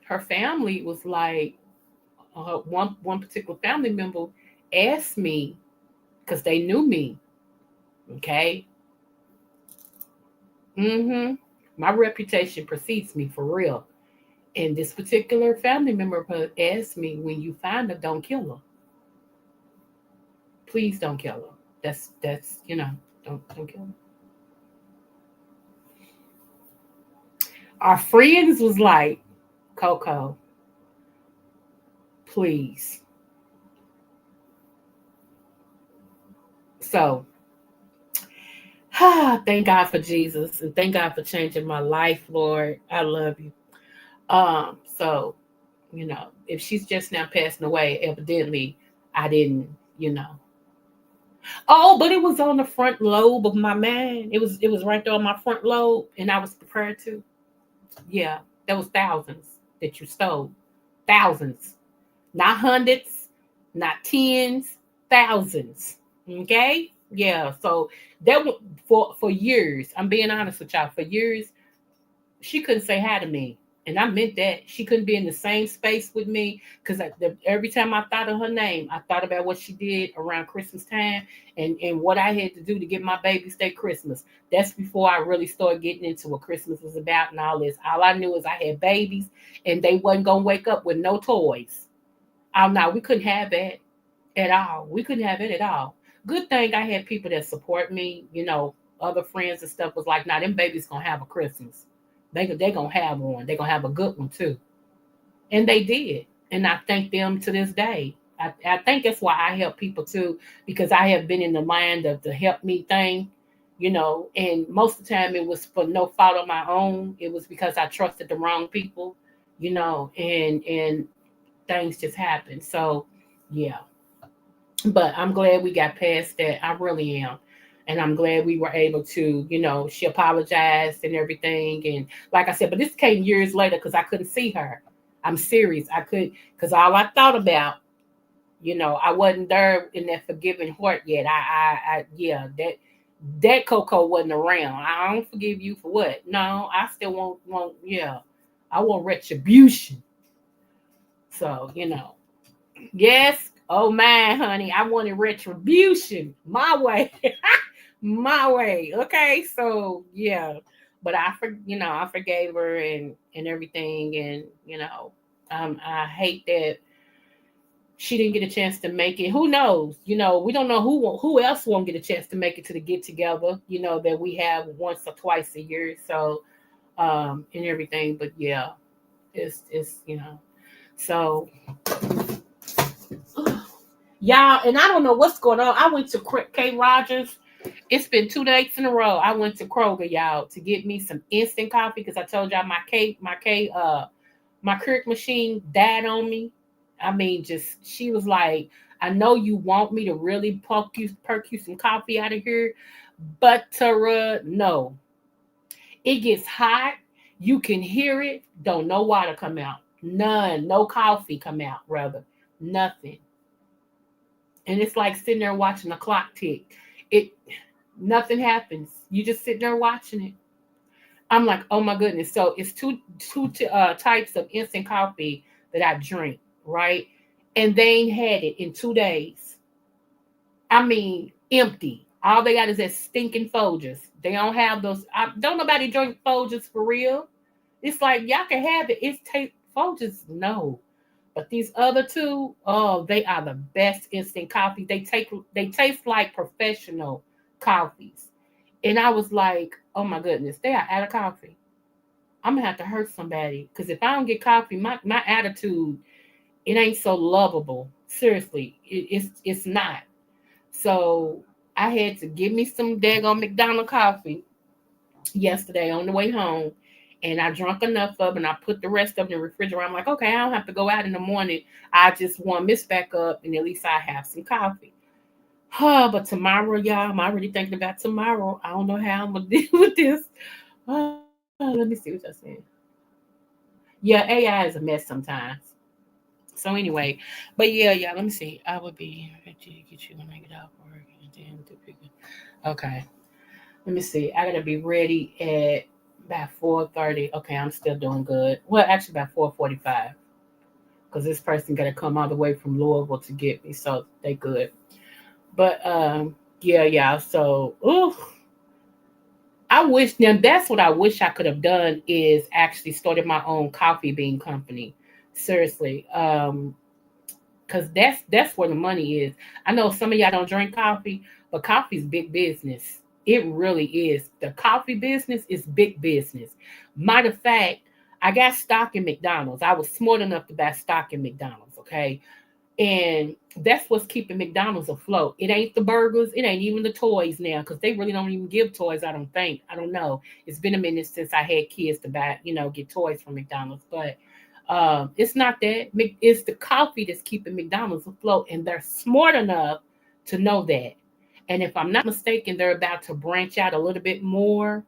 her family was like, one particular family member asked me, because they knew me, okay? Mm-hmm. My reputation precedes me for real. And this particular family member asked me, when you find her, don't kill her. Please don't kill her. That's don't kill her. Our friends was like, Coco, please. So thank God for Jesus, and thank God for changing my life, Lord. I love you. So, if she's just now passing away, evidently I didn't, you know. Oh, but it was on the front lobe of my mind. It was right there on my front lobe, and I was prepared to. Yeah, there was thousands that you stole. Thousands. Not hundreds, not tens, thousands. Okay? Yeah. So that for years, I'm being honest with y'all, for years, she couldn't say hi to me. And I meant that. She couldn't be in the same space with me because every time I thought of her name, I thought about what she did around Christmas time and what I had to do to get my babies their Christmas. That's before I really started getting into what Christmas was about and all this. All I knew is I had babies and they wasn't going to wake up with no toys. Oh, no, we couldn't have that at all. We couldn't have it at all. Good thing I had people that support me, other friends and stuff was like, nah, them babies going to have a Christmas. They gonna have one. They gonna have a good one too, and they did. And I thank them to this day. I think that's why I help people too, because I have been in the line of the help me thing, And most of the time it was for no fault of my own. It was because I trusted the wrong people, and things just happened. So, yeah. But I'm glad we got past that. I really am. And I'm glad we were able to, she apologized and everything. And like I said, but this came years later because I couldn't see her. I'm serious. I could, because all I thought about, I wasn't there in that forgiving heart yet. Yeah, that Coco wasn't around. I don't forgive you for what? No, I still yeah, I want retribution. So, yes. Oh man, honey, I wanted retribution my way. My way. Okay. So yeah. But I forgave her and everything. And, I hate that she didn't get a chance to make it. Who knows? We don't know who else won't get a chance to make it to the get together, that we have once or twice a year. So and everything. But yeah, it's. So y'all, and I don't know what's going on. I went to K. Rogers. It's been 2 days in a row. I went to Kroger, y'all, to get me some instant coffee because I told y'all my Keurig machine died on me. I mean, just she was like, I know you want me to really perk you some coffee out of here, but Tara, no. It gets hot. You can hear it. Don't know water come out. None. No coffee come out, rather. Nothing. And it's like sitting there watching the clock tick. It nothing happens. You just sit there watching it. I'm like, oh my goodness. So it's two types of instant coffee that I drink, right? And they ain't had it in 2 days. I mean, empty. All they got is that stinking Folgers. They don't have those. Don't nobody drink Folgers for real. It's like y'all can have it. It's taste Folgers, no. But these other two, oh, they are the best instant coffee. They taste like professional coffees. And I was like, oh my goodness, they are out of coffee. I'm gonna have to hurt somebody because if I don't get coffee, my attitude it ain't so lovable. Seriously, it's not. So I had to give me some daggone McDonald coffee yesterday on the way home. And I drank enough of it and I put the rest of it in the refrigerator. I'm like, okay, I don't have to go out in the morning. I just warm this back up and at least I have some coffee. But tomorrow, y'all, I'm already thinking about tomorrow. I don't know how I'm going to deal with this. Let me see what y'all saying. Yeah, AI is a mess sometimes. So anyway, but yeah, let me see. I would be ready to get you when I get off work. Okay. Let me see. I gotta be ready at about 4:30. Okay, I'm still doing good. Well, actually about 4:45. Because this person gotta come all the way from Louisville to get me, so they good. But yeah. So I wish now that's what I wish I could have done is actually started my own coffee bean company. Seriously. Because that's where the money is. I know some of y'all don't drink coffee, but coffee's big business. It really is. The coffee business is big business. Matter of fact, I got stock in McDonald's. I was smart enough to buy stock in McDonald's, okay? And that's what's keeping McDonald's afloat. It ain't the burgers, it ain't even the toys now, because they really don't even give toys, I don't think. I don't know. It's been a minute since I had kids to buy, get toys from McDonald's. But it's not that. It's the coffee that's keeping McDonald's afloat, and they're smart enough to know that. And if I'm not mistaken, they're about to branch out a little bit more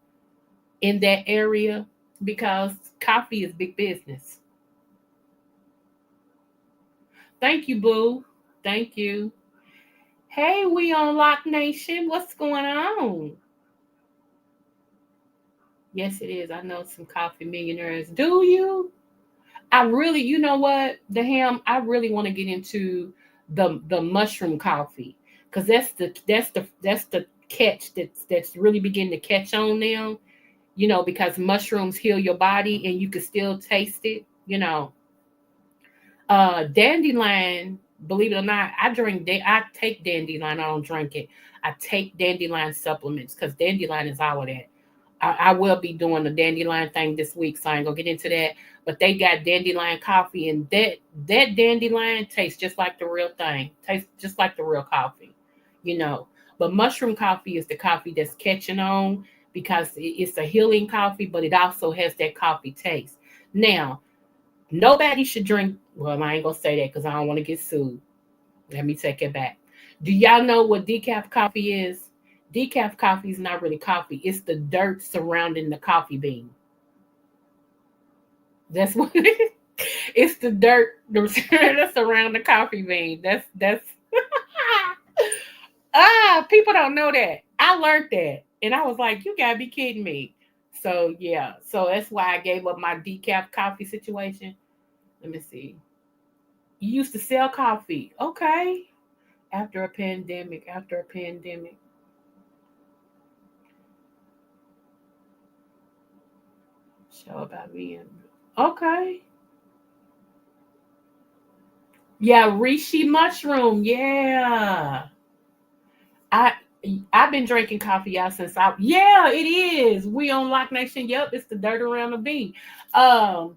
in that area because coffee is big business. Thank you, Boo. Thank you. Hey, we on Lock Nation. What's going on? Yes, it is. I know some coffee millionaires. Do you? I really, you know what, the ham. I really want to get into the mushroom coffee because that's the catch that's really beginning to catch on now. Because mushrooms heal your body and you can still taste it. Dandelion. Believe it or not, I take dandelion. I don't drink it. I take dandelion supplements because dandelion is all of that. I will be doing the dandelion thing this week, so I ain't gonna get into that. But they got dandelion coffee, and that dandelion tastes just like the real thing. Tastes just like the real coffee, you know. But mushroom coffee is the coffee that's catching on because it's a healing coffee, but it also has that coffee taste. Now, nobody should drink. Well, I ain't gonna say that because I don't want to get sued. Let me take it back. Do y'all know what decaf coffee is? Decaf coffee is not really coffee. It's the dirt surrounding the coffee bean. That's what it is. It's the dirt that's around the coffee bean. That's people don't know that. I learned that. And I was like, you gotta be kidding me. So yeah. So that's why I gave up my decaf coffee situation. Let me see. You used to sell coffee. Okay. After a pandemic. Show about me. Okay. Yeah, reishi mushroom. Yeah. I I've been drinking coffee out since I yeah, it is. We on Lock Nation. Yep, it's the dirt around the bean. Um,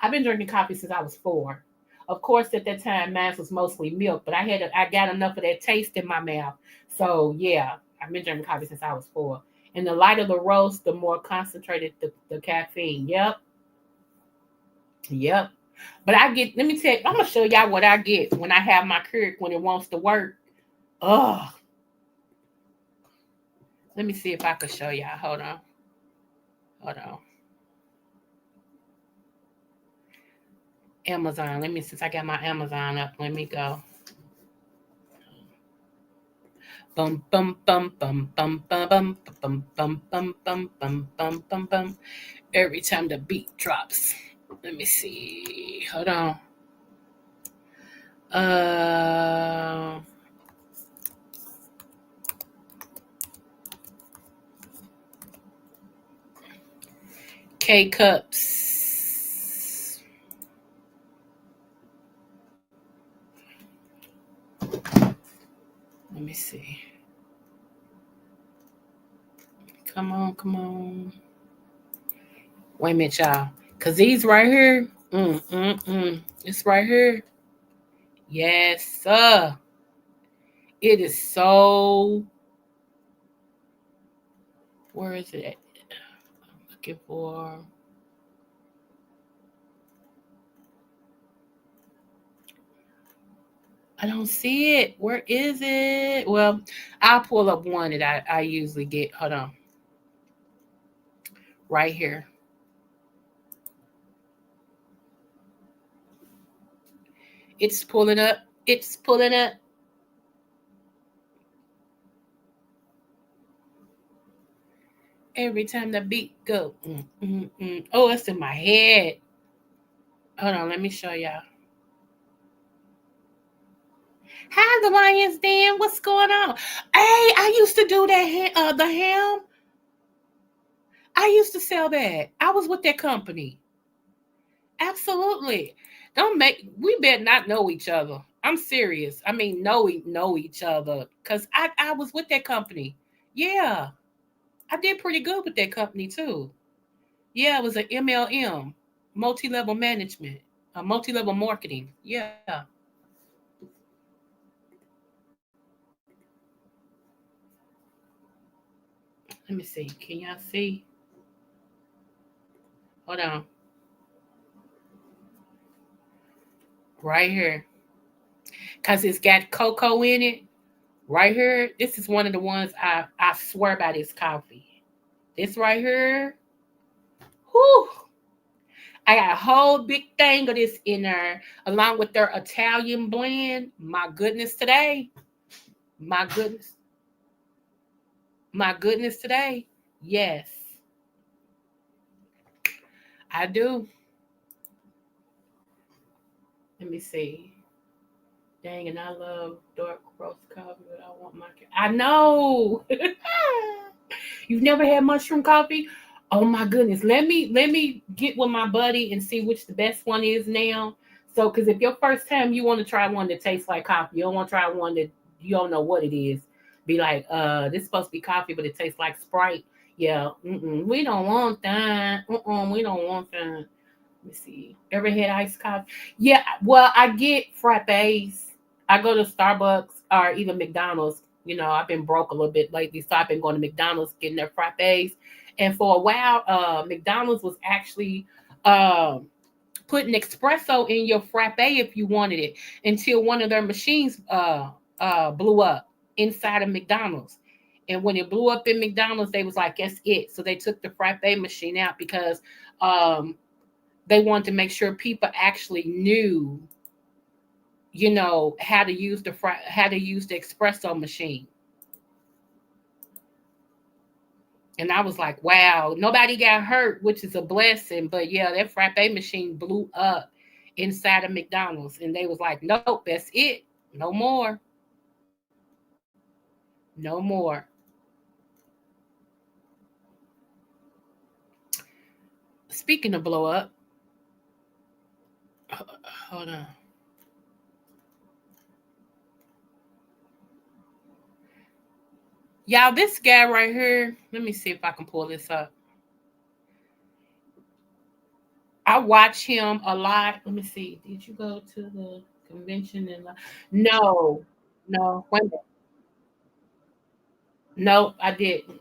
I've been drinking coffee since I was 4. Of course, at that time, mine was mostly milk, but I got enough of that taste in my mouth. So yeah, I've been drinking coffee since I was 4. And the lighter the roast, the more concentrated the caffeine. Yep. But I get, let me tell you, I'm gonna show y'all what I get when I have my Keurig when it wants to work. Oh, let me see if I can show y'all. Hold on. Hold on. Amazon. Let me, since I got my Amazon up, let me go. Bum bum bum bum bum bum bum bum bum bum bum bum bum bum bum. Every time the beat drops. Let me see. Hold on. Uh K cups. Let me see. Come on, come on. Wait a minute, y'all. Cause these right here, it's right here. Yes, sir. It is so. Where is it? I'm looking for. I don't see it. Where is it? Well, I'll pull up one that I usually get. Hold on. Right here. It's pulling up. It's pulling up. Every time the beat go. Oh, it's in my head. Hold on, let me show y'all. Hi, the Lions Den. What's going on? Hey, I used to do that. The ham. I used to sell that. I was with that company. Absolutely. Don't make. We better not know each other. I'm serious. I mean, know each other, cause I was with that company. Yeah, I did pretty good with that company too. Yeah, it was an MLM, multi-level management, multi-level marketing. Yeah. Let me see. Can y'all see? Hold on. Right here. Cause it's got cocoa in it. Right here. This is one of the ones I swear by this coffee. This right here. Whew. I got a whole big thing of this in there, along with their Italian blend. My goodness today. My goodness. My goodness today. Yes, I do. Let me see. Dang, and I love dark roast coffee, but I want my. I know. You've never had mushroom coffee? Oh my goodness. Let me get with my buddy and see which the best one is now. So, because if your first time you want to try one that tastes like coffee, you don't want to try one that you don't know what it is. Be like, this is supposed to be coffee, but it tastes like Sprite. Yeah, we don't want that. We don't want that. Let me see. Ever had iced coffee? Yeah, well, I get frappes. I go to Starbucks or even McDonald's. You know, I've been broke a little bit lately, so I've been going to McDonald's getting their frappes. And for a while, McDonald's was actually uh, putting espresso in your frappe if you wanted it, until one of their machines blew up inside of McDonald's. And when it blew up in McDonald's, they was like, "That's it." So they took the frappe machine out because um, they wanted to make sure people actually knew, how to use how to use the espresso machine. And I was like, wow, nobody got hurt, which is a blessing. But yeah, that frappe machine blew up inside of McDonald's, and they was like, nope, that's it, no more, no more. Speaking of blow up, hold on. Y'all, this guy right here, let me see if I can pull this up. I watch him a lot. Let me see. Did you go to the convention in No, no, wait a minute. No, I didn't.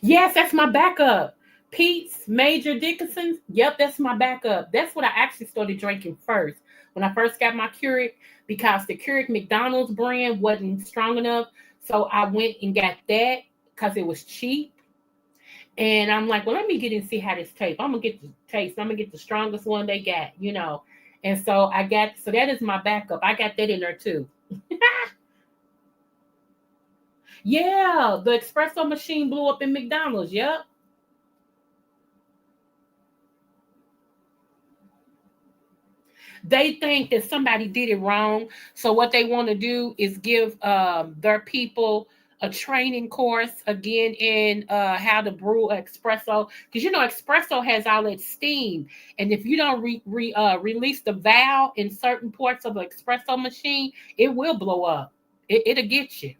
Yes, that's my backup. Pete's Major Dickinson. Yep, that's my backup. That's what I actually started drinking first. When I first got my Keurig, because the Keurig McDonald's brand wasn't strong enough. So I went and got that because it was cheap. And I'm like, well, let me get and see how this tastes. I'm gonna get the taste. I'm gonna get the strongest one they got. And so so that is my backup. I got that in there too. Yeah, the espresso machine blew up in McDonald's. Yep. They think that somebody did it wrong. So what they want to do is give their people a training course again in how to brew espresso, because espresso has all that steam, and if you don't release the valve in certain parts of the espresso machine, it will blow up. It'll get you.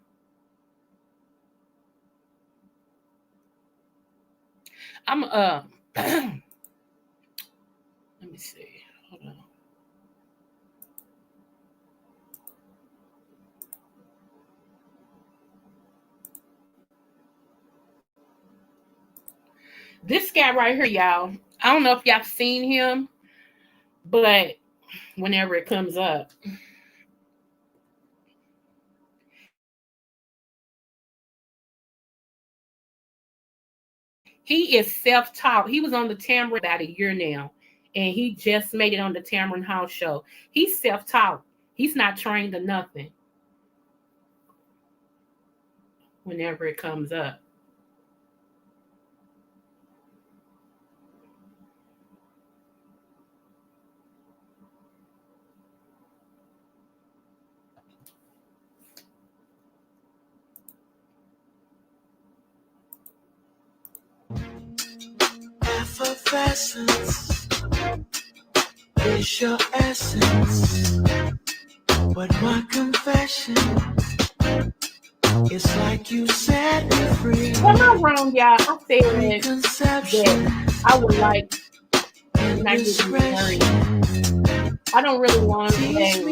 I'm let me see. Hold on. This guy right here, y'all. I don't know if y'all seen him, but whenever it comes up, he is self-taught. He was on the Tamron about a year now, and he just made it on the Tamron House show. He's self-taught. He's not trained or nothing. Whenever it comes up. Effervescence is your essence, but my confession is like you set me free. Am I wrong, y'all? I said that I would like when I get married. I don't really want to say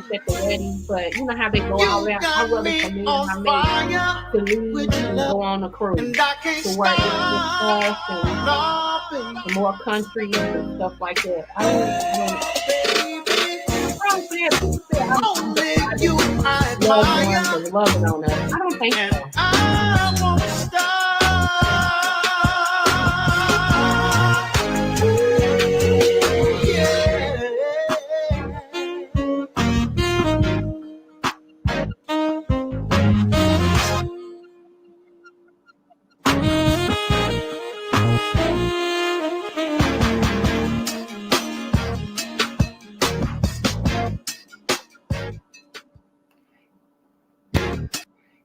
at the wedding, but you know how they go all out. I rather for me and my man to leave and go on a cruise to where it's just us and some more countries and stuff like that. I don't loving on us. I don't think so. I won't stop.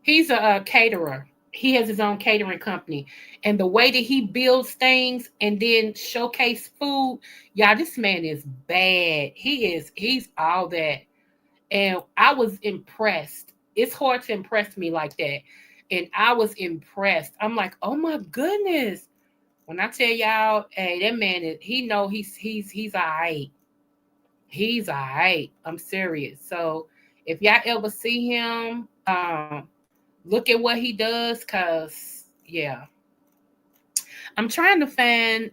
He's a caterer. He has his own catering company. And the way that he builds things and then showcase food, y'all, this man is bad. He's all that. And I was impressed. It's hard to impress me like that. And I was impressed. I'm like, oh my goodness. When I tell y'all, hey, that man he's all right. He's all right. I'm serious. So if y'all ever see him, look at what he does, cause yeah. I'm trying to find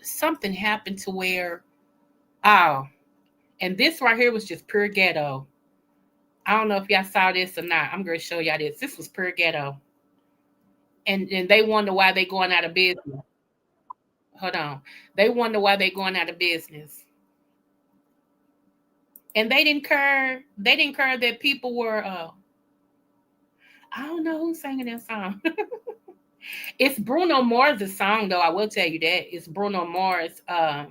something happened to where and this right here was just pure ghetto. I don't know if y'all saw this or not. I'm gonna show y'all this. This was pure ghetto. And they wonder why they going out of business. Hold on. They wonder why they going out of business. And they didn't care. They didn't care that people were I don't know who's singing that song. It's Bruno Mars' song, though. I will tell you that. It's Bruno Mars. Let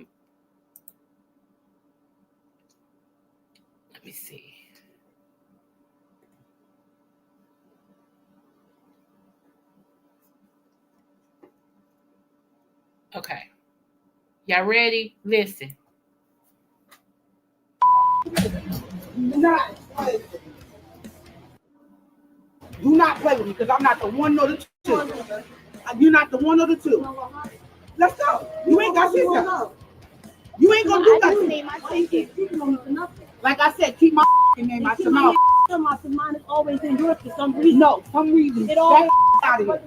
me see. Okay. Y'all ready? Listen. Do not play with me because I'm not the one nor the two. You're not the one or the two. Let's go. You ain't got shit done. You ain't gonna do nothing. Like I said, keep my name out your mouth. Mine is always in Europe for some reason. No, some reason. It always out of here.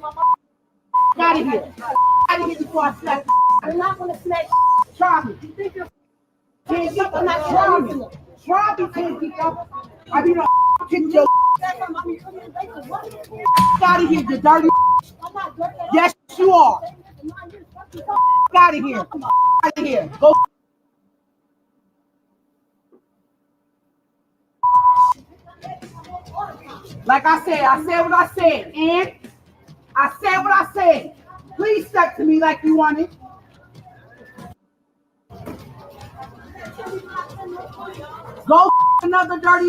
Out of here. Out of here before I slap. I'm not gonna slap. Try me. You think you're can't get I'm not try me. Try me can't get up. I mean, kick your out of here, you dirty. Yes, you are. Out of here. Out of here. Go. Like I said what I said, and I said what I said. Please step to me like you want it. Go another dirty.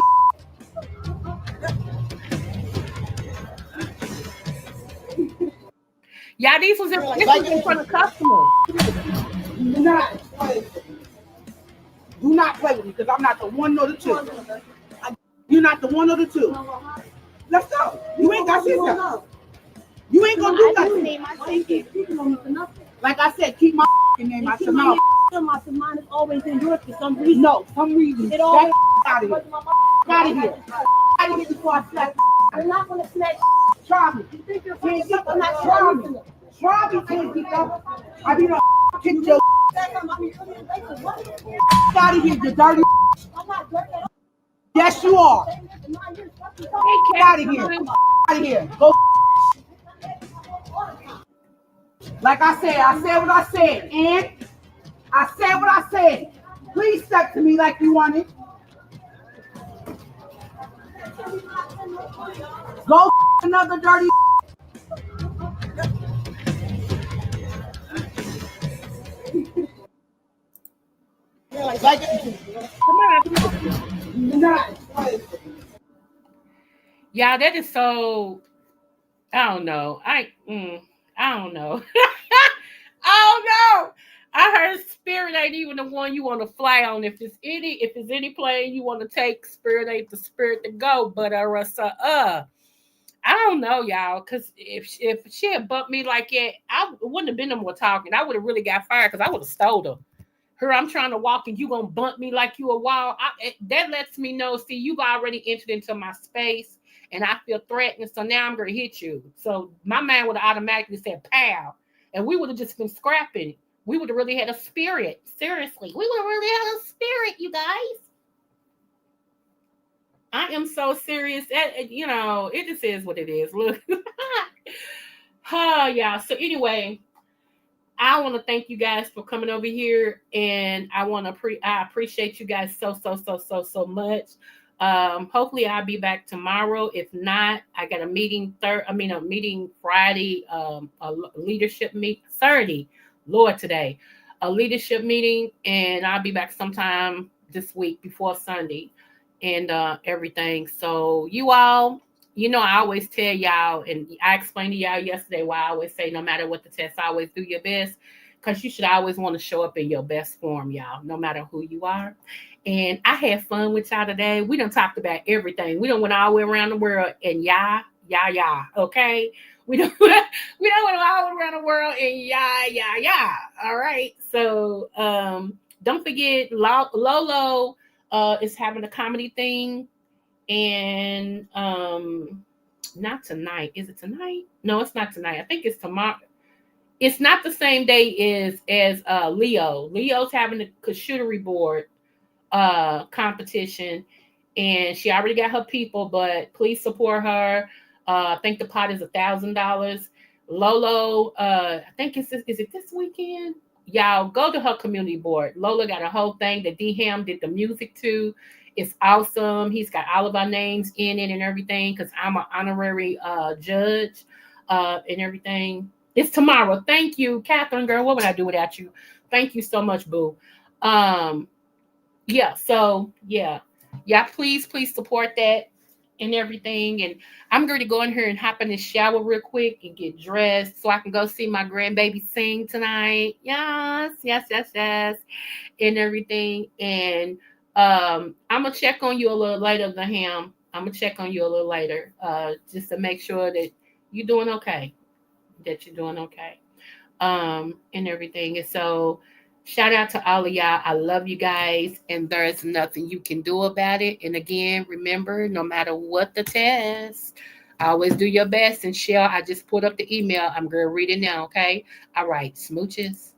Yeah, this was in for the customer. Do not play with me because I'm not the one nor the two. You're not the one or the two. Let's go. You ain't got shit done. You ain't gonna do nothing. Like I said, keep my name out your mouth. Mine is always in Europe for some reason. No, some reason. It always out of here. Out of here. Out of here before I slap. I'm not gonna slap. Try me. You think you're can't get I'm not try me. Try me can't get up. I mean, kick your out of here, you dirty. Yes, you are. Get out of here. Out of here. Go. Like I said what I said, and I said what I said. Please step to me like you want it. Go another dirty. Yeah, that is so. I don't know. I don't know. I don't know. I heard Spirit ain't even the one you want to fly on. If it's any plane you want to take, Spirit ain't the spirit to go. But I don't know, y'all. Cause if she had bumped me like that, I wouldn't have been no more talking. I would have really got fired because I would have stole her. I'm trying to walk and you gonna bump me like you a wall. That lets me know. See, you've already entered into my space, and I feel threatened. So now I'm gonna hit you. So my man would have automatically said "pow," and we would have just been scrapping. We would have really had a spirit. Seriously, we would have really had a spirit, you guys. I am so serious. It just is what it is. Look, yeah. So anyway. I want to thank you guys for coming over here, and I appreciate you guys so much. Hopefully I'll be back tomorrow. If not, I got a meeting Friday, a leadership meet Saturday, Lord today, a leadership meeting, and I'll be back sometime this week before Sunday, and everything. So you all. I always tell y'all, and I explained to y'all yesterday why I always say no matter what the test, always do your best, because you should always want to show up in your best form, y'all, no matter who you are. And I had fun with y'all today. We done talked about everything. We done went all the way around the world and yeah, okay? We done went all around the world and yeah. All right. So don't forget, Lolo is having a comedy thing. And not tonight. Is it tonight? No, it's not tonight. I think it's tomorrow. It's not the same day as Leo. Leo's having a charcuterie board competition, and she already got her people. But please support her. I think the pot is $1,000. Lolo, I think is it this weekend? Y'all go to her community board. Lola got a whole thing that D Ham did the music to. It's awesome. He's got all of our names in it and everything because I'm an honorary judge and everything. It's tomorrow. Thank you, Catherine, girl. What would I do without you? Thank you so much, boo. Yeah, so yeah, please support that and everything. And I'm going to go in here and hop in the shower real quick and get dressed so I can go see my grandbaby sing tonight. Yes, and everything. And I'm gonna check on you a little later, Ham. I'm gonna check on you a little later, just to make sure that you're doing okay. And everything. And so Shout out to all of y'all. I love you guys, and there's nothing you can do about it. And again, remember, no matter what the test, always do your best. And Shell, I just put up the email. I'm going to read it now, okay? All right, smooches.